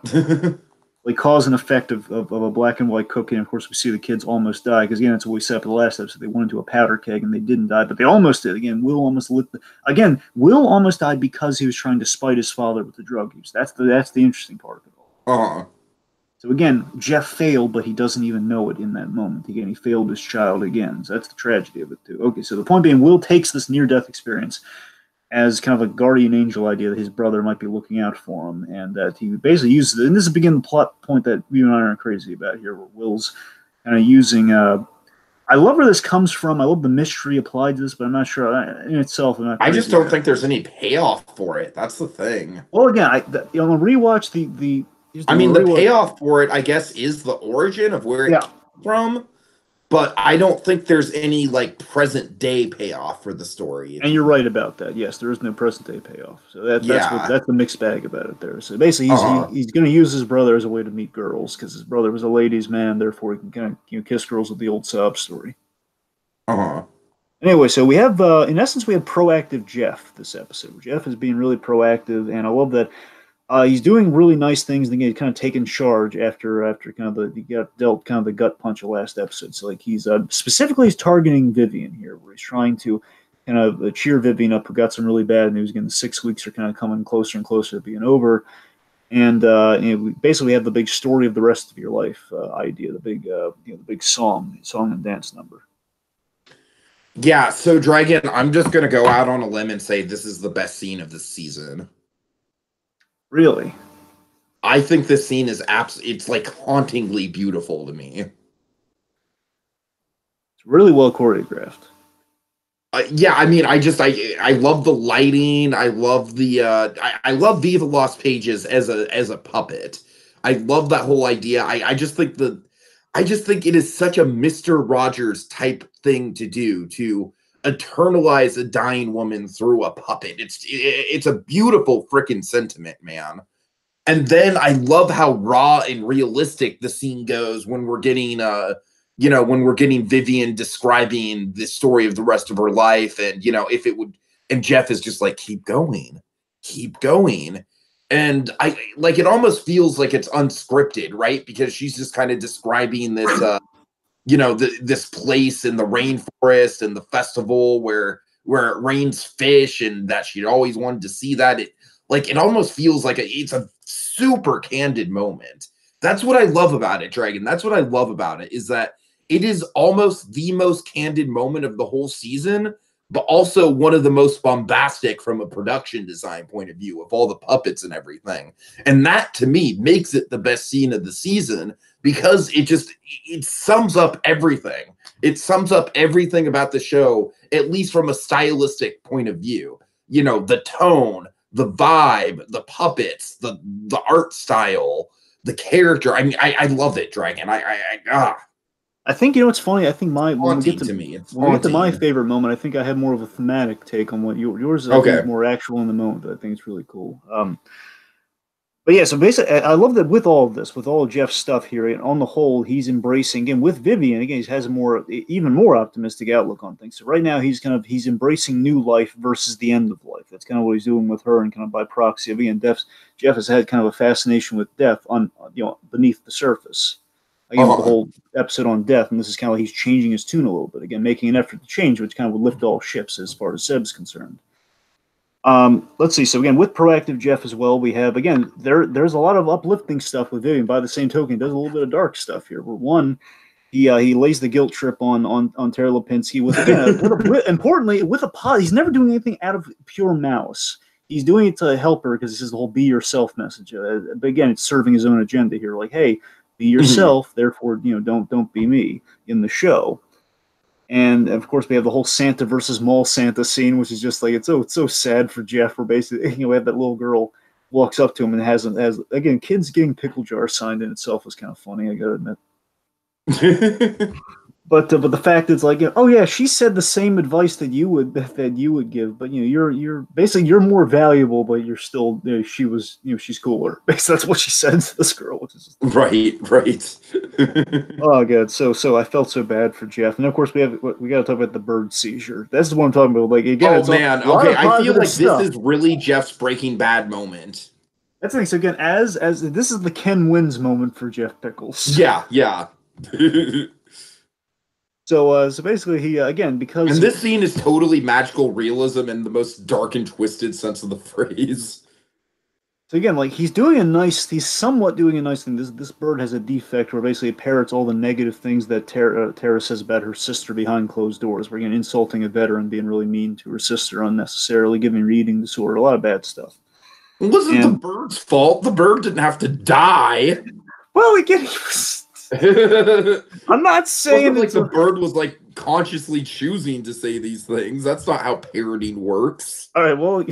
like cause and effect of a black and white cookie. And of course, we see the kids almost die because again, that's what we said for the last episode. They went into a powder keg and they didn't die, but they almost did. Again, Will almost Will almost died because he was trying to spite his father with the drug use. That's the interesting part of it all. So again, Jeff failed, but he doesn't even know it in that moment. Again, he failed his child again. So that's the tragedy of it too. Okay, so the point being, Will takes this near-death experience as kind of a guardian angel idea that his brother might be looking out for him, and that he basically uses it. And this is the plot point that you and I aren't crazy about here, where Will's kind of using. I love where this comes from. I love the mystery applied to this, but I'm not sure in itself. I just don't think there's any payoff for it. That's the thing. Well, again, on the rewatch, the payoff for it, I guess, is the origin of where it came from. But I don't think there's any like present day payoff for the story. And you're right about that. Yes, there is no present day payoff. So that's the mixed bag about it there. So basically, he's going to use his brother as a way to meet girls because his brother was a ladies' man. Therefore, he can kind of kiss girls with the old sob story. Anyway, so we have in essence we have proactive Jeff this episode. Jeff is being really proactive, and I love that. He's doing really nice things, and again, kind of taking charge after kind of he got dealt kind of the gut punch of last episode. So like he's specifically he's targeting Vivian here, where he's trying to kind of cheer Vivian up, who got some really bad news. Again, the 6 weeks are kind of coming closer and closer to being over, and we basically have the big story of the rest of your life idea, the big song and dance number. Yeah. So Dragon, I'm just gonna go out on a limb and say this is the best scene of the season. Really? I think this scene is it's like hauntingly beautiful to me. It's really well choreographed. Yeah, I mean, I love the lighting. I love the I love Viva Los Pages as a puppet. I love that whole idea. I just think it is such a Mr. Rogers type thing to do, to eternalize a dying woman through a puppet. It's a beautiful freaking sentiment, man. And then I love how raw and realistic the scene goes when we're getting Vivian describing the story of the rest of her life, and and Jeff is just like, keep going. And I like, it almost feels like it's unscripted, right? Because she's just kind of describing this this place in the rainforest and the festival where it rains fish, and that she'd always wanted to see that. It almost feels like it's a super candid moment. That's what I love about it, Dragon. That's what I love about it, is that it is almost the most candid moment of the whole season, but also one of the most bombastic from a production design point of view, of all the puppets and everything. And that, to me, makes it the best scene of the season, because it sums up everything. It sums up everything about the show, at least from a stylistic point of view. The tone, the vibe, the puppets, the art style, the character. I mean, I love it, Dragon. I think it's funny. I think when we get to my favorite moment, I think I have more of a thematic take on what yours is. More actual in the moment. But I think it's really cool. But yeah, so basically, I love that with all of this, with all of Jeff's stuff here, and on the whole, he's embracing, again, with Vivian, again, he has a even more optimistic outlook on things. So right now, he's embracing new life versus the end of life. That's kind of what he's doing with her, and kind of by proxy. Again, Jeff has had kind of a fascination with death beneath the surface. Again, with the whole episode on death, and this is kind of like he's changing his tune a little bit. Again, making an effort to change, which kind of would lift all ships as far as Seb's concerned. Let's see. So again, with proactive Jeff as well, we have again there's a lot of uplifting stuff with Vivian. By the same token, he does a little bit of dark stuff here. Where one, he lays the guilt trip on Tara Lipinski with again, importantly with a pot. He's never doing anything out of pure malice. He's doing it to help her because this is the whole "be yourself" message. But again, it's serving his own agenda here. Like, hey, be yourself. Therefore, don't be me in the show. And of course, we have the whole Santa versus Mall Santa scene, which is just like it's so sad for Jeff. Where basically, we have that little girl walks up to him and has again, kids getting pickle jar signed in itself was kind of funny. I gotta admit. But the fact is like, oh yeah, she said the same advice that you would give, but you're basically you're more valuable, but you're still she's cooler. Basically, that's what she said to this girl, which is just, right. Oh god, so I felt so bad for Jeff, and of course we got to talk about the bird seizure. That's what I'm talking about. Like again, man, okay, I feel like this is really Jeff's Breaking Bad moment. That's the thing. So again, as this is the Ken wins moment for Jeff Pickles. Yeah. So basically, he again because and this scene is totally magical realism in the most dark and twisted sense of the phrase. So again, like he's somewhat doing a nice thing. This bird has a defect where basically it parrots all the negative things that Tara says about her sister behind closed doors. We're again insulting a veteran, being really mean to her sister unnecessarily, giving her eating disorder, a lot of bad stuff. It wasn't the bird's fault. The bird didn't have to die. Well, again, I'm not saying like the bird was like consciously choosing to say these things. That's not how parroting works. All right, well,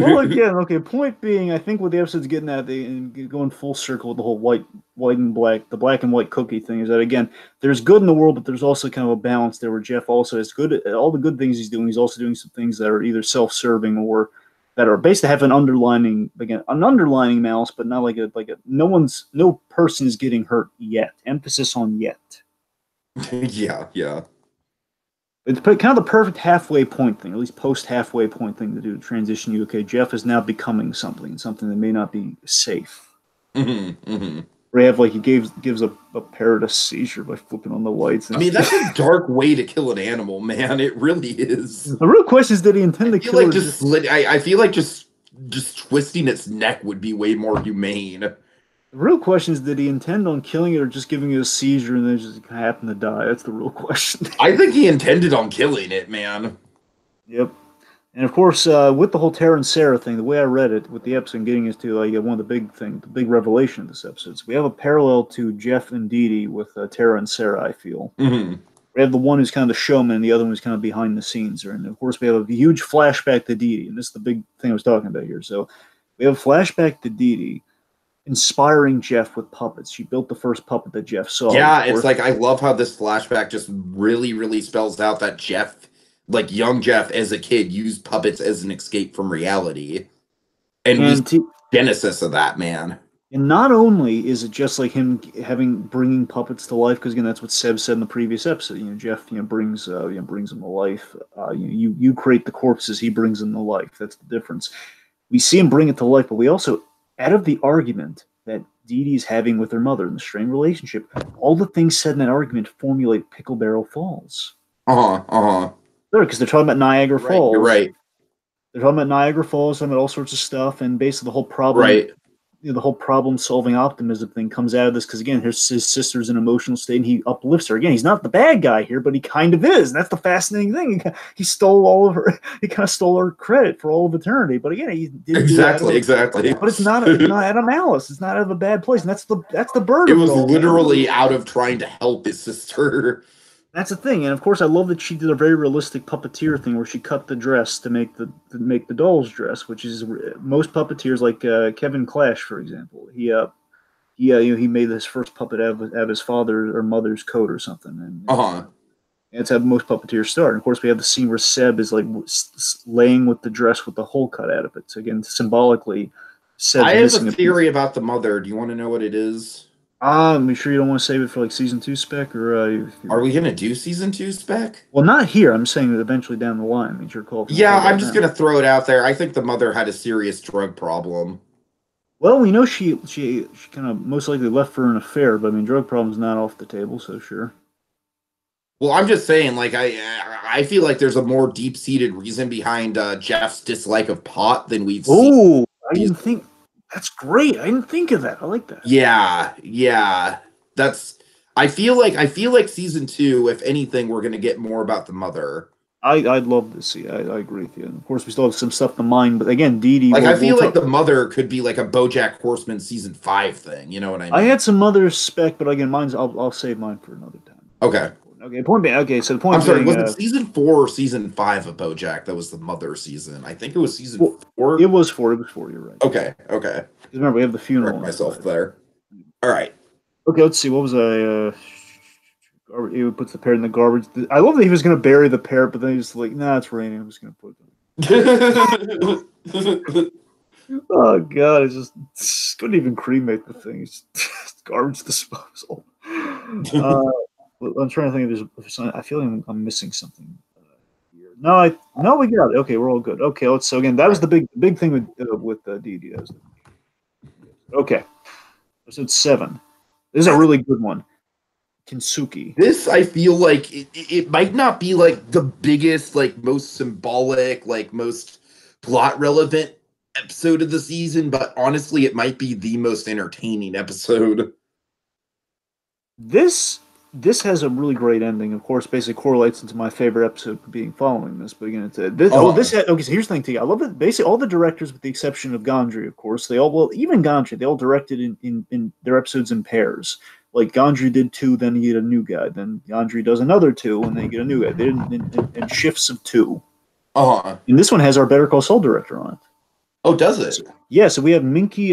well, again, okay. Point being, I think what the episode's getting at, and going full circle with the whole white and black, the black and white cookie thing, is that again, there's good in the world, but there's also kind of a balance there where Jeff also has all the good things he's doing. He's also doing some things that are either self-serving or that are basically have an underlining malice, but not like a no person is getting hurt yet. Emphasis on yet. Yeah. It's kind of the perfect halfway point thing, at least post halfway point thing to do to transition you. Okay, Jeff is now becoming something that may not be safe. Where you have like he gives a parrot a seizure by flipping on the lights. I mean, that's a dark way to kill an animal, man. It really is. The real question is, did he intend to kill it? I feel like just twisting its neck would be way more humane. The real question is, did he intend on killing it or just giving it a seizure and then just happen to die? That's the real question. I think he intended on killing it, man. Yep. And of course, with the whole Tara and Sarah thing, the way I read it with the episode, getting us to like one of the big revelation of this episode. So we have a parallel to Jeff and Dee Dee with Tara and Sarah. I feel we have the one who's kind of the showman, and the other one who's kind of behind the scenes. And of course, we have a huge flashback to Dee Dee, and this is the big thing I was talking about here. So we have a flashback to Dee Dee inspiring Jeff with puppets. She built the first puppet that Jeff saw. Yeah, it's like I love how this flashback just really, really spells out that Jeff. Like young Jeff as a kid used puppets as an escape from reality, and the genesis of that, man. And not only is it just like him bringing puppets to life, because again that's what Seb said in the previous episode. Jeff brings them to life. You create the corpses, he brings them to life. That's the difference. We see him bring it to life, but we also, out of the argument that Dee Dee's having with her mother in the strained relationship, all the things said in that argument formulate Pickle Barrel Falls. Because they're talking about Niagara Falls. You're right. They're talking about Niagara Falls, talking about all sorts of stuff, and basically the whole problem, the whole problem-solving optimism thing comes out of this. Because again, his sister's in an emotional state, and he uplifts her. Again, he's not the bad guy here, but he kind of is, and that's the fascinating thing. He stole all of her. He kind of stole her credit for all of eternity. But again, he didn't exactly. But it's not out of malice. It's not out of a bad place, and that's the burden. It was literally out of trying to help his sister. That's the thing, and of course, I love that she did a very realistic puppeteer thing where she cut the dress to make the doll's dress, which is most puppeteers, like Kevin Clash, for example. He made his first puppet out of his father or mother's coat or something. And It's had the most puppeteers start. And of course, we have the scene where Seb is like laying with the dress with the hole cut out of it. So again, symbolically, Seb's I have a missing a theory piece. about the mother. Do you want to know what it is? I'm sure you don't want to save it for like season 2 spec, or Are we gonna do season 2 spec? well, not here. I'm saying that eventually down the line. I mean, your call. Yeah, I'm just gonna throw it out there. I think the mother had a serious drug problem. Well, we know she kind of most likely left for an affair, but I mean, drug problem's not off the table, so sure. Well, I'm just saying, like, I feel like there's a more deep seated reason behind Jeff's dislike of pot than we've seen. Oh, I didn't think. That's great. I didn't think of that. I like that. Yeah. That's. I feel like season 2, if anything, we're gonna get more about the mother. I'd love to see. I agree with you. And of course, we still have some stuff to mine, but again, Dee Dee. Like, I feel like the mother could be like a BoJack Horseman season 5 thing. You know what I mean? I had some mother spec, but again, mine's. I'll save mine for another time. Okay. Okay. Point being. Okay. So the point. I'm sorry. Being, Was it season 4 or season 5 of BoJack that was the mother season? I think it was season 4. It was 4. It was 4. You're right. Okay. Remember, we have the funeral. Correct myself there. All right. Okay. Let's see. What was I? He puts the parrot in the garbage. I love that he was going to bury the parrot, but then he's like, "Nah, it's raining. I'm just going to put it." Oh god, it's just couldn't even cremate the thing. It's just garbage disposal. I'm trying to think if there's I feel like I'm missing something here. No, we got it. Okay, we're all good. Okay, so again, that was the big thing with DD. Okay, episode 7. This is a really good one. Kinsuki. This, I feel like it might not be like the biggest, like most symbolic, like most plot relevant episode of the season, but honestly, it might be the most entertaining episode. This has a really great ending. Of course, basically correlates into my favorite episode being following this. But again, okay. So here's the thing, T. I love that basically all the directors, with the exception of Gondry, of course, they all directed in their episodes in pairs. Like Gondry did 2, then you get a new guy. Then Gondry does another 2, and then you get a new guy. They did in shifts of 2. And this one has our Better Call Saul director on it. Oh, does it? Yeah, so we have Minky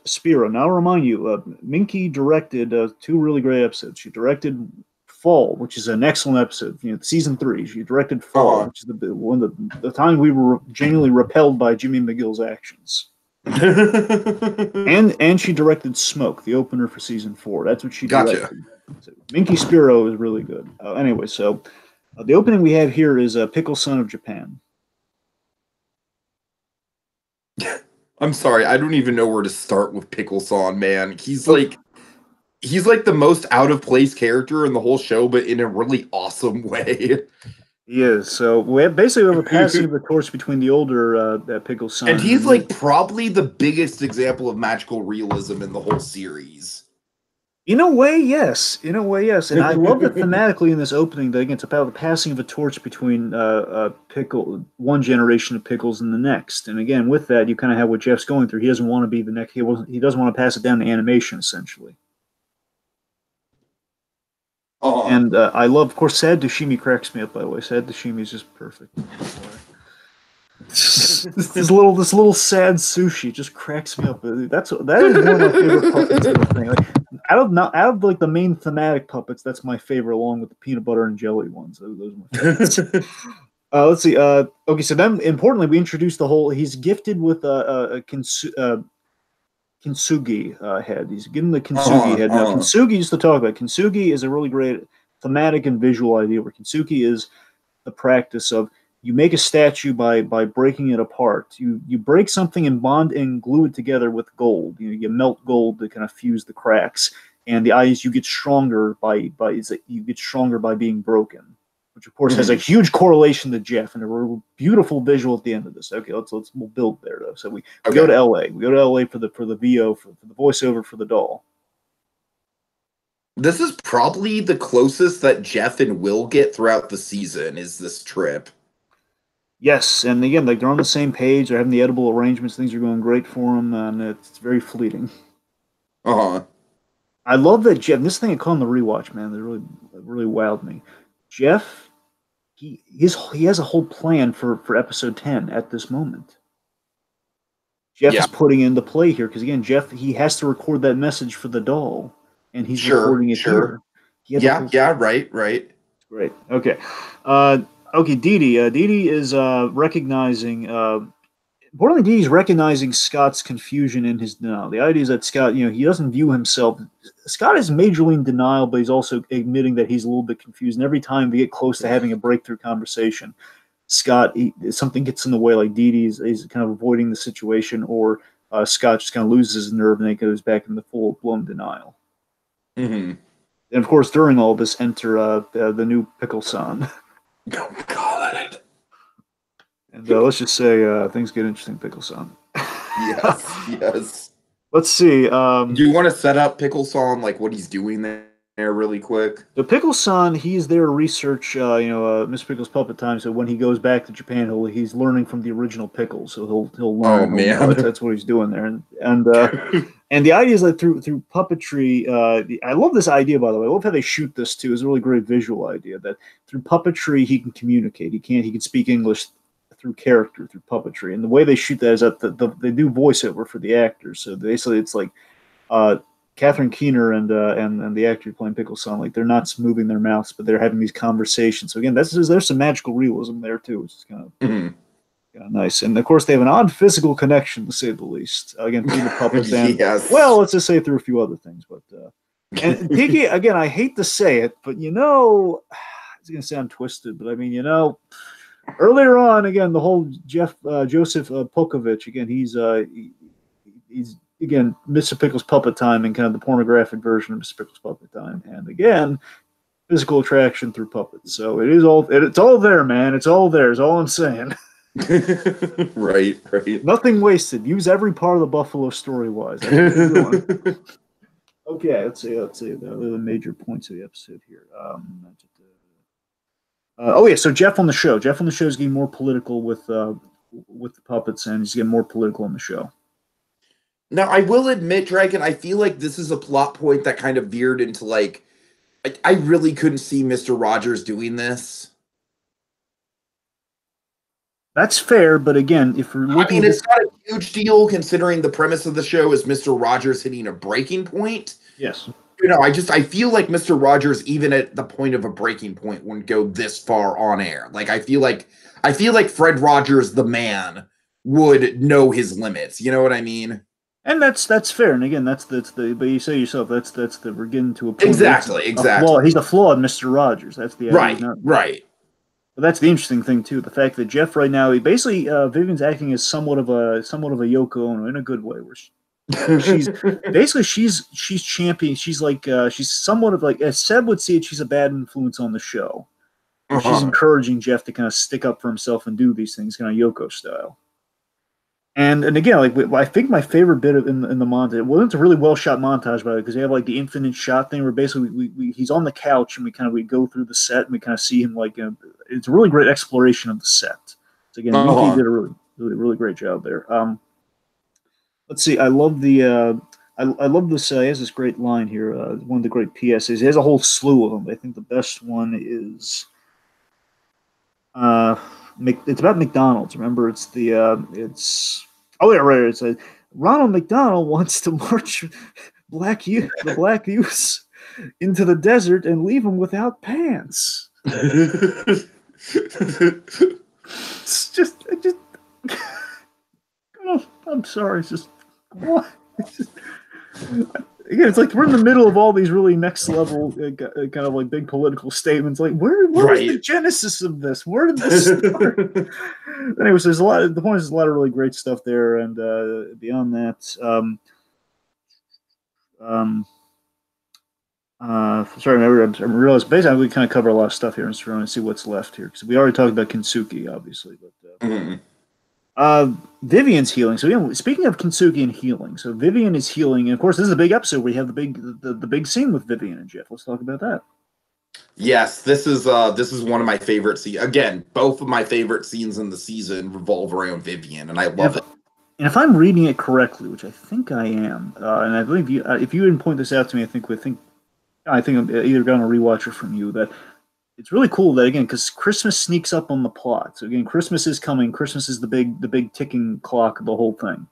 Spiro. Now, I'll remind you, Minky directed 2 really great episodes. She directed Fall, which is an excellent episode. Season 3. She directed Fall, which is the time we were genuinely repelled by Jimmy McGill's actions. and she directed Smoke, the opener for season 4. That's what she directed. Gotcha. So, Minky Spiro is really good. Anyway, so the opening we have here is Pickle Son of Japan. I'm sorry, I don't even know where to start with Pickle-san, man. He's like the most out of place character in the whole show, but in a really awesome way. He is. So we have a passing of the torch between the older Pickle-san. And he's like probably the biggest example of magical realism in the whole series. In a way, yes. And I love that thematically in this opening that again, it's about the passing of a torch between one generation of Pickles and the next. And again, with that, you kind of have what Jeff's going through. He doesn't want to be the next. He doesn't want to pass it down to animation, essentially. And I love, of course, Sad Dushimi cracks me up, by the way. Sad Dushimi is just perfect. this little sad sushi just cracks me up. That is one of my favorite puppets in the thing. Like, out of like the main thematic puppets, that's my favorite, along with the peanut butter and jelly ones. Those are my favorites. Let's see. Okay, so then importantly, we introduced the whole. He's gifted with a Kintsugi head. He's given the Kintsugi head. Now, Kintsugi used to talk about. Kintsugi is a really great thematic and visual idea, where Kintsugi is the practice of you make a statue by breaking it apart. You break something and bond and glue it together with gold. You melt gold to kind of fuse the cracks, and the eyes you get stronger by being broken, which of course has a huge correlation to Jeff and a beautiful visual at the end of this. Okay, we'll build there though. So we go to LA. We go to LA for the VO for the voiceover for the doll. This is probably the closest that Jeff and Will get throughout the season. Is this trip? Yes, and again, like they're on the same page. They're having the edible arrangements. Things are going great for them, and it's very fleeting. I love that Jeff. This thing I call him the rewatch, man. They really wowed me. Jeff, he has a whole plan for episode 10 at this moment. Jeff is putting into play here because again, Jeff he has to record that message for the doll, and he's recording it here. Right. Great. Okay. Okay, Dee Dee. Dee Dee is recognizing. Importantly, Dee Dee's recognizing Scott's confusion in his denial. The idea is that Scott, he doesn't view himself. Scott is majorly in denial, but he's also admitting that he's a little bit confused. And every time they get close to having a breakthrough conversation, something gets in the way. Like Dee Dee is kind of avoiding the situation, or Scott just kind of loses his nerve and then goes back into full blown denial. Mm-hmm. And of course, during all this, enter the new Pickle-san. Oh God! And let's just say things get interesting, Pickle-san. Yes. Let's see. Do you want to set up Pickle-san, like what he's doing there really quick? The Pickle-san, he's there to research, Mr. Pickle's Puppet Time. So when he goes back to Japan, he's learning from the original Pickle. So he'll learn. Oh man, that's what he's doing there. And the idea is that through puppetry, I love this idea, by the way. I love how they shoot this too. It's a really great visual idea that through puppetry he can communicate. He can speak English through character, through puppetry. And the way they shoot that is that they do voiceover for the actors. So basically, it's like Catherine Keener and the actor playing Pickle-san, like they're not moving their mouths, but they're having these conversations. So again, there's some magical realism there too, which is kind of nice. And of course, they have an odd physical connection, to say the least. Again, through the puppet band. Yes. Well, let's just say through a few other things. But and Tiki, again, I hate to say it, but it's going to sound twisted, but I mean, earlier on, again, the whole Joseph Pokovich, again, he's again Mr. Pickle's Puppet Time and kind of the pornographic version of Mr. Pickle's Puppet Time, and again, physical attraction through puppets. So it's all there, man. It's all there. Is all I'm saying. Right. Nothing wasted. Use every part of the Buffalo story-wise. Okay, let's see the major points of the episode here. So Jeff on the show. Jeff on the show is getting more political with the puppets, and he's getting more political on the show. Now, I will admit, Dragon, I feel like this is a plot point that kind of veered into like I really couldn't see Mr. Rogers doing this. That's fair, but again, if we're looking, it's not a huge deal considering the premise of the show is Mr. Rogers hitting a breaking point. Yes. I feel like Mr. Rogers, even at the point of a breaking point, wouldn't go this far on air. Like I feel like Fred Rogers, the man, would know his limits. You know what I mean? And that's fair. And again, but you say yourself, we're getting to a point. Exactly. He's a flawed Mr. Rogers. That's the idea. Right. But that's the interesting thing too. The fact that Jeff right now, he basically Vivian's acting as somewhat of a Yoko Ono in a good way, where she's champion. She's like she's somewhat of like, as Seb would see it, she's a bad influence on the show. She's encouraging Jeff to kind of stick up for himself and do these things, kind of Yoko style. And again, like I think my favorite bit in the montage, well, it's a really well shot montage, by the way, because they have like the infinite shot thing where basically he's on the couch and we go through the set and we kind of see him like it's a really great exploration of the set. So again, Yuki did a really great job there. Let's see, I love the I love this. He has this great line here. One of the great PSAs. He has a whole slew of them. But I think the best one is it's about McDonald's. Remember, it's It's Ronald McDonald wants to march the black youths into the desert and leave them without pants. It's just. Oh, I'm sorry. It's just. Again, it's like we're in the middle of all these really next level kind of like big political statements. Like, where was the genesis of this? Where did this start? Anyways, there's a lot of really great stuff there, and beyond that, sorry, I realized basically we kind of cover a lot of stuff here, and trying to see what's left here because we already talked about Kinsuki, obviously, but. Vivian's healing. So speaking of Kinsuki and healing, so Vivian is healing, and of course this is a big episode where you have the big scene with Vivian and Jeff. Let's talk about that. Yes, this is one of my favorite scenes. Again, both of my favorite scenes in the season revolve around Vivian, and I love it. And if I'm reading it correctly, which I think I am, and I believe you, if you didn't point this out to me, I think I'm either going to rewatch it from you that. It's really cool that, again, because Christmas sneaks up on the plot. So, again, Christmas is coming. Christmas is the big ticking clock of the whole thing.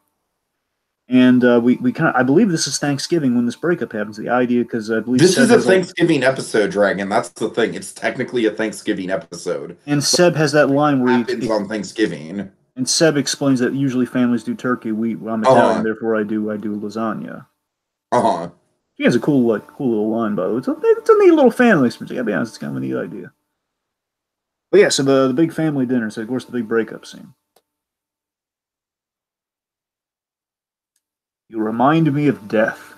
And we kind of, I believe this is Thanksgiving when this breakup happens. The idea, because I believe This Seb is a has Thanksgiving episode, Dragon. That's the thing. It's technically a Thanksgiving episode. and Seb has that line where Happens on Thanksgiving. and Seb explains that usually families do turkey. I'm Italian, therefore I do lasagna. He has a cool little line, by the way. It's a neat little family experience. I gotta be honest, it's kind of a neat idea. But yeah, so the big family dinner. So of course the big breakup scene. You remind me of death.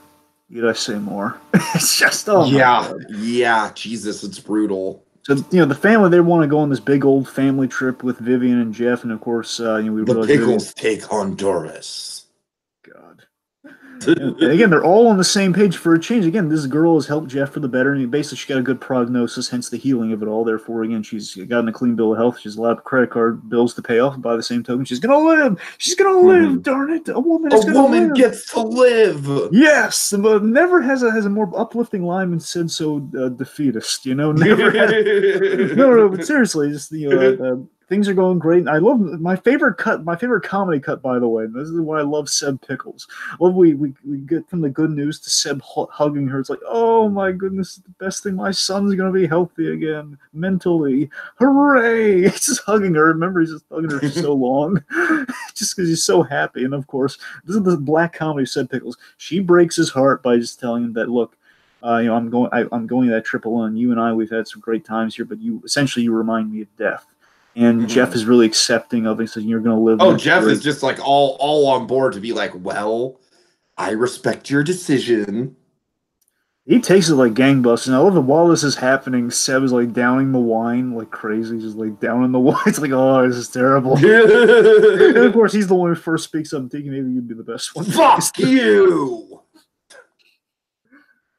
Need I say more? It's just yeah. Jesus, it's brutal. So the family, they want to go on this big old family trip with Vivian and Jeff, and of course we the Pickles take Honduras. God. And again, they're all on the same page for a change. Again, this girl has helped Jeff for the better, and basically she got a good prognosis, hence the healing of it all. Therefore, again, she's gotten a clean bill of health. She's allowed credit card bills to pay off. By the same token, she's gonna live. She's gonna live. Darn it, a woman gets to live. Yes, but never has a more uplifting line than said so defeatist. Never. No, but seriously, just things are going great. I love my favorite comedy cut, by the way. This is why I love Seb Pickles. I love we get from the good news to Seb hugging her. It's like, oh my goodness, the best thing. My son's gonna be healthy again mentally. Hooray! He's just hugging her. Remember, he's just hugging her for so long, just because he's so happy. And of course, this is the black comedy of Seb Pickles. She breaks his heart by just telling him that, look, I'm going to that trip alone. You and I, we've had some great times here, but you remind me of death. And Jeff is really accepting of it. He says, you're going to live. Oh, Jeff is just like all on board to be like, well, I respect your decision. He takes it like gangbusters. And I love that while this is happening, Seb is like downing the wine like crazy, just like downing the wine. It's like, oh, this is terrible. And of course, he's the one who first speaks up. I'm thinking maybe you'd be the best one. Fuck you!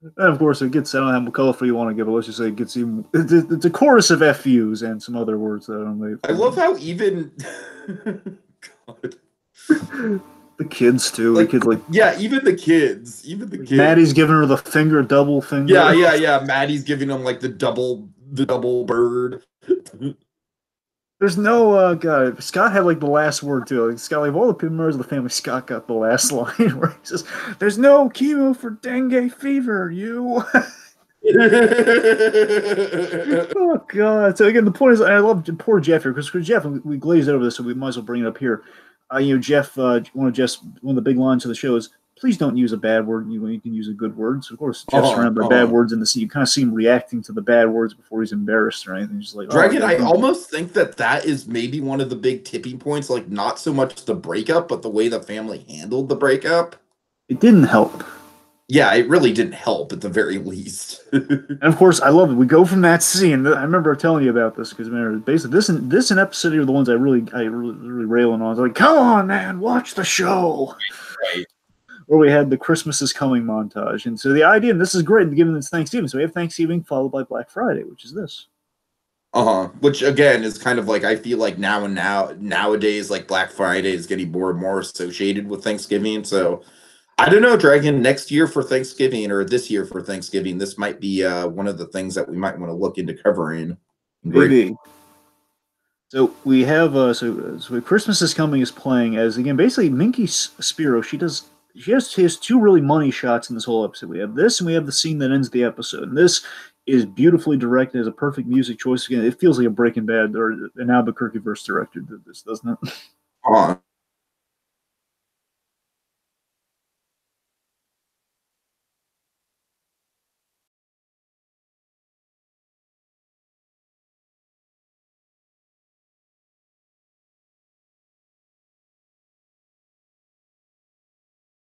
And of course, it gets, I don't know how colorful you want to give it. Let's just say it gets even, it's a chorus of FUs and some other words that I don't know. I love how even, God. The kids too. Like, the kids even the kids. Maddie's giving her the double finger. Yeah. Maddie's giving him like the double bird. There's no God. Scott had like the last word too. Like, Scott, like, of all the members of the family, Scott got the last line where he says, "There's no chemo for dengue fever." You. Oh God! So again, the point is, I love poor Jeff here because Jeff, we glazed over this, so we might as well bring it up here. Jeff, one of the big lines of the show is, please don't use a bad word. You can use a good word. So of course, Jeff's surrounded by bad words in the scene. You kind of see him reacting to the bad words before he's embarrassed or anything. Just like, Dragon, I almost think that is maybe one of the big tipping points. Like, not so much the breakup, but the way the family handled the breakup. It didn't help. Yeah, it really didn't help at the very least. And of course, I love it. We go from that scene. I remember telling you about this because basically this and episode are the ones I really railing on. I was like, come on, man, watch the show. Right. Where we had the Christmas is coming montage. And so the idea, and this is great, given it's Thanksgiving. So we have Thanksgiving followed by Black Friday, which is this. Which again is kind of like, I feel like nowadays, like Black Friday is getting more and more associated with Thanksgiving. So I don't know, Dragon, next year for Thanksgiving or this year for Thanksgiving, this might be one of the things that we might want to look into covering. Maybe. So we have so Christmas is Coming is playing as, again, basically Minky Spiro. She has two really money shots in this whole episode. We have this, and we have the scene that ends the episode. And this is beautifully directed as a perfect music choice. Again, it feels like a Breaking Bad or an Albuquerque verse director did this, doesn't it?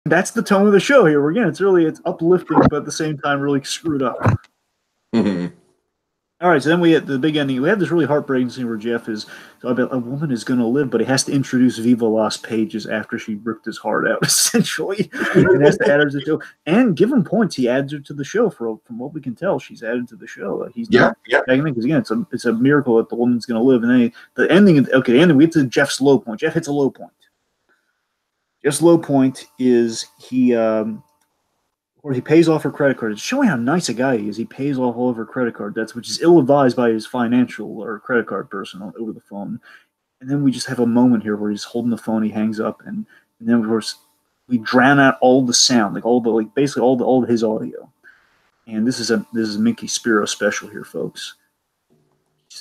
That's the tone of the show here. Again, it's uplifting, but at the same time, really screwed up. Mm-hmm. All right, so then we had the big ending. We have this really heartbreaking scene where Jeff is about a woman is going to live, but he has to introduce Viva Las Pages after she ripped his heart out, essentially, and has to add her to the show and give him points. He adds her to the show. From what we can tell, she's added to the show. He's not because again, it's a miracle that the woman's going to live. And then the ending. Okay, the ending. We get to Jeff's low point. Jeff hits a low point. Jeff's low point is where he pays off her credit card. It's showing how nice a guy he is. He pays off all of her credit card debts, which is ill-advised by his financial or credit card person over the phone. And then we just have a moment here where he's holding the phone, he hangs up, and then of course we drown out all the sound, basically all of his audio. And this is Mickey Spiro special here, folks.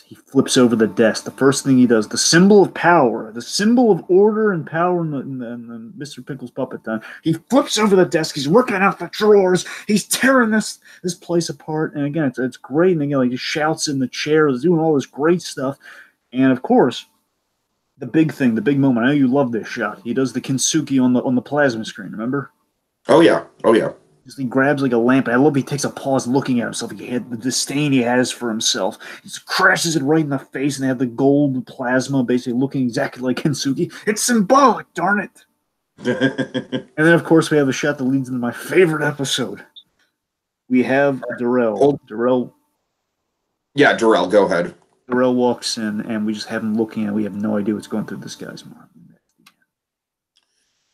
He flips over the desk. The first thing he does, the symbol of power, the symbol of order and power in the Mr. Pickles puppet time. He flips over the desk. He's working out the drawers. He's tearing this place apart. And again, it's great. And again, he just shouts in the chair. He's doing all this great stuff. And of course, the big thing, the big moment. I know you love this shot. He does the kintsugi on the plasma screen. Remember? Oh yeah. He grabs like a lamp. I love he takes a pause looking at himself. He had the disdain he has for himself. He just crashes it right in the face, and they have the gold plasma basically looking exactly like Kintsugi. It's symbolic, darn it. And then, of course, we have a shot that leads into my favorite episode. We have Darrell. Yeah, Darrell, go ahead. Darrell walks in, and we just have him looking at. We have no idea what's going through this guy's mind.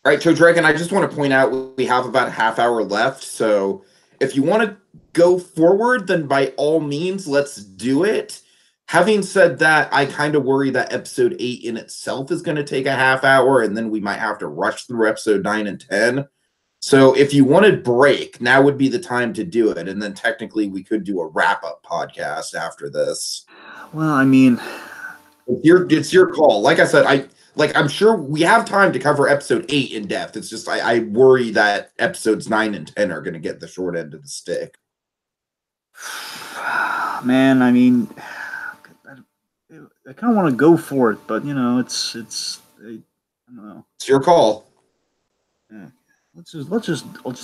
All right, Joe Dragon, I just want to point out we have about a half hour left. So if you want to go forward, then by all means, let's do it. Having said that, I kind of worry that episode 8 in itself is going to take a half hour, and then we might have to rush through episode 9 and 10. So if you wanted break, now would be the time to do it. And then technically we could do a wrap-up podcast after this. Well, I mean... It's your call. Like I said, I'm sure we have time to cover episode 8 in depth. It's just I worry that episodes 9 and 10 are going to get the short end of the stick. Man, I mean, I kind of want to go for it, but it's I don't know. It's your call. Yeah. Let's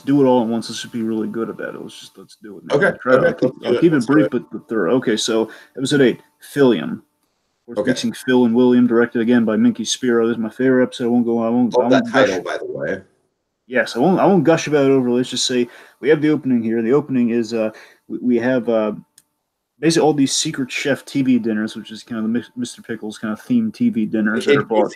do it all at once. Let's just be really good about it. Let's do it. Okay. I'll keep it brief but thorough. Okay, so episode 8, Philium. Of course, mixing Phil and William, directed again by Mickey Spiro. This is my favorite episode. I won't love that title, by the way. Yes, I won't gush about it over. Let's just say we have the opening here. The opening is we have basically all these secret chef TV dinners, which is kind of the Mr. Pickles kind of themed TV dinners that are bought.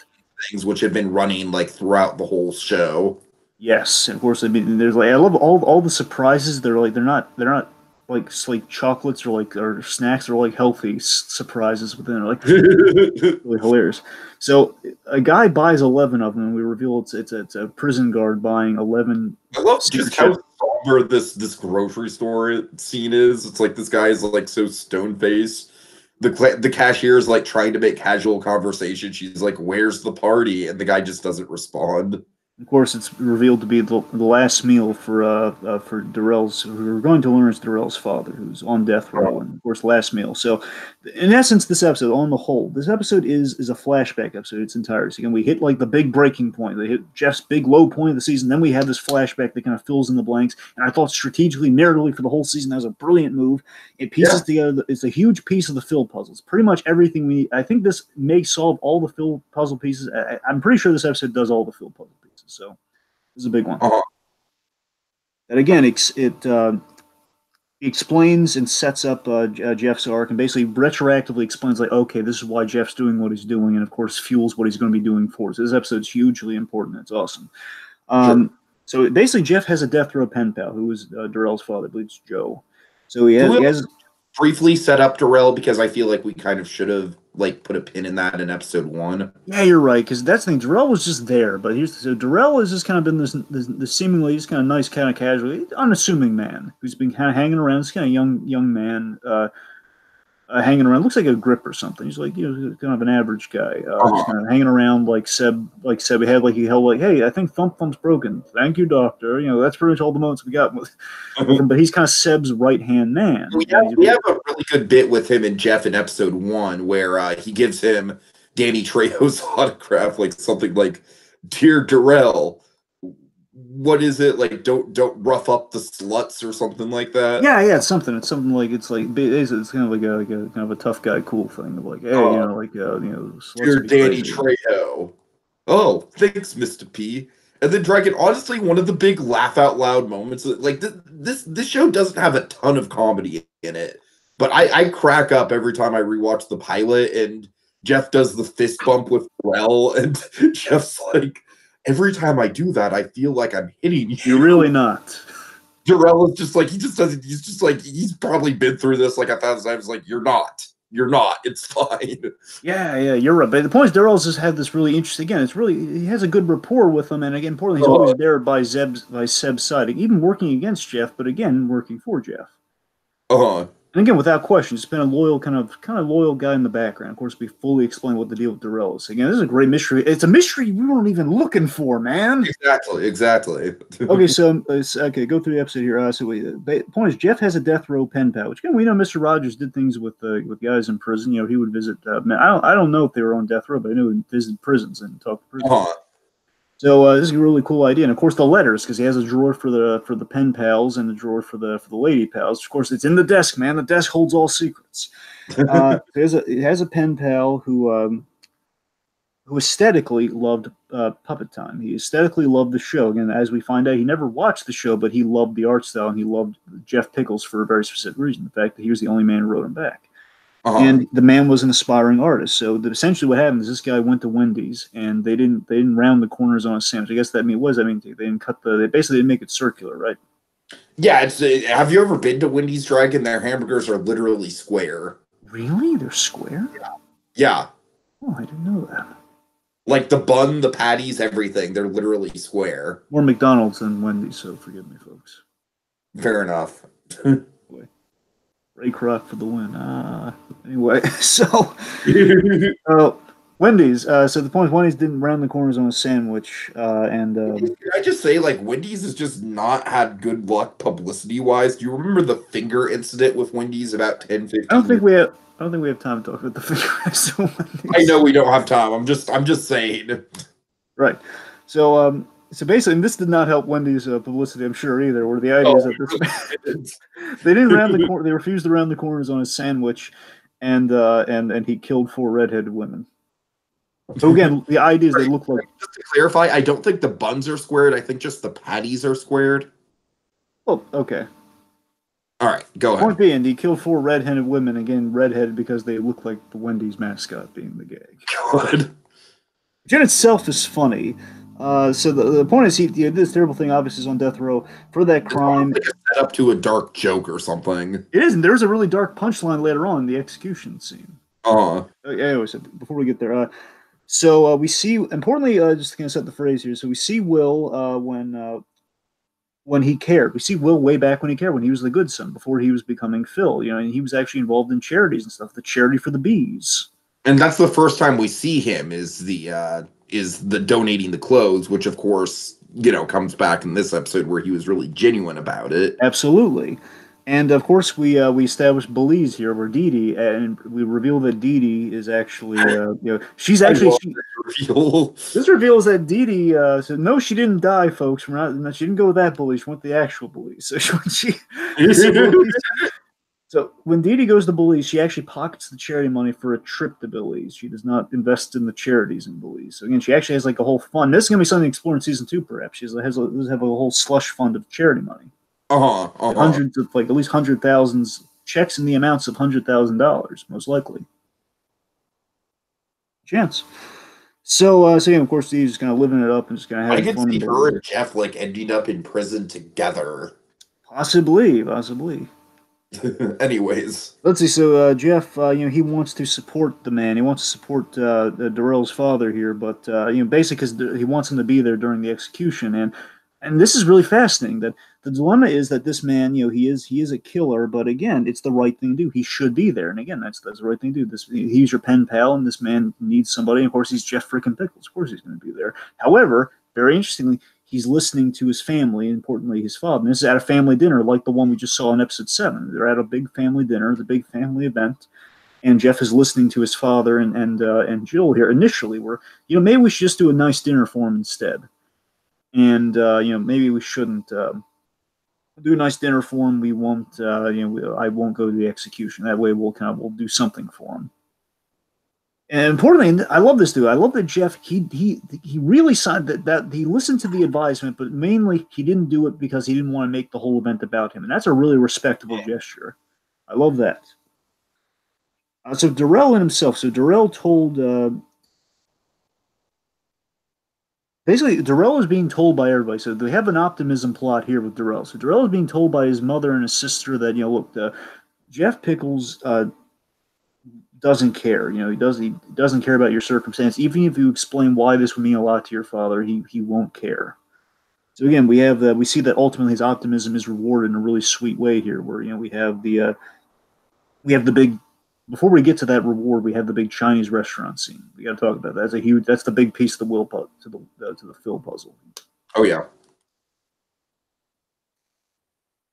Things which have been running like throughout the whole show. Yes, and of course. I mean, there's I love all the surprises. They're not like chocolates or snacks or healthy surprises within it. Really hilarious. So a guy buys 11 of them, and we reveal it's a prison guard buying 11. I love just how somber this grocery store scene is. It's like this guy is so stone faced. The cashier is trying to make casual conversation. She's like, "Where's the party?" And the guy just doesn't respond. Of course, it's revealed to be the last meal for Darrell's. We're going to learn it's Darrell's father, who's on death row, and of course, last meal. So, in essence, this episode, on the whole, this episode is a flashback episode. Its entirety. So again, we hit the big breaking point. They hit Jeff's big low point of the season. Then we have this flashback that kind of fills in the blanks. And I thought strategically, narratively, for the whole season, that was a brilliant move. It pieces together. It's a huge piece of the Phil puzzle. It's pretty much everything we need. I think this may solve all the Phil puzzle pieces. I'm pretty sure this episode does all the Phil puzzle pieces. So this is a big one. And again, it explains and sets up Jeff's arc, and basically retroactively explains okay, this is why Jeff's doing what he's doing, and of course fuels what he's going to be doing for us. So this episode's hugely important. It's awesome. Sure. So basically, Jeff has a death row pen pal who is Darrell's father. I believe it's Joe. So he has briefly set up Darrell, because I feel like we kind of should have put a pin in that in episode 1. Yeah, you're right, because that's the thing. Darrell was just there, but Darrell has just kind of been this seemingly just kind of nice, kind of casual, unassuming man who's been kind of hanging around. This kind of young man hanging around. Looks like a grip or something. He's kind of an average guy. Just kind of hanging around like Seb he held hey, I think Thump's broken. Thank you, doctor. That's pretty much all the moments we got with him. But he's kind of Seb's right-hand man. We have a really good bit with him and Jeff in episode 1 where he gives him Danny Trejo's autograph, something like, "Dear Darrell, what is it? Don't rough up the sluts," or something like that. Yeah, it's something. It's something it's kind of like a kind of a tough guy cool thing of hey, "Dear Danny Trejo." Oh, thanks, Mr. P. And then Dragon, honestly, one of the big laugh out loud moments. This show doesn't have a ton of comedy in it, but I crack up every time I rewatch the pilot, and Jeff does the fist bump with Darrell, and Jeff's like, "Every time I do that, I feel like I'm hitting you." You're really not. Darrell is just he's probably been through this 1,000 times. "You're not." You're not. It's fine. Yeah, you're right. But the point is, Darrell's just had this really interesting. Again, it's really he has a good rapport with him, and again, importantly, he's always there by Seb's side, even working against Jeff, but again, working for Jeff. And again, without question, he's been a loyal kind of loyal guy in the background. Of course, we fully explain what the deal with Darrell is. Again, this is a great mystery. It's a mystery we weren't even looking for, man. Exactly. Okay, so okay, go through the episode here. The point is, Jeff has a death row pen pal, which again we know Mr. Rogers did things with guys in prison. You know, he would visit. I don't know if they were on death row, but I know he visited prisons and talked to prisoners. So this is a really cool idea, and of course the letters, because he has a drawer for the pen pals and a drawer for the lady pals. Of course, it's in the desk, man. The desk holds all secrets. He has a pen pal who aesthetically loved Puppet Time. He aesthetically loved the show. Again, as we find out, he never watched the show, but he loved the art style, and he loved Jeff Pickles for a very specific reason: the fact that he was the only man who wrote him back. And the man was an aspiring artist. So essentially, what happened is this guy went to Wendy's, and they didn't round the corners on a sandwich. I guess they didn't cut they basically didn't make it circular, right? Yeah, have you ever been to Wendy's Dragon? Their hamburgers are literally square. Really? They're square? Yeah. Oh, I didn't know that. Like the bun, the patties, everything, they're literally square. More McDonald's than Wendy's, so forgive me, folks. Fair enough. Ray Kroc for the win. Anyway, so Wendy's. So the point is, Wendy's didn't round the corners on a sandwich. Can I just say, like, Wendy's has just not had good luck publicity-wise. Do you remember the finger incident with Wendy's about 10, 15 I don't think we have time to talk about the finger incident with Wendy's. I know we don't have time. I'm just saying. Right. So basically, and this did not help Wendy's publicity, I'm sure, either. Where the idea is that they didn't round the corner. They refused to round the corners on his sandwich, and he killed 4 redheaded women. So again, the idea is they look like. Just to clarify, I don't think the buns are squared. I think just the patties are squared. Oh, okay. All right, go ahead. Point being, he killed 4 redheaded women. Again, redheaded because they look like the Wendy's mascot, being the gag. God. Which in itself is funny. So the point is, he did this terrible thing. Obviously, is on death row for that crime. Like a set up to a dark joke or something. It isn't. There's a really dark punchline later on in the execution scene. Anyway, so before we get there, so we see, importantly, just to kind of set the phrase here. So we see Will when he cared. We see Will way back when he cared, when he was the good son, before he was becoming Phil. You know, and he was actually involved in charities and stuff. The charity for the bees. And that's the first time we see him is the donating the clothes, which of course, you know, comes back in this episode where he was really genuine about it. Absolutely. And of course we establish Belize here, where Dee Dee, and we reveal that Dee Dee is actually, she's actually. This reveals that Dee Dee said, no, she didn't die, folks. She didn't go with that Belize. She went the actual Belize. So when Dee Dee goes to Belize, she actually pockets the charity money for a trip to Belize. She does not invest in the charities in Belize. So again, she actually has like a whole fund. This is going to be something explored in season 2, perhaps. She does have a whole slush fund of charity money. Hundreds of, like, at least 100,000 checks in the amounts of $100,000, most likely. Chance. So again, of course, Dee's just kind of living it up and just kind of having fun. I could see her and Jeff like ending up in prison together. Possibly. Anyways, let's see. So Jeff, he wants to support the man. He wants to support Darrell's father here, but basically because he wants him to be there during the execution. And this is really fascinating. That the dilemma is that this man, he is a killer, but again, it's the right thing to do. He should be there, and again, that's the right thing to do. He's your pen pal, and this man needs somebody. And of course, he's Jeff frickin' Pickles. Of course, he's going to be there. However, very interestingly, he's listening to his family, and importantly, his father. And this is at a family dinner like the one we just saw in episode 7. They're at a big family dinner, the big family event, and Jeff is listening to his father and Jill here initially. Where maybe we should just do a nice dinner for him instead, and maybe we shouldn't do a nice dinner for him. We won't, I won't go to the execution. That way, we'll do something for him. And importantly, I love this dude. I love that Jeff, he really signed that he listened to the advisement, but mainly he didn't do it because he didn't want to make the whole event about him. And that's a really respectable gesture. I love that. So Darrell and himself. So Darrell told, basically Darrell is being told by everybody. So they have an optimism plot here with Darrell. So Darrell is being told by his mother and his sister that, look, Jeff Pickles doesn't care. He doesn't care about your circumstance. Even if you explain why this would mean a lot to your father, he won't care. So again, we see that ultimately his optimism is rewarded in a really sweet way here, where we have the big. Before we get to that reward, we have the big Chinese restaurant scene. We got to talk about that. That's the big piece of the will to the Phil puzzle. Oh yeah.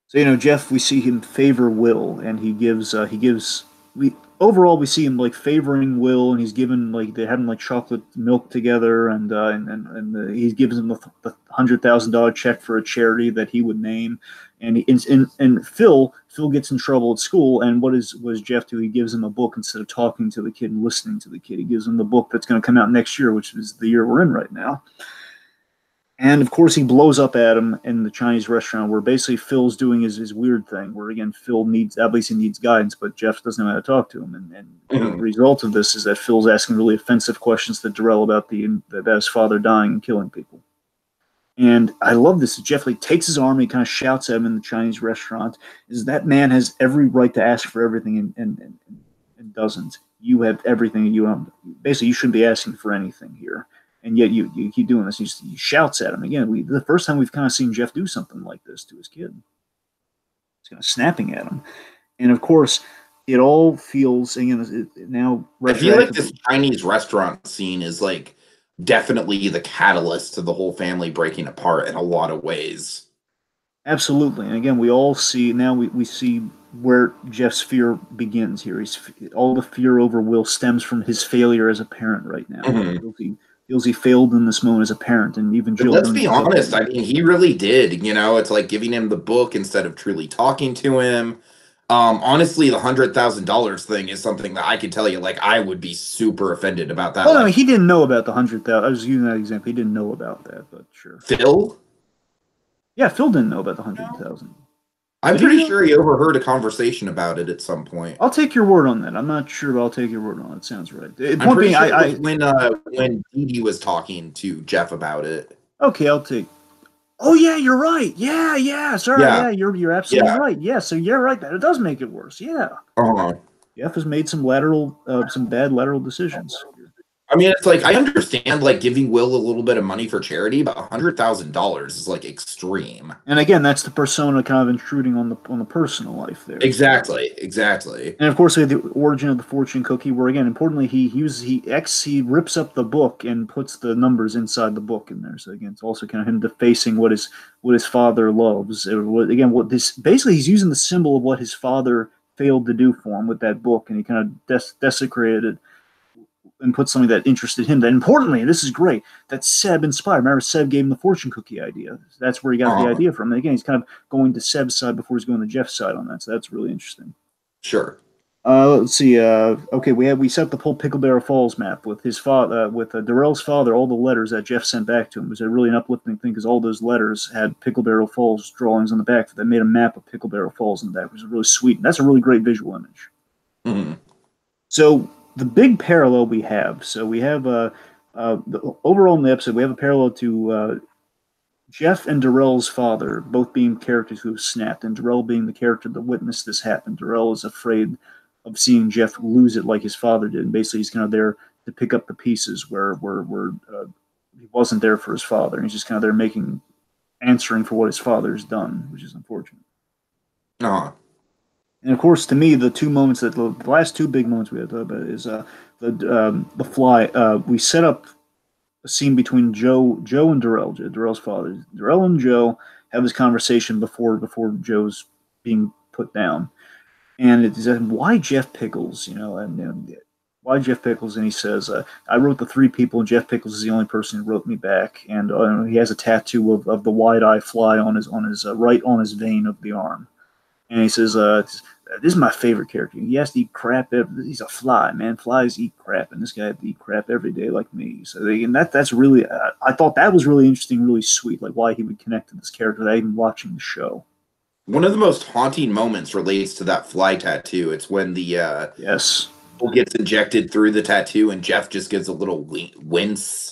So Jeff, we see him favor Will, and overall we see him like favoring Will, and he's given they're having chocolate milk together, and he gives him the $100,000 check for a charity that he would name, and Phil gets in trouble at school, and what does Jeff do? He gives him a book instead of talking to the kid and listening to the kid. He gives him the book that's going to come out next year, which is the year we're in right now. And of course, he blows up at him in the Chinese restaurant, where basically Phil's doing his weird thing, where again Phil needs guidance, but Jeff doesn't know how to talk to him. And the result of this is that Phil's asking really offensive questions to Darrell about his father dying and killing people. And I love this. Jeff takes his arm and he kind of shouts at him in the Chinese restaurant: "Is that man has every right to ask for everything and doesn't? You have everything. Basically you shouldn't be asking for anything here." And yet you keep doing this. He shouts at him again. The first time we've kind of seen Jeff do something like this to his kid. He's kind of snapping at him, and of course, it all feels now. I feel like this Chinese restaurant scene is definitely the catalyst to the whole family breaking apart in a lot of ways. Absolutely, and again, we all see now. We see where Jeff's fear begins here. All the fear over Will stems from his failure as a parent right now. Mm-hmm. Feels he failed in this moment as a parent, and even Jill. Let's be honest. I mean, he really did. It's like giving him the book instead of truly talking to him. Honestly, the $100,000 thing is something that I could tell you. I would be super offended about that. Well, I mean, he didn't know about the $100,000. I was using that example. He didn't know about that, but sure. Phil? Yeah, Phil didn't know about the $100,000. I'm pretty sure he overheard a conversation about it at some point. I'll take your word on that. I'm not sure, but I'll take your word on it. It sounds right. I'm pretty sure it was when Dee Dee was talking to Jeff about it. Okay, I'll take. Oh yeah, you're right. Yeah. Sorry, yeah, you're absolutely right. Yeah, so you're right. That it does make it worse. Yeah. Jeff has made some bad lateral decisions. I mean, it's I understand giving Will a little bit of money for charity, but $100,000 is extreme. And again, that's the persona kind of intruding on the personal life there. Exactly. And of course, we have the origin of the fortune cookie, where again, importantly, he rips up the book and puts the numbers inside the book in there. So again, it's also kind of him defacing what his father loves. Basically he's using the symbol of what his father failed to do for him with that book, and he kind of desecrated it and put something that interested him. That importantly, and this is great, that Seb inspired. Remember, Seb gave him the fortune cookie idea. That's where he got the idea from. And again, he's kind of going to Seb's side before he's going to Jeff's side on that. So that's really interesting. Sure. Let's see. Okay, we set up the whole Picklebarrel Falls map with his father, with Darrell's father. All the letters that Jeff sent back to him. It was a really an uplifting thing because all those letters had Picklebarrel Falls drawings on the back. That made a map of Picklebarrel Falls in the back, which was really sweet. And that's a really great visual image. Mm-hmm. So the big parallel we have. So we have overall in the episode, we have a parallel to Jeff and Darrell's father, both being characters who have snapped, and Darrell being the character that witnessed this happen. Darrell is afraid of seeing Jeff lose it like his father did. And basically, he's kind of there to pick up the pieces where he wasn't there for his father. And he's just kind of there answering for what his father's done, which is unfortunate. And of course, to me, the last two big moments we have to talk about is the fly. We set up a scene between Joe and Darrell's father. Darrell and Joe have this conversation before Joe's being put down, and it's why Jeff Pickles, and why Jeff Pickles, and he says, I wrote the three people, and Jeff Pickles is the only person who wrote me back, and he has a tattoo of the wide-eye fly on his right on his vein of the arm. And he says, this is my favorite character. He has to eat crap. He's a fly, man. Flies eat crap, and this guy had to eat crap every day like me. So that's really, I thought that was really interesting, really sweet, why he would connect to this character without even watching the show. One of the most haunting moments relates to that fly tattoo. It's when the yes gets injected through the tattoo, and Jeff just gives a little wince.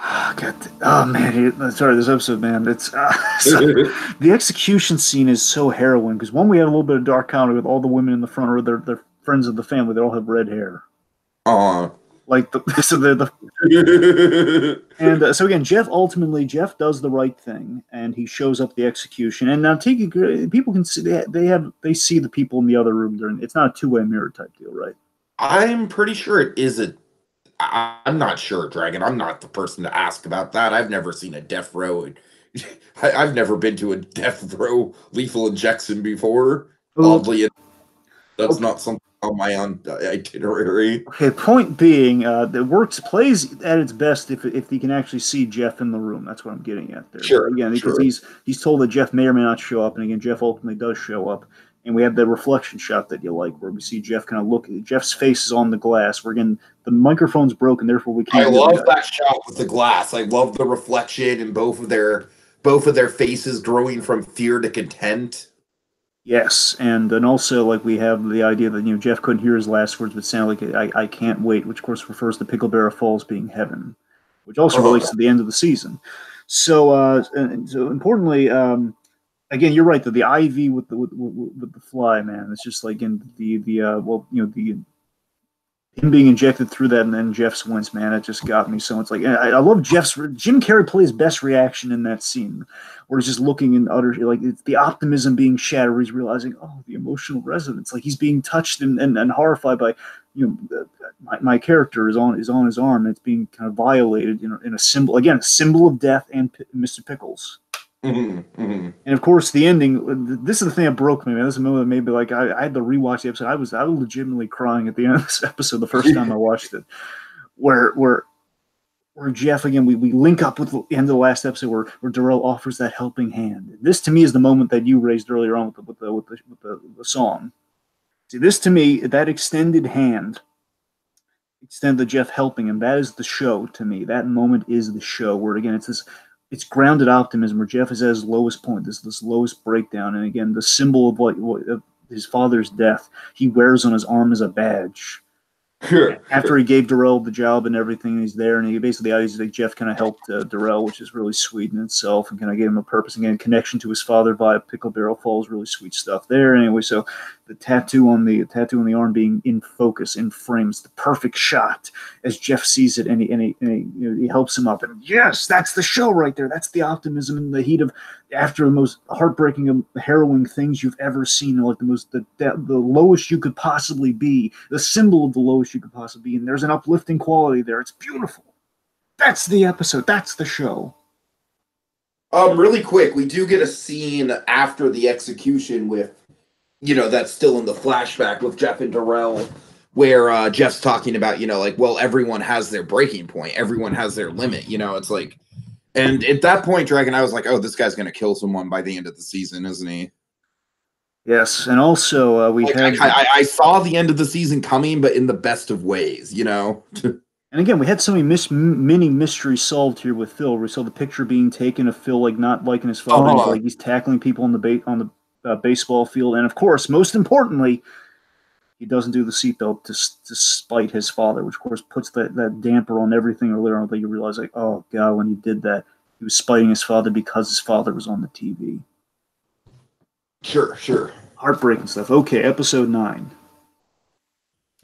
Oh man! Sorry, this episode, man. It's the execution scene is so harrowing because one, we had a little bit of dark comedy with all the women in the front row. Their friends of the family. They all have red hair. Like and so again, Jeff does the right thing, and he shows up at the execution. And now Tiki, people can see they see the people in the other room. It's not a two-way mirror type deal, right? I'm pretty sure it is I'm not sure, Dragon. I'm not the person to ask about that. I've never seen a death row. I've never been to a death row lethal injection before. Oddly, that's not something on my itinerary. Okay, point being, it plays at its best if you can actually see Jeff in the room. That's what I'm getting at there. Sure. But again, because he's told that Jeff may or may not show up, and again, Jeff ultimately does show up. And we have the reflection shot that you like, where we see Jeff kind of look. Jeff's face is on the glass. Where again, the microphone's broken, therefore we can't. I love that shot with the glass. I love the reflection in both of their faces growing from fear to content. Yes, and also like we have the idea that Jeff couldn't hear his last words, but sound like I can't wait, which of course refers to Pickleberry Falls being heaven, which also relates to the end of the season. So, so importantly. Again, you're right. The IV with the fly, man. It's just like in him being injected through that, and then Jeff's wince, man. It just got me so. It's like I love Jim Carey plays best reaction in that scene, where he's just looking in utter it's the optimism being shattered. He's realizing, the emotional resonance. Like he's being touched and horrified by, my character is on his arm. And it's being kind of violated in a symbol of death and Mr. Pickles. And of course, the ending. This is the thing that broke me, man. This is a moment that maybe I had to rewatch the episode. I was legitimately crying at the end of this episode the first time I watched it. Where Jeff again, we link up with the end of the last episode where Darrell offers that helping hand. This to me is the moment that you raised earlier on with the song. See, this to me, that extended hand, the Jeff helping him. That is the show to me. That moment is the show. Where again, it's grounded optimism where Jeff is at his lowest point, this lowest breakdown. And again, the symbol of what his father's death, he wears on his arm as a badge. After he gave Darrell the job and everything, he's there, and he basically, Jeff kind of helped Darrell, which is really sweet in itself, and kind of gave him a purpose. Again, connection to his father via Pickleberry Falls, really sweet stuff there. Anyway, so the tattoo on the arm being in focus, in frames, the perfect shot as Jeff sees it, and he helps him up. And yes, that's the show right there. That's the optimism in the heat of after the most heartbreaking, harrowing things you've ever seen, like the lowest you could possibly be, the symbol of the lowest you could possibly be, and there's an uplifting quality there. It's beautiful. That's the episode. That's the show. Really quick, we do get a scene after the execution with, that's still in the flashback with Jeff and Darrell, where Jeff's talking about, everyone has their breaking point. Everyone has their limit. It's like, and at that point, Dragon, I was like, oh, this guy's going to kill someone by the end of the season, isn't he? Yes, and also I saw the end of the season coming, but in the best of ways, And again, we had so many mini mysteries solved here with Phil. We saw the picture being taken of Phil, not liking his father. He's tackling people on the baseball field, and of course, most importantly, he doesn't do the seatbelt to spite his father, which of course puts that damper on everything earlier on. That you realize, oh God, when he did that, he was spiting his father because his father was on the TV. Sure. Heartbreaking stuff. Okay, episode 9.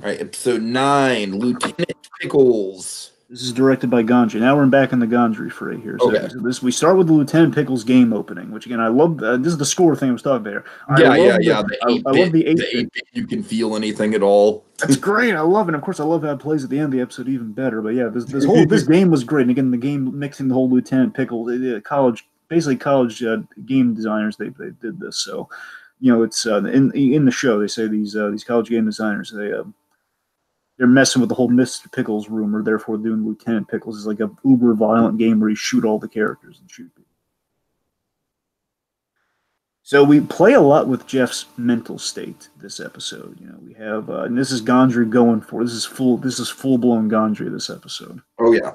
All right, episode 9, Lieutenant Pickles. This is directed by Gondry. Now we're back in the Gondry fray here. So, okay. So we start with the Lieutenant Pickles game opening, which again I love. This is the score thing I was talking about. I love the 8-bit. You can feel anything at all. That's great. I love it. And of course, I love how it plays at the end of the episode even better. But yeah, this game was great. And again, the game mixing the whole Lieutenant Pickles, college game designers they did this. So it's in the show they say these college game designers they're messing with the whole Mr. Pickles rumor, therefore doing Lieutenant Pickles is like a uber violent game where you shoot all the characters and shoot people. So we play a lot with Jeff's mental state this episode. We have and this is Gondry going for this is full blown Gondry this episode. Oh yeah.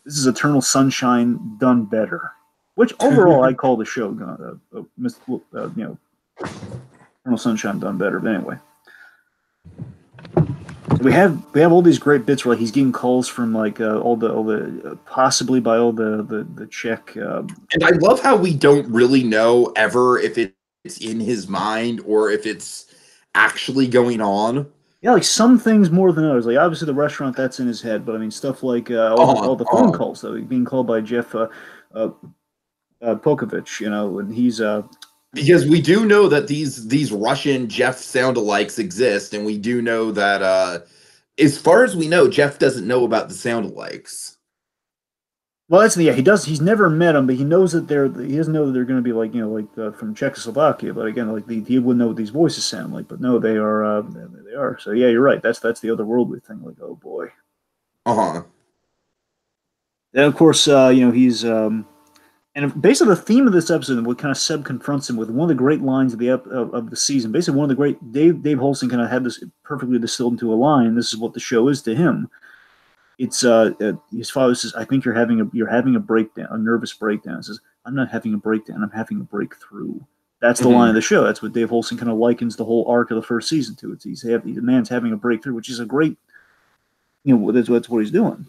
This is Eternal Sunshine done better. Which overall I call the show Eternal Sunshine done better, but anyway. We have all these great bits where he's getting calls from all the possibly by all the Czech. And I love how we don't really know ever if it's in his mind or if it's actually going on. Yeah, like some things more than others. Like obviously the restaurant that's in his head, but I mean stuff like all the phone calls though, being called by Jeff uh, Pokovich, and he's Because we do know that these Russian Jeff soundalikes exist, and we do know that as far as we know, Jeff doesn't know about the soundalikes. well, that's he does. He's never met them, but he knows that he doesn't know that they're going to be like from Czechoslovakia. But again, like he wouldn't know what these voices sound like. But no, they are. They are. So yeah, you're right. That's the otherworldly thing. Like oh boy. Uh-huh. And of course, he's and basically the theme of this episode, and what kind of Seb confronts him with one of the great lines of the season. Basically, one of the great Dave Holston kind of had this perfectly distilled into a line. This is what the show is to him. It's his father says, "I think you're having a breakdown, a nervous breakdown." He says, "I'm not having a breakdown. I'm having a breakthrough." That's the line of the show. That's what Dave Holston kind of likens the whole arc of the first season to. The man's having a breakthrough, which is a great, that's what he's doing.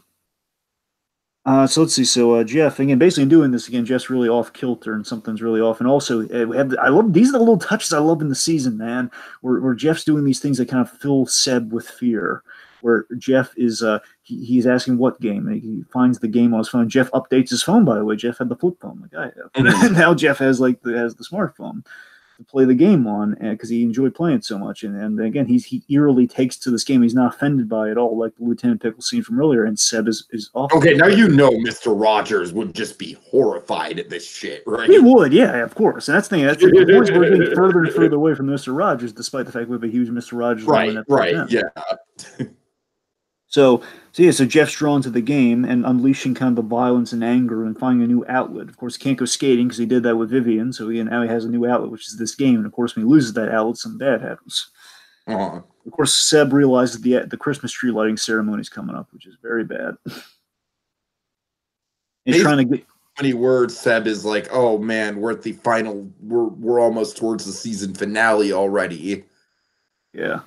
So let's see. So Jeff, again, basically in doing this again, Jeff's really off kilter and something's really off. And also, I love these are the little touches I love in the season, man. Where Jeff's doing these things that kind of fill Seb with fear. Where Jeff is, he's asking what game. And he finds the game on his phone. Jeff updates his phone. By the way, Jeff had the flip phone, like I have. Now Jeff has the smartphone to play the game on, because he enjoyed playing it so much. And again, he eerily takes to this game. He's not offended by it at all, like the Lieutenant Pickle scene from earlier. And Seb is off. Okay, now Mr. Rogers would just be horrified at this shit, right? He would, yeah, of course. And that's the thing. That's the boys were getting further and further away from Mr. Rogers, despite the fact we have a huge Mr. Rogers. Right, yeah. So Jeff's drawn to the game and unleashing kind of the violence and anger and finding a new outlet. Of course, he can't go skating because he did that with Vivian. So now he has a new outlet, which is this game. And of course, when he loses that outlet, something bad happens. Uh-huh. Of course, Seb realizes the Christmas tree lighting ceremony is coming up, which is very bad. He's trying to get many words. Seb is like, "Oh man, we're at the final. We're almost towards the season finale already." Yeah.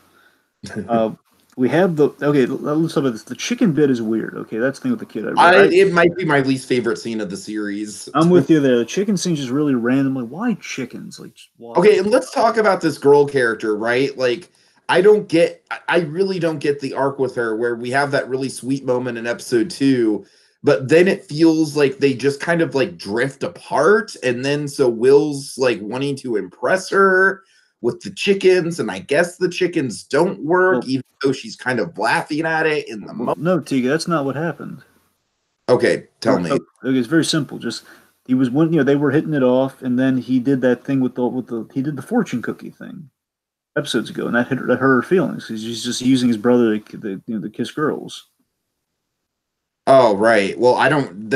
We have let's talk about this. The chicken bit is weird. Okay, that's the thing with the kid. It might be my least favorite scene of the series. I'm with you there. The chicken scene just really randomly. Why chickens? Like, why? Okay, and let's talk about this girl character, right? Like, I really don't get the arc with her where we have that really sweet moment in episode 2, but then it feels like they just kind of like drift apart, and then so Will's like wanting to impress her with the chickens, and I guess the chickens don't work, even though she's kind of laughing at it in the moment. No, Tiga, that's not what happened. Okay, tell me. Okay, it's very simple. Just he was they were hitting it off, and then he did that thing he did the fortune cookie thing episodes ago, and that hurt her feelings because he's just using his brother to kiss girls. Oh, right. Well, I don't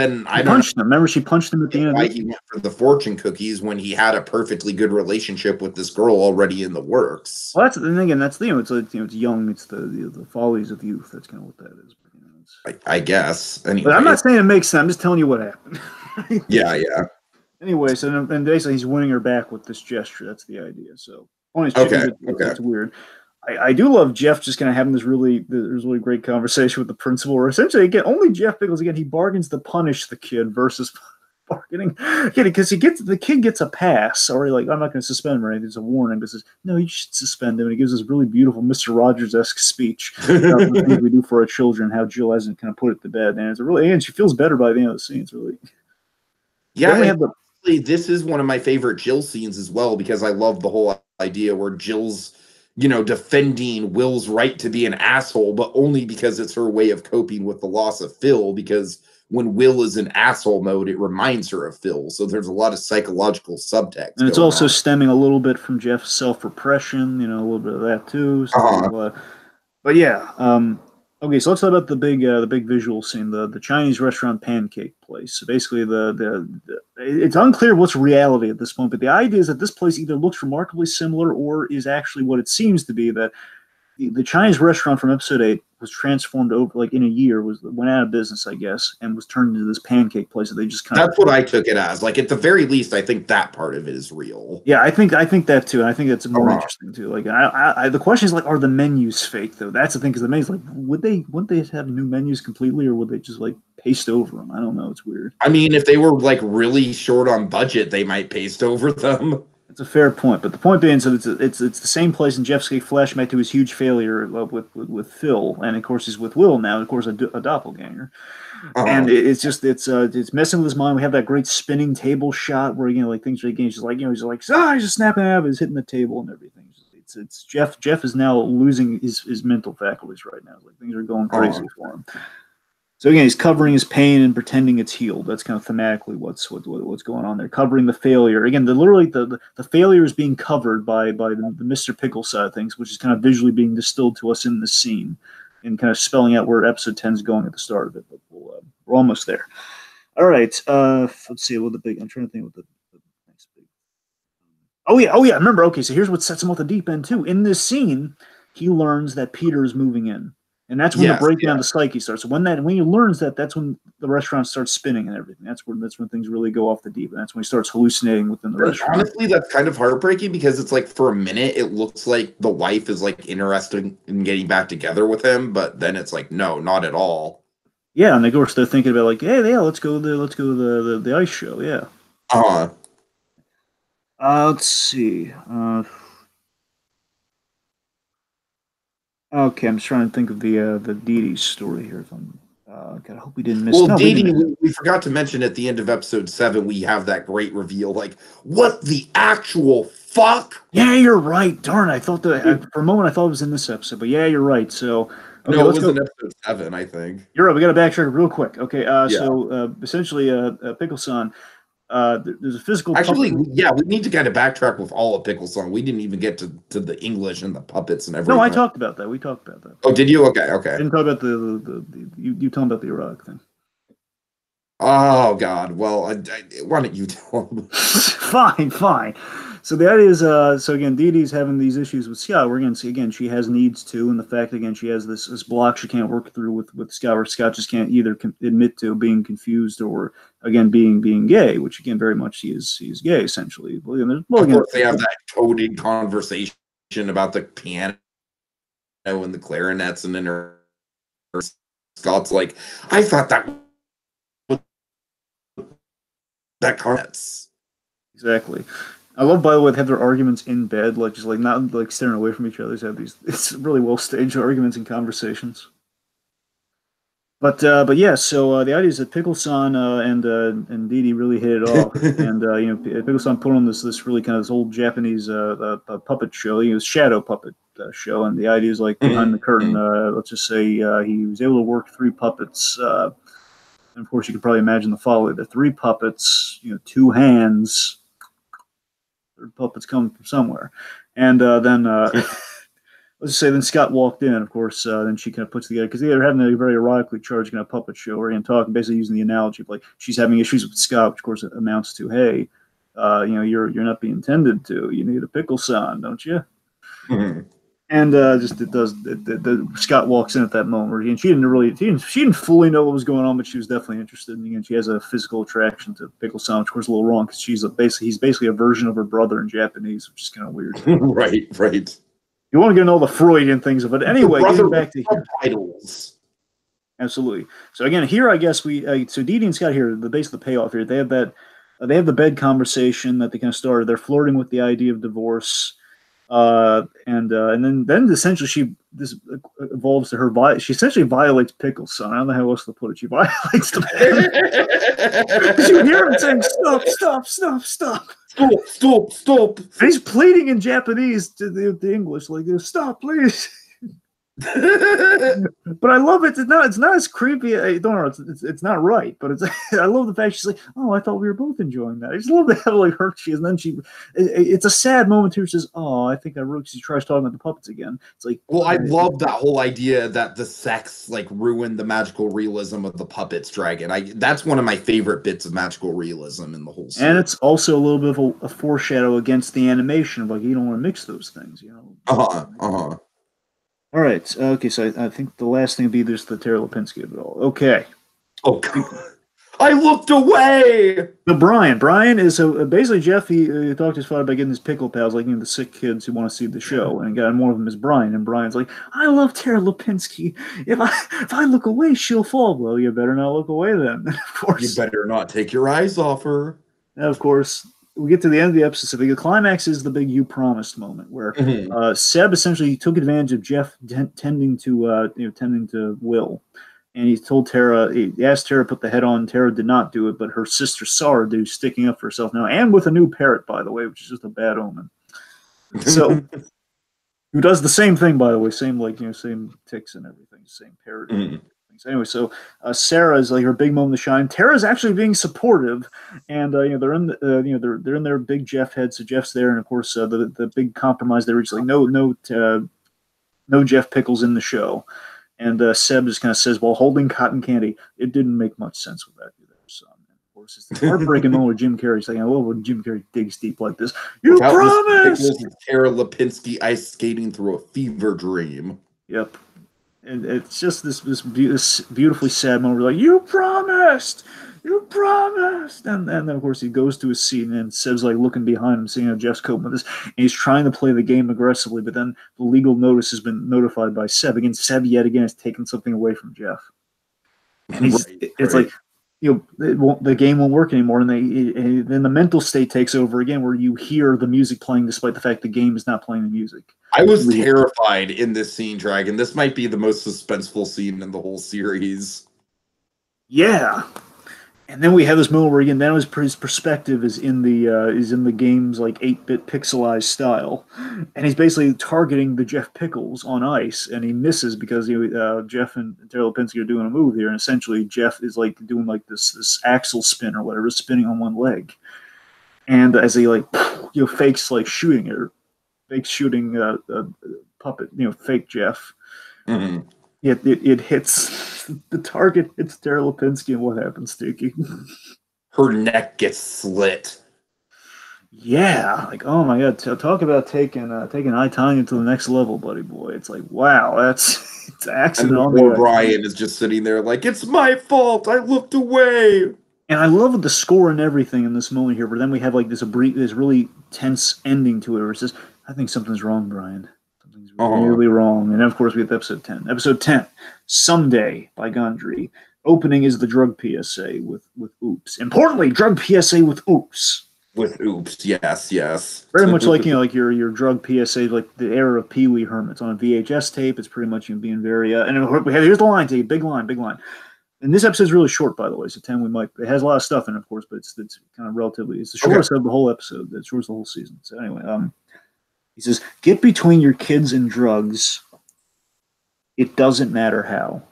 punched him. Remember, she punched him at the end. Why he went for the fortune cookies when he had a perfectly good relationship with this girl already in the works. Well, it's young. It's the follies of youth. That's kind of what that is. I guess. Anyway. But I'm not saying it makes sense. I'm just telling you what happened. Yeah. Anyway, so then basically he's winning her back with this gesture. That's the idea. So, it's weird. I do love Jeff just kind of having this really great conversation with the principal, where essentially, again, only Jeff Pickles, again, he bargains to punish the kid versus bargaining, because the kid gets a pass, or like, I'm not going to suspend him or anything, it's a warning, but says, no, you should suspend him, and he gives this really beautiful Mr. Rogers-esque speech about the things we do for our children, how Jill hasn't kind of put it to bed, and she feels better by the end of the scene. It's really... Yeah, this is one of my favorite Jill scenes as well, because I love the whole idea where Jill's defending Will's right to be an asshole, but only because it's her way of coping with the loss of Phil, because when Will is in asshole mode, it reminds her of Phil. So there's a lot of psychological subtext. And it's also stemming a little bit from Jeff's self-repression, a little bit of that too. So, but yeah, okay, so let's talk about the big visual scene, the Chinese restaurant pancake place. So basically, it's unclear what's reality at this point, but the idea is that this place either looks remarkably similar or is actually what it seems to be, that the Chinese restaurant from episode 8 was transformed over, like in a year, went out of business, I guess, and was turned into this pancake place that they just kind of... That's what I took it as. Like, at the very least, I think that part of it is real. Yeah, I think that too, and I think that's more interesting too. Like, the question is, like, are the menus fake though? That's the thing, because the menus, like, wouldn't they have new menus completely, or would they just like paste over them? I don't know. It's weird. I mean, if they were like really short on budget, they might paste over them. It's a fair point, but the point being, so it's the same place in Jeff's flashback to his huge failure with Phil, and of course he's with Will now. Of course, a doppelganger, and it's messing with his mind. We have that great spinning table shot where like things are again. He's just snapping out of it, he's hitting the table and everything. It's Jeff. Jeff is now losing his mental faculties right now. Like things are going crazy for him. So again, he's covering his pain and pretending it's healed. That's kind of thematically what's going on there. Covering the failure. Again, the failure is being covered by the Mr. Pickle side of things, which is kind of visually being distilled to us in the scene, and kind of spelling out where episode 10 is going at the start of it. But we're almost there. All right. Let's see. What the big? I'm trying to think what the next big. Oh yeah. Remember. Okay. So here's what sets him off the deep end too. In this scene, he learns that Peter is moving in. And that's when the breakdown of the psyche starts. So when he learns that, that's when the restaurant starts spinning and everything. That's when things really go off the deep. And that's when he starts hallucinating within the restaurant. Honestly, that's kind of heartbreaking because it's like for a minute it looks like the wife is like interested in getting back together with him, but then it's like no, not at all. Yeah, and of course they're thinking about like, hey, yeah, let's go to the ice show. Yeah. Let's see. Okay, I'm just trying to think of the Dee Dee story here. God, I hope we didn't miss. Well, Dee Dee, we forgot to mention at the end of episode 7, we have that great reveal. Like, what the actual fuck? Yeah, you're right. Darn, I thought for a moment I thought it was in this episode, but yeah, you're right. So okay, no, it was in episode 7, I think. You're right. We got to backtrack real quick. Okay, so essentially, Pickle-san. There's a physical. Actually, yeah, we need to kind of backtrack with all of Pickle-san. We didn't even get to the English and the puppets and everything. No, I talked about that. We talked about that. Oh, did you? Okay. I didn't talk about you told me about the erotic thing. Oh God. Well, why don't you tell him? Fine. So the idea is, so again, Dee Dee's having these issues with Scott. We're going to see again, she has needs too, and the fact again she has this block she can't work through with Scott, where Scott just can't either admit to being confused or again being gay, which again very much he's gay essentially. Well, again, of course, they have that coded conversation about the piano and the clarinets, and then her Scott's like, I thought that clarinets. Exactly. I love, by the way, they have their arguments in bed, like just like not like staring away from each other. They have these it's really well staged arguments and conversations. But yeah, so the idea is that Pickle-san and Dee Dee really hit it off, and Pickle-san put on this really kind of this old Japanese puppet show, shadow puppet show, and the idea is like behind the curtain. Let's just say he was able to work 3 puppets, and of course you could probably imagine the folly: the 3 puppets, 2 hands. Puppets coming from somewhere, and then let's just say then Scott walked in. Of course, then she kind of puts together because they're having a very erotically charged kind of puppet show where talking, basically using the analogy of like she's having issues with Scott, which of course amounts to, hey, you're not being tended to. You need a Pickle-san, don't you? Mm-hmm. And Scott walks in at that moment, and she didn't fully know what was going on, but she was definitely interested. And again, she has a physical attraction to Pickle-san, which was a little wrong because he's basically a version of her brother in Japanese, which is kind of weird. Right. You want to get all the Freudian things of it. Anyway, getting back to here. Titles. Absolutely. So again, here I guess so Dee Dee and Scott here, the base of the payoff here, they have the bed conversation that they kind of started. They're flirting with the idea of divorce. And then essentially this evolves to her. She essentially violates Pickle-san. I don't know how else to put it. She violates the man. You hear him saying, stop. And he's pleading in Japanese to the English, like, stop, please. But I love it. It's not as creepy. I don't know. It's not right, but I love the fact she's like, oh, I thought we were both enjoying that. I just love how like hurt she is, and then it's a sad moment too. She says, oh, I think I wrote. She tries talking about the puppets again. It's like, well, I love that whole idea that the sex like ruined the magical realism of the puppets dragon. That's one of my favorite bits of magical realism in the whole series. And it's also a little bit of a foreshadow against the animation of like you don't want to mix those things, All right. Okay. So I think the last thing would be there's the Tara Lipinski of it all. Okay. Oh, God. I looked away. The Brian is basically Jeff. He talked to his father about getting his pickle pals, like the sick kids who want to see the show, and one of them is Brian. And Brian's like, I love Tara Lipinski. If I look away, she'll fall. Well, you better not look away then. Of course, you better not take your eyes off her. And of course, we get to the end of the episode. So the climax is the big "you promised" moment, where Seb essentially took advantage of Jeff tending to Will, and he told Tara. He asked Tara to put the head on. Tara did not do it, but her sister Sarah do, sticking up for herself now, and with a new parrot, by the way, which is just a bad omen. So, who does the same thing, by the way, same ticks and everything, same parrot. Anyway, so Sarah is like her big moment to shine. Tara's actually being supportive, and they're in they're in their big Jeff head. So Jeff's there, and of course the big compromise they reach, like no Jeff Pickles in the show, and Seb just kind of says, while holding cotton candy, it didn't make much sense with that either, son. And of course, it's the heartbreaking moment with Jim Carey saying, "I love when Jim Carey digs deep like this." You Without promised. Tara Lipinski ice skating through a fever dream. Yep. And it's just this beautifully sad moment. We're like, you promised, and then of course he goes to his seat, and Seb's like looking behind him, seeing how Jeff's coping with this, and he's trying to play the game aggressively, but then the legal notice has been notified by Seb. Again, Seb yet again has taken something away from Jeff, and it's like, the game won't work anymore, and then the mental state takes over again, where you hear the music playing despite the fact the game is not playing the music. I was terrified in this scene, Dragon. This might be the most suspenseful scene in the whole series. Yeah, and then we have this moment where again, now his perspective is in the game's like 8-bit pixelized style, and he's basically targeting the Jeff Pickles on ice, and he misses because Jeff and Tara Lipinski are doing a move here, and essentially Jeff is like doing like this axle spin or whatever, spinning on one leg, and as he fakes like shooting it. Fake shooting puppet, fake Jeff. Mm-hmm. It hits the target, hits Tara Lipinski, and what happens, Tiki? Her neck gets slit. Yeah, like, oh my god, talk about taking I, Tanya to the next level, buddy boy. It's like, wow, it's accident on the way. Brian is just sitting there like, it's my fault. I looked away. And I love the score and everything in this moment here, but then we have like this really tense ending to it where it says, I think something's wrong, Brian. Something's really wrong. And of course, we have episode 10. Episode 10, Someday by Gondry. Opening is the drug PSA with Oops. Importantly, drug PSA with Oops. With Oops, yes. Very much like your drug PSA, like the era of Pee Wee Herman. It's on a VHS tape. It's pretty much being very and here's the line, T. Big line. And this episode's really short, by the way. So 10, it has a lot of stuff in it, of course, but it's kind of relatively. It's the shortest of the whole episode. It's the shortest of the whole season. So anyway, he says, "Get between your kids and drugs. It doesn't matter how."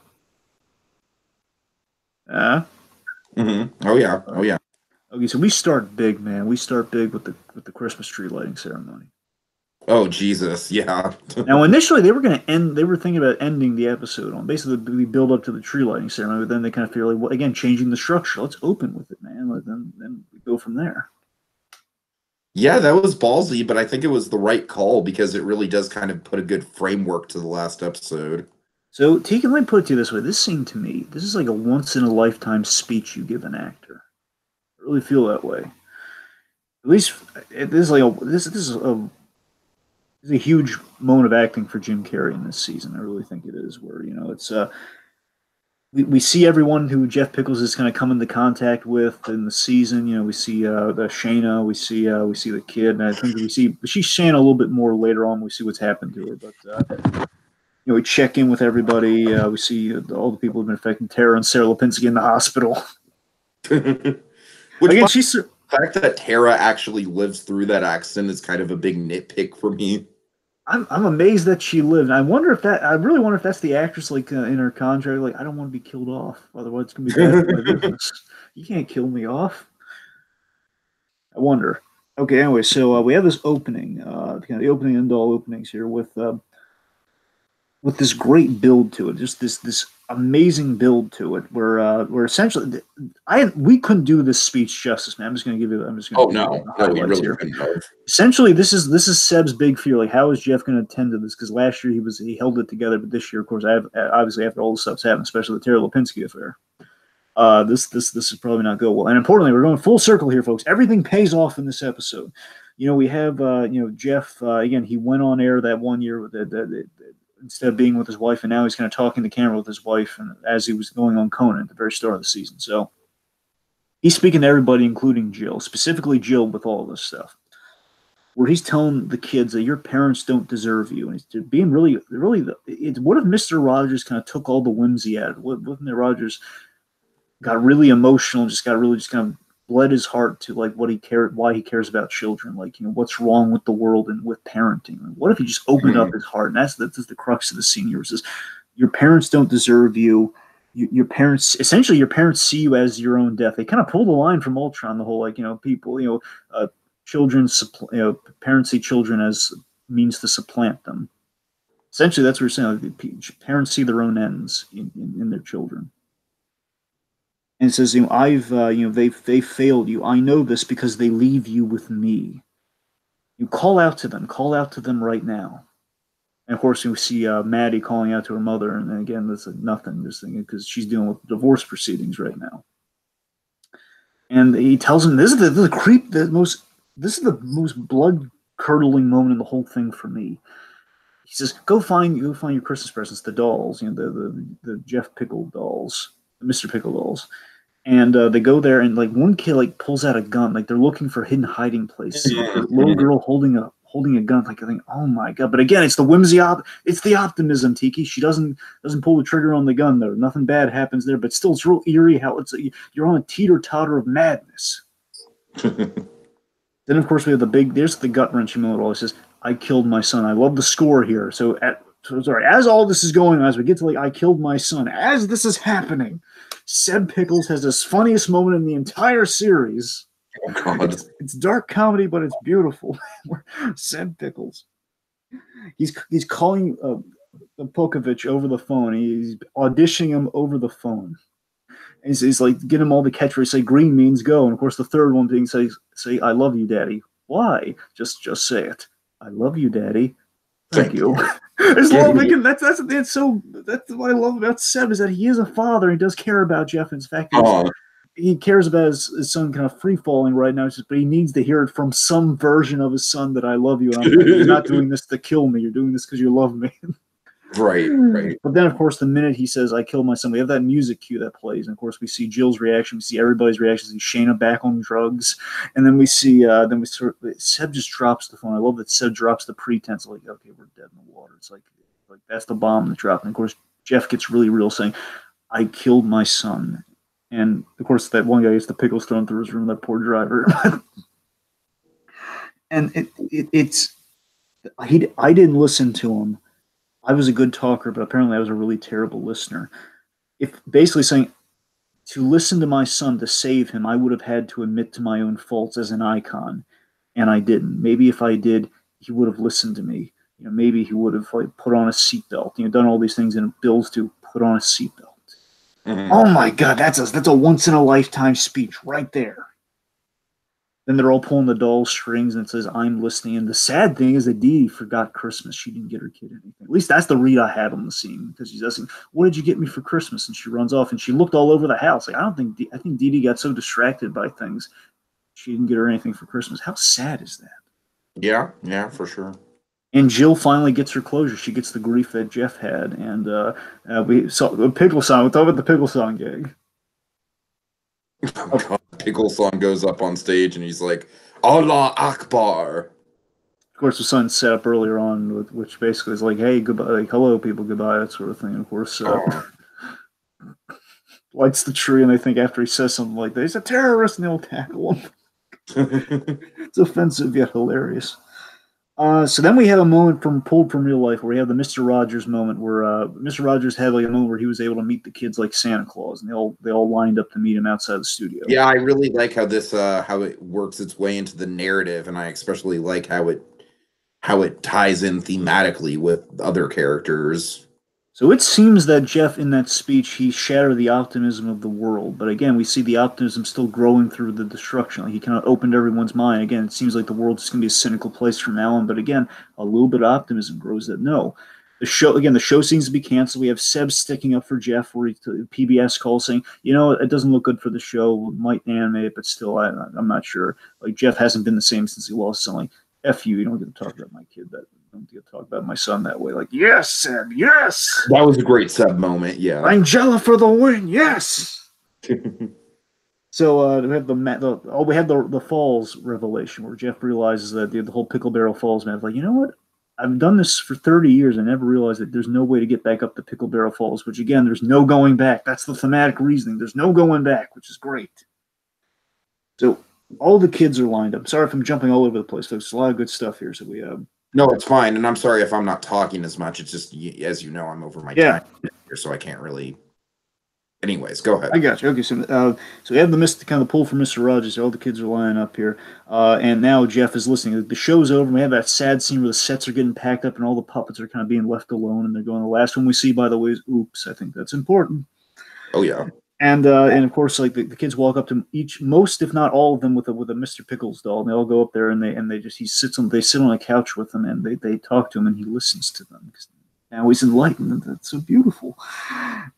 Mm-hmm. Oh yeah. Okay, so we start big, man. We start big with the Christmas tree lighting ceremony. Oh Jesus, yeah. Now, initially they were going to end. They were thinking about ending the episode on basically we build up to the tree lighting ceremony, but then they kind of feel like, well, again, changing the structure. Let's open with it, man. Then we go from there. Yeah, that was ballsy, but I think it was the right call because it really does kind of put a good framework to the last episode. So, Tegan, let me put it to you this way. This scene, to me, this is like a once-in-a-lifetime speech you give an actor. I really feel that way. At least, this is a huge moment of acting for Jim Carrey in this season. I really think it is, where, it's... We see everyone who Jeff Pickles is kind of come into contact with in the season. We see the Shayna, we see the kid, and I think we see Shayna a little bit more later on. We see what's happened to her, but we check in with everybody. We see all the people who've been affected. Tara and Sarah Lipinski in the hospital. Again, the fact that Tara actually lives through that accident is kind of a big nitpick for me. I'm amazed that she lived. I really wonder if that's the actress, like in her contract, like, I don't want to be killed off, otherwise it's gonna be bad for my business. You can't kill me off. I wonder. Okay, anyway, so we have this opening, kind of the opening and all openings here with this great build to it, just this amazing build to it, where essentially we couldn't do this speech justice, man. I'm just going to give you. We really couldn't. Essentially, this is Seb's big fear. Like, how is Jeff going to attend to this? Because last year he held it together, but this year, of course, obviously after all the stuff's happened, especially the Tara Lipinski affair, this is probably not go well. And importantly, we're going full circle here, folks. Everything pays off in this episode. We have Jeff again. He went on air that one year with instead of being with his wife, and now he's kind of talking to camera with his wife, and as he was going on Conan at the very start of the season. So he's speaking to everybody, including Jill, specifically Jill with all this stuff, where he's telling the kids that your parents don't deserve you. And he's being really, really, what if Mr. Rogers kind of took all the whimsy out of it? What if Mr. Rogers got really emotional, just kind of bled his heart to like what he cared, why he cares about children, like, you know, what's wrong with the world and with parenting. What if he just opened up his heart? And that's the crux of the scene here. It says, your parents don't deserve you. Your parents, essentially, your parents see you as your own death. They kind of pull the line from Ultron, the whole, like, you know, people, you know, parents see children as means to supplant them. Essentially, that's what we're saying. Like, parents see their own ends in their children. And it says, you know, they've failed you. I know this because they leave you with me. You call out to them right now. And of course, we see Maddie calling out to her mother, and then again, that's nothing. This thing because she's dealing with divorce proceedings right now. And he tells him, "This is the most blood curdling moment in the whole thing for me." He says, "Go find your Christmas presents, the dolls, you know, the Jeff Pickle dolls, the Mr. Pickle dolls." And they go there, and like one kid like pulls out a gun, like they're looking for hidden hiding places. The little girl holding a gun, like I think, oh my god! But again, it's the whimsy, it's the optimism. Tiki, she doesn't pull the trigger on the gun though. Nothing bad happens there, but still, it's real eerie how you're on a teeter totter of madness. Then of course we have there's the gut wrenching moment. All it says, "I killed my son." I love the score here. So as all this is going on, as we get to like, "I killed my son," as this is happening, Seb Pickles has this funniest moment in the entire series. Oh, God. It's dark comedy, but it's beautiful. Seb Pickles. He's calling Pokovich over the phone. He's auditioning him over the phone. And he's like, get him all the catchphrases. Say, green means go. And of course, the third one being say, "I love you, Daddy." Why? Just say it. "I love you, Daddy." Thank you. That's what I love about Seb, is that he is a father. He does care about Jeff. In fact, he cares about his son kind of free falling right now. But he needs to hear it from some version of his son that "I love you." And you're not doing this to kill me. You're doing this because you love me. Right. But then, of course, the minute he says, "I killed my son," we have that music cue that plays. And of course, we see Jill's reaction. We see everybody's reactions. We see Shayna back on drugs. And then we see, Seb just drops the phone. I love that Seb drops the pretense, like, okay, we're dead in the water. It's like that's the bomb that dropped. And of course, Jeff gets really real, saying, "I killed my son." And of course, that one guy gets the pickles thrown through his room, that poor driver. And I didn't listen to him. I was a good talker, but apparently I was a really terrible listener. If basically saying, to listen to my son to save him, I would have had to admit to my own faults as an icon, and I didn't. Maybe if I did, he would have listened to me. You know, maybe he would have like put on a seatbelt. You know, done all these things, and it builds to put on a seatbelt. Mm-hmm. Oh my God, that's a once in a lifetime speech right there. Then they're all pulling the doll strings, and it says, "I'm listening." And the sad thing is that Dee Dee forgot Christmas. She didn't get her kid anything. At least that's the read I had on the scene, because she's asking, "What did you get me for Christmas?" And she runs off, and she looked all over the house. Like, I think Dee Dee got so distracted by things, she didn't get her anything for Christmas. How sad is that? Yeah, for sure. And Jill finally gets her closure. She gets the grief that Jeff had. And we saw the Pickle song. We'll talk about the Pickle song gig. Oh, God. Pickle song goes up on stage, and he's like, "Allah Akbar." Of course, the sun's set up earlier on, which basically is like, "Hey, goodbye, like, hello, people, goodbye," that sort of thing. And of course, lights the tree, and I think after he says something like that, he's a terrorist, and they'll tackle him. It's offensive yet hilarious. So then we have a moment pulled from real life, where we have the Mr. Rogers moment, where Mr. Rogers had like a moment where he was able to meet the kids like Santa Claus, and they all lined up to meet him outside the studio. Yeah, I really like how this how it works its way into the narrative, and I especially like how it ties in thematically with other characters. So it seems that Jeff, in that speech, he shattered the optimism of the world. But again, we see the optimism still growing through the destruction. Like, he kind of opened everyone's mind. Again, it seems like the world's just going to be a cynical place from now on. But again, a little bit of optimism grows that no. The show seems to be canceled. We have Seb sticking up for Jeff, where PBS calls saying, you know, it doesn't look good for the show. We might animate it, but still, I'm not sure. Like, Jeff hasn't been the same since he lost something. Like, F you don't get to talk about my kid that. Don't get to talk about my son that way. Like, yes, Seb, yes. That was a great Seb moment, yeah. Angela for the win, yes. So we have we had the Falls revelation where Jeff realizes that the whole Pickle Barrel Falls man, like, you know what? I've done this for 30 years. I never realized that there's no way to get back up to Pickle Barrel Falls, which again, there's no going back. That's the thematic reasoning. There's no going back, which is great. So all the kids are lined up. Sorry if I'm jumping all over the place, folks. There's a lot of good stuff here. So we No, it's fine, and I'm sorry if I'm not talking as much. It's just, as you know, I'm over my time here, so I can't really. Anyways, go ahead. I got you. Okay, so we have the kind of pull for Mr. Rogers. All the kids are lining up here, and now Jeff is listening. The show's over. We have that sad scene where the sets are getting packed up and all the puppets are kind of being left alone, and they're going. The last one we see, by the way, is "Oops." I think that's important. Oh yeah. And of course, like the kids walk up to most, if not all of them, with a Mr. Pickles doll, and they all go up there and they sit on a couch with him and they talk to him and he listens to them because now he's enlightened. That's so beautiful.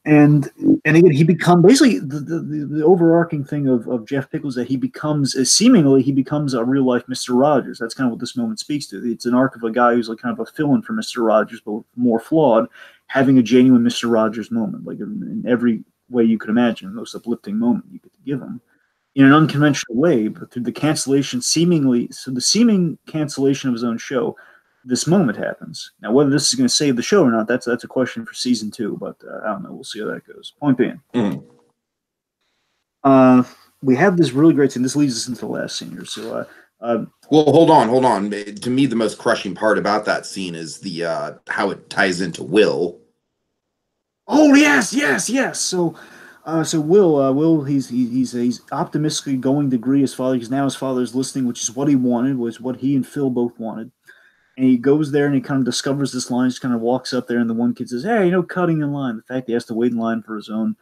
And again, he becomes basically the overarching thing of Jeff Pickles that he becomes a real life Mr. Rogers. That's kind of what this moment speaks to. It's an arc of a guy who's like kind of a fill-in for Mr. Rogers, but more flawed, having a genuine Mr. Rogers moment, like in every way you could imagine, the most uplifting moment you could give him in an unconventional way, but through the seeming cancellation of his own show, this moment happens. Now, whether this is going to save the show or not, that's a question for season 2, but I don't know. We'll see how that goes. Point being, we have this really great scene. This leads us into the last scene here. So, well, hold on. To me, the most crushing part about that scene is the how it ties into Will. Oh yes. So Will, he's optimistically going to agree his father because now his father is listening, which is what he wanted, was what he and Phil both wanted. And he goes there and he kind of discovers this line. Just kind of walks up there, and the one kid says, "Hey, cutting in line." The fact he has to wait in line for his own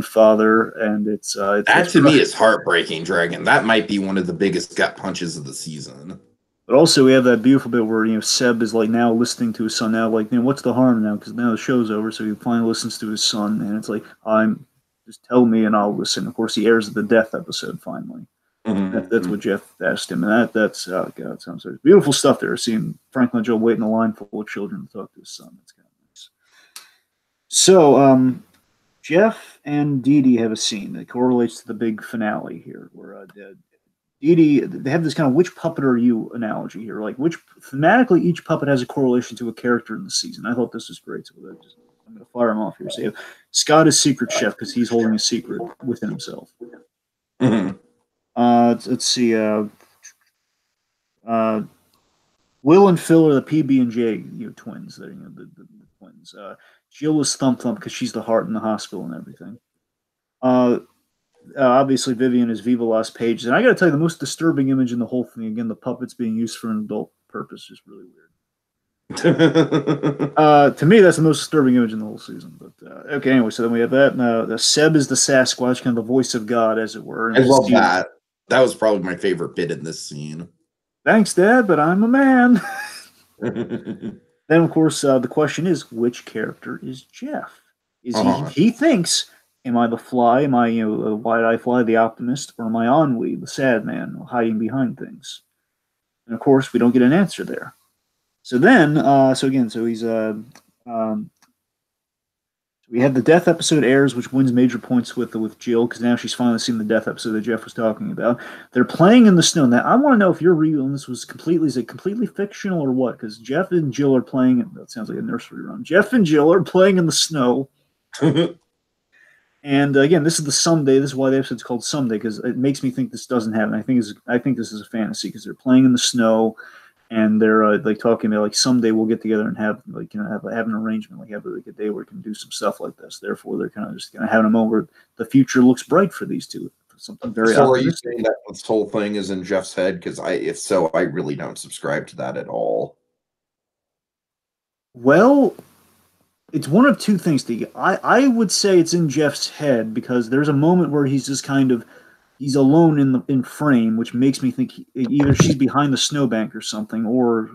father, and it's that to me is heartbreaking, Dragon. That might be one of the biggest gut punches of the season. But also, we have that beautiful bit where Seb is like now listening to his son now, like what's the harm now? Because now the show's over, so he finally listens to his son, and it's like just tell me and I'll listen. Of course, he airs the death episode finally. That's what Jeff asked him, and that's oh god, it sounds like beautiful stuff there. Seeing Franklin and Joe wait in a line full of children to talk to his son, that's kind of nice. So, Jeff and Dee Dee have a scene that correlates to the big finale here, where Dee Dee, they have this kind of which puppet are you analogy here. Like, thematically, each puppet has a correlation to a character in the season. I thought this was great. So I'm going to fire him off here. So Scott is Secret Chef because he's holding a secret within himself. Let's see. Will and Phil are the PB&J twins. They're the twins. Jill is Thump Thump because she's the heart in the hospital and everything. Obviously, Vivian is Viva Las Pages. And I got to tell you, the most disturbing image in the whole thing, again, the puppets being used for an adult purpose is really weird. To me, that's the most disturbing image in the whole season. But okay, anyway, so then we have that. The Seb is the Sasquatch, kind of the voice of God, as it were. And I love that. That was probably my favorite bit in this scene. Thanks, Dad, but I'm a man. Then, of course, the question is, which character is Jeff? Is he thinks, am I the Fly? Am I, Wide-Eye Fly, the optimist? Or am I Ennui, the sad man, hiding behind things? And, of course, we don't get an answer there. So then, he's, we had the death episode airs, which wins major points with Jill, because now she's finally seen the death episode that Jeff was talking about. They're playing in the snow. Now, I want to know if you're real and this was is it completely fictional or what? Because Jeff and Jill are playing, that sounds like a nursery rhyme. Jeff and Jill are playing in the snow. And again, this is the Someday. This is why the episode's called Someday, because it makes me think this doesn't happen. I think this is a fantasy, because they're playing in the snow. And they're like talking about like someday we'll get together and have have an arrangement, like have like a day where we can do some stuff like this. Therefore, they're kind of just having a moment where the future looks bright for these two. Something very. So, are you saying that this whole thing is in Jeff's head? Because if so, I really don't subscribe to that at all. Well, it's one of two things. I would say it's in Jeff's head because there's a moment where he's just kind of. He's alone in frame, which makes me think either she's behind the snowbank or something, or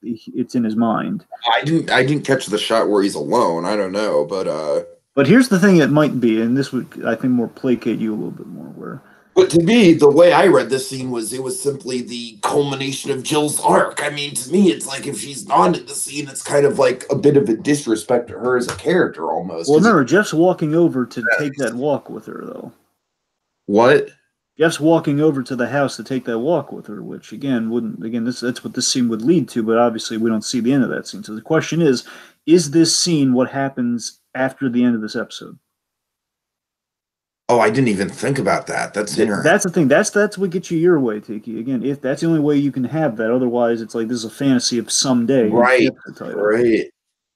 it's in his mind. I didn't catch the shot where he's alone. I don't know, but here's the thing: it might be, and this would I think more placate you a little bit more. But to me, the way I read this scene was it was simply the culmination of Jill's arc. I mean, to me, it's like if she's not in the scene, it's kind of like a bit of a disrespect to her as a character, almost. Well, remember, Jeff's walking over to take that walk with her, though. What? Jeff's walking over to the house to take that walk with her, which again wouldn't that's what this scene would lead to, but obviously we don't see the end of that scene. So the question is this scene what happens after the end of this episode? Oh, I didn't even think about that. That's interesting. That's the thing. That's what gets you your way, Tiki. Again, if that's the only way you can have that, otherwise it's like this is a fantasy of someday. Right. Right.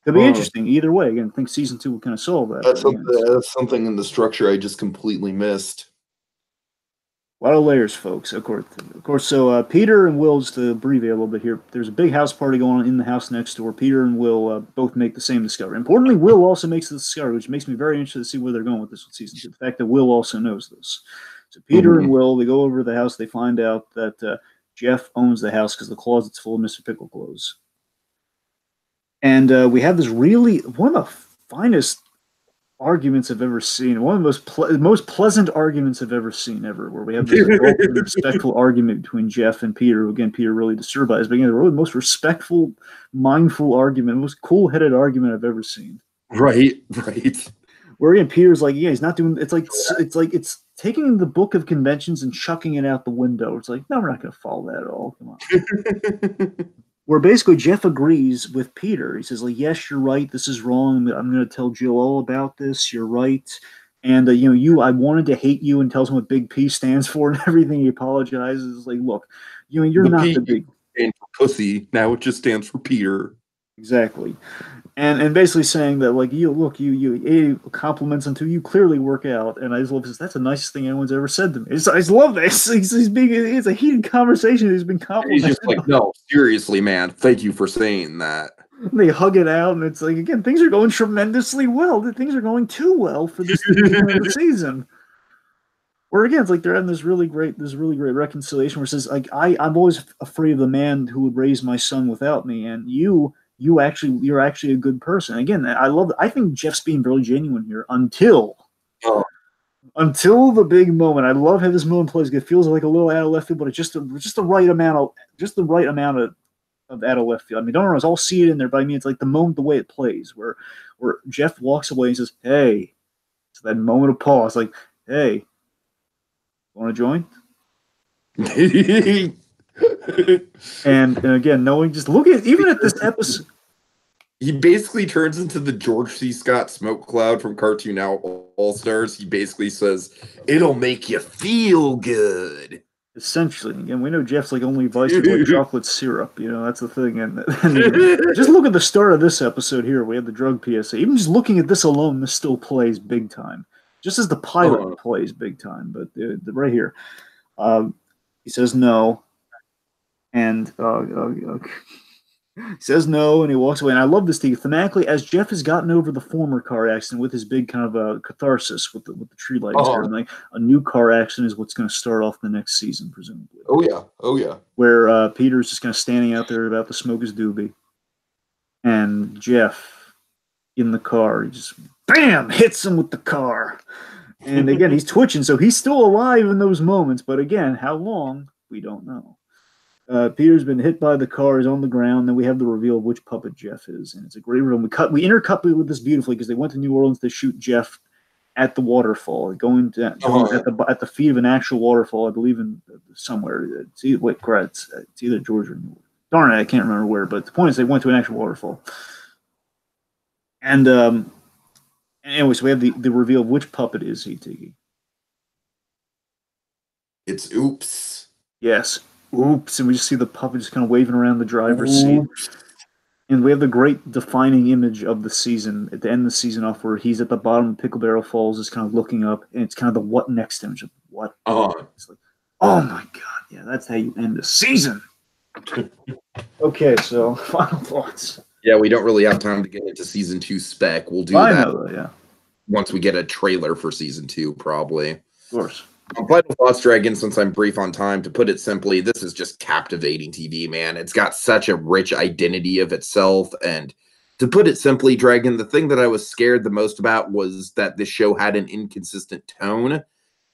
Could be interesting either way. Again, I think season 2 will kind of solve that. That's something in the structure I just completely missed. A lot of layers, folks. Of course. So Peter and Will, just to abbreviate a little bit here, there's a big house party going on in the house next door. Peter and Will both make the same discovery. Importantly, Will also makes the discovery, which makes me very interested to see where they're going with this with season 2. The fact that Will also knows this. So Peter and Will, they go over to the house. They find out that Jeff owns the house because the closet's full of Mr. Pickle clothes. And we have this really one of the finest arguments I've ever seen. One of the most pleasant arguments I've ever seen where we have this respectful argument between Jeff and Peter. Again, Peter really disturbed by this, but again, the most respectful, mindful argument, most cool-headed argument I've ever seen. Right. Where again, Peter's like, yeah, he's not doing. It's like taking the book of conventions and chucking it out the window. It's like, no, we're not going to follow that at all. Come on. Where basically Jeff agrees with Peter. He says, like, yes, you're right. This is wrong. I'm going to tell Jill all about this. You're right. And, I wanted to hate you, and tells him what Big P stands for and everything. He apologizes. Like, look, you're not the big. Stands for pussy. Now it just stands for Peter. Exactly. And basically saying that, like, you compliments until you clearly work out. And I just love this. That's the nicest thing anyone's ever said to me. I just love this. It's a heated conversation. He's been complimented. He's just like, no, seriously, man. Thank you for saying that. And they hug it out, and it's like, again, things are going tremendously well. Things are going too well for this season. Or again, it's like they're having this really great reconciliation where it says, like, I'm always afraid of the man who would raise my son without me, and you're actually a good person. Again, I think Jeff's being very genuine here until the big moment. I love how this moment plays. It feels like a little out of left field, but it's just the right amount of out of left field. I mean, don't always all see it in there, but I mean, it's like the moment, the way it plays, where Jeff walks away and says, "Hey," it's that moment of pause, like, "Hey, want to join?" and again, knowing, just look at even at this episode, he basically turns into the George C. Scott smoke cloud from Cartoon All Stars. He basically says, "It'll make you feel good." Essentially, again, we know Jeff's like only vice with like chocolate syrup. That's the thing. And just look at the start of this episode here. We have the drug PSA. Even just looking at this alone, this still plays big time. Just as the pilot plays big time, but right here, he says no. And he says no, and he walks away. And I love this thing thematically, as Jeff has gotten over the former car accident with his big kind of catharsis with the tree lights. And like a new car accident is what's going to start off the next season, presumably. Oh yeah. Where Peter's just kind of standing out there about to smoke his doobie, and Jeff in the car, he just bam hits him with the car. And again, he's twitching, so he's still alive in those moments. But again, how long, we don't know. Peter's been hit by the car, is on the ground. Then we have the reveal of which puppet Jeff is, and it's a great reveal. We intercut with this beautifully because they went to New Orleans to shoot Jeff at the waterfall, going at the feet of an actual waterfall, I believe, in somewhere. It's either Georgia or New Orleans. Darn it, I can't remember where. But the point is, they went to an actual waterfall. And anyway, so we have the reveal of which puppet is he, Tiki. It's Oops. Yes. Oops, and we just see the puppet just kind of waving around the driver's seat. And we have the great defining image of the season at the end of the season off where he's at the bottom of Pickle Barrel Falls, is kind of looking up, and it's kind of the what next image of what. It's like, oh my God, yeah, that's how you end the season. Okay, so final thoughts. Yeah, we don't really have time to get into season 2 spec. We'll do that once we get a trailer for season 2, probably. Of course. Final thoughts, Dragon, since I'm brief on time. To put it simply, this is just captivating TV, man. It's got such a rich identity of itself. And to put it simply, Dragon, the thing that I was scared the most about was that this show had an inconsistent tone.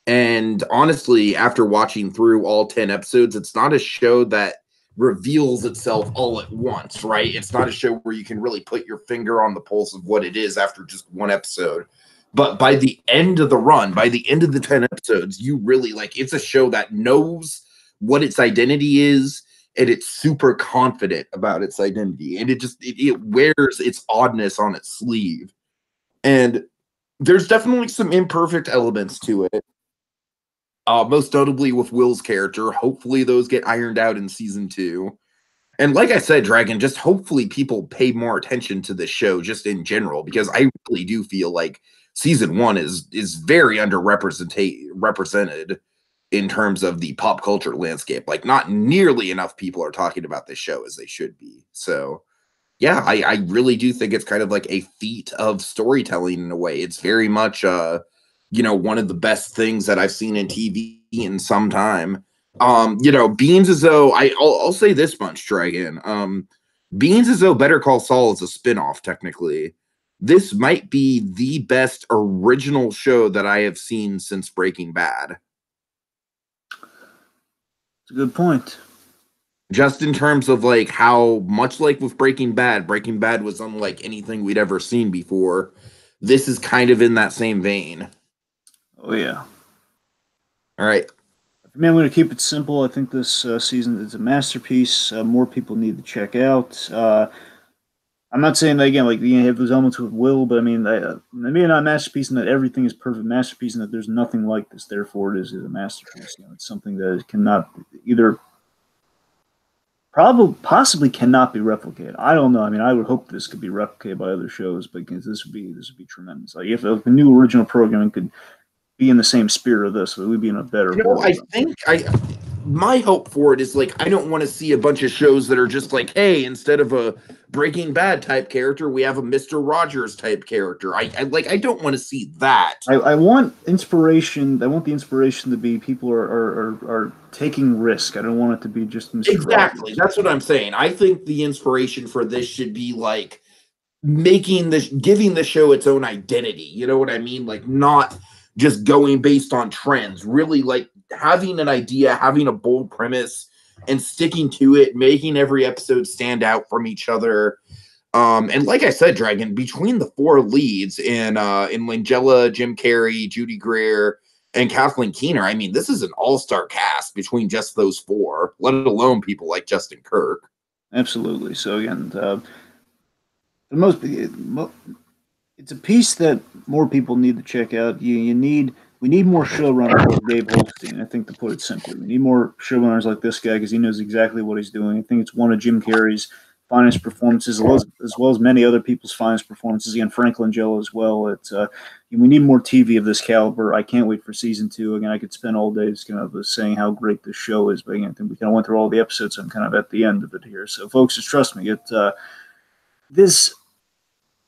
And honestly, after watching through all 10 episodes, it's not a show that reveals itself all at once, right? It's not a show where you can really put your finger on the pulse of what it is after just one episode. But by the end of the run, by the end of the 10 episodes, you really like it's a show that knows what its identity is, and it's super confident about its identity, and it wears its oddness on its sleeve. And there's definitely some imperfect elements to it. Most notably with Will's character. Hopefully those get ironed out in season 2. And like I said, Dragon, just hopefully people pay more attention to this show just in general, because I really do feel like season 1 is very represented in terms of the pop culture landscape. Like, not nearly enough people are talking about this show as they should be. So yeah, I really do think it's kind of like a feat of storytelling in a way. It's very much one of the best things that I've seen in TV in some time. Beans as though I'll say this much, Dragon. Beans as though Better Call Saul is a spinoff, technically. This might be the best original show that I have seen since Breaking Bad. It's a good point. Just in terms of like how much like with Breaking Bad was unlike anything we'd ever seen before. This is kind of in that same vein. Oh yeah. All right. For me, I'm going to keep it simple. I think this season is a masterpiece. More people need to check out. I'm not saying that again, like you have those elements with Will, but I mean, maybe not a masterpiece in that everything is perfect, masterpiece in that there's nothing like this. Therefore, it is a masterpiece. It's something that cannot either. Possibly cannot be replicated. I don't know. I mean, I would hope this could be replicated by other shows, because this would be tremendous. Like if the new original programming could be in the same spirit of this, it would be in a better. I think my hope for it is like I don't want to see a bunch of shows that are just like, hey, instead of a Breaking Bad type character, we have a Mr. Rogers type character. I don't want to see that. I want inspiration. I want the inspiration to be people are taking risk. I don't want it to be just Mr. Exactly. Rogers. That's what I'm saying. I think the inspiration for this should be like giving the show its own identity. You know what I mean? Like not just going based on trends. Really like having an idea, having a bold premise, and sticking to it, making every episode stand out from each other. And like I said, Dragon, between the 4 leads in Langella, Jim Carey, Judy Greer, and Kathleen Keener, I mean, this is an all-star cast between just those 4, let alone people like Justin Kirk. Absolutely. So again, it's a piece that more people need to check out. We need more showrunners like Dave Holstein, I think, to put it simply. We need more showrunners like this guy because he knows exactly what he's doing. I think it's one of Jim Carrey's finest performances, as well as many other people's finest performances. Again, Frank Langella as well. We need more TV of this caliber. I can't wait for season 2. Again, I could spend all day just kind of saying how great this show is, but again, I think we kind of went through all the episodes. I'm kind of at the end of it here. So, folks, just trust me. This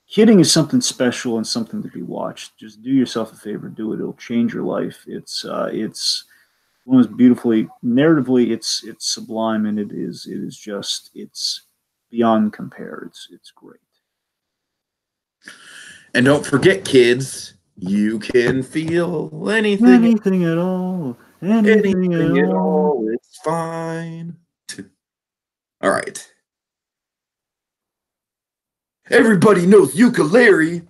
kidding is something special and something to be watched. Just do yourself a favor, do it. It'll change your life. It's one of those beautifully narratively. It's sublime, and it's beyond compare. It's great. And don't forget, kids, you can feel anything at all. Anything at all. It's fine. All right. Everybody knows ukulele.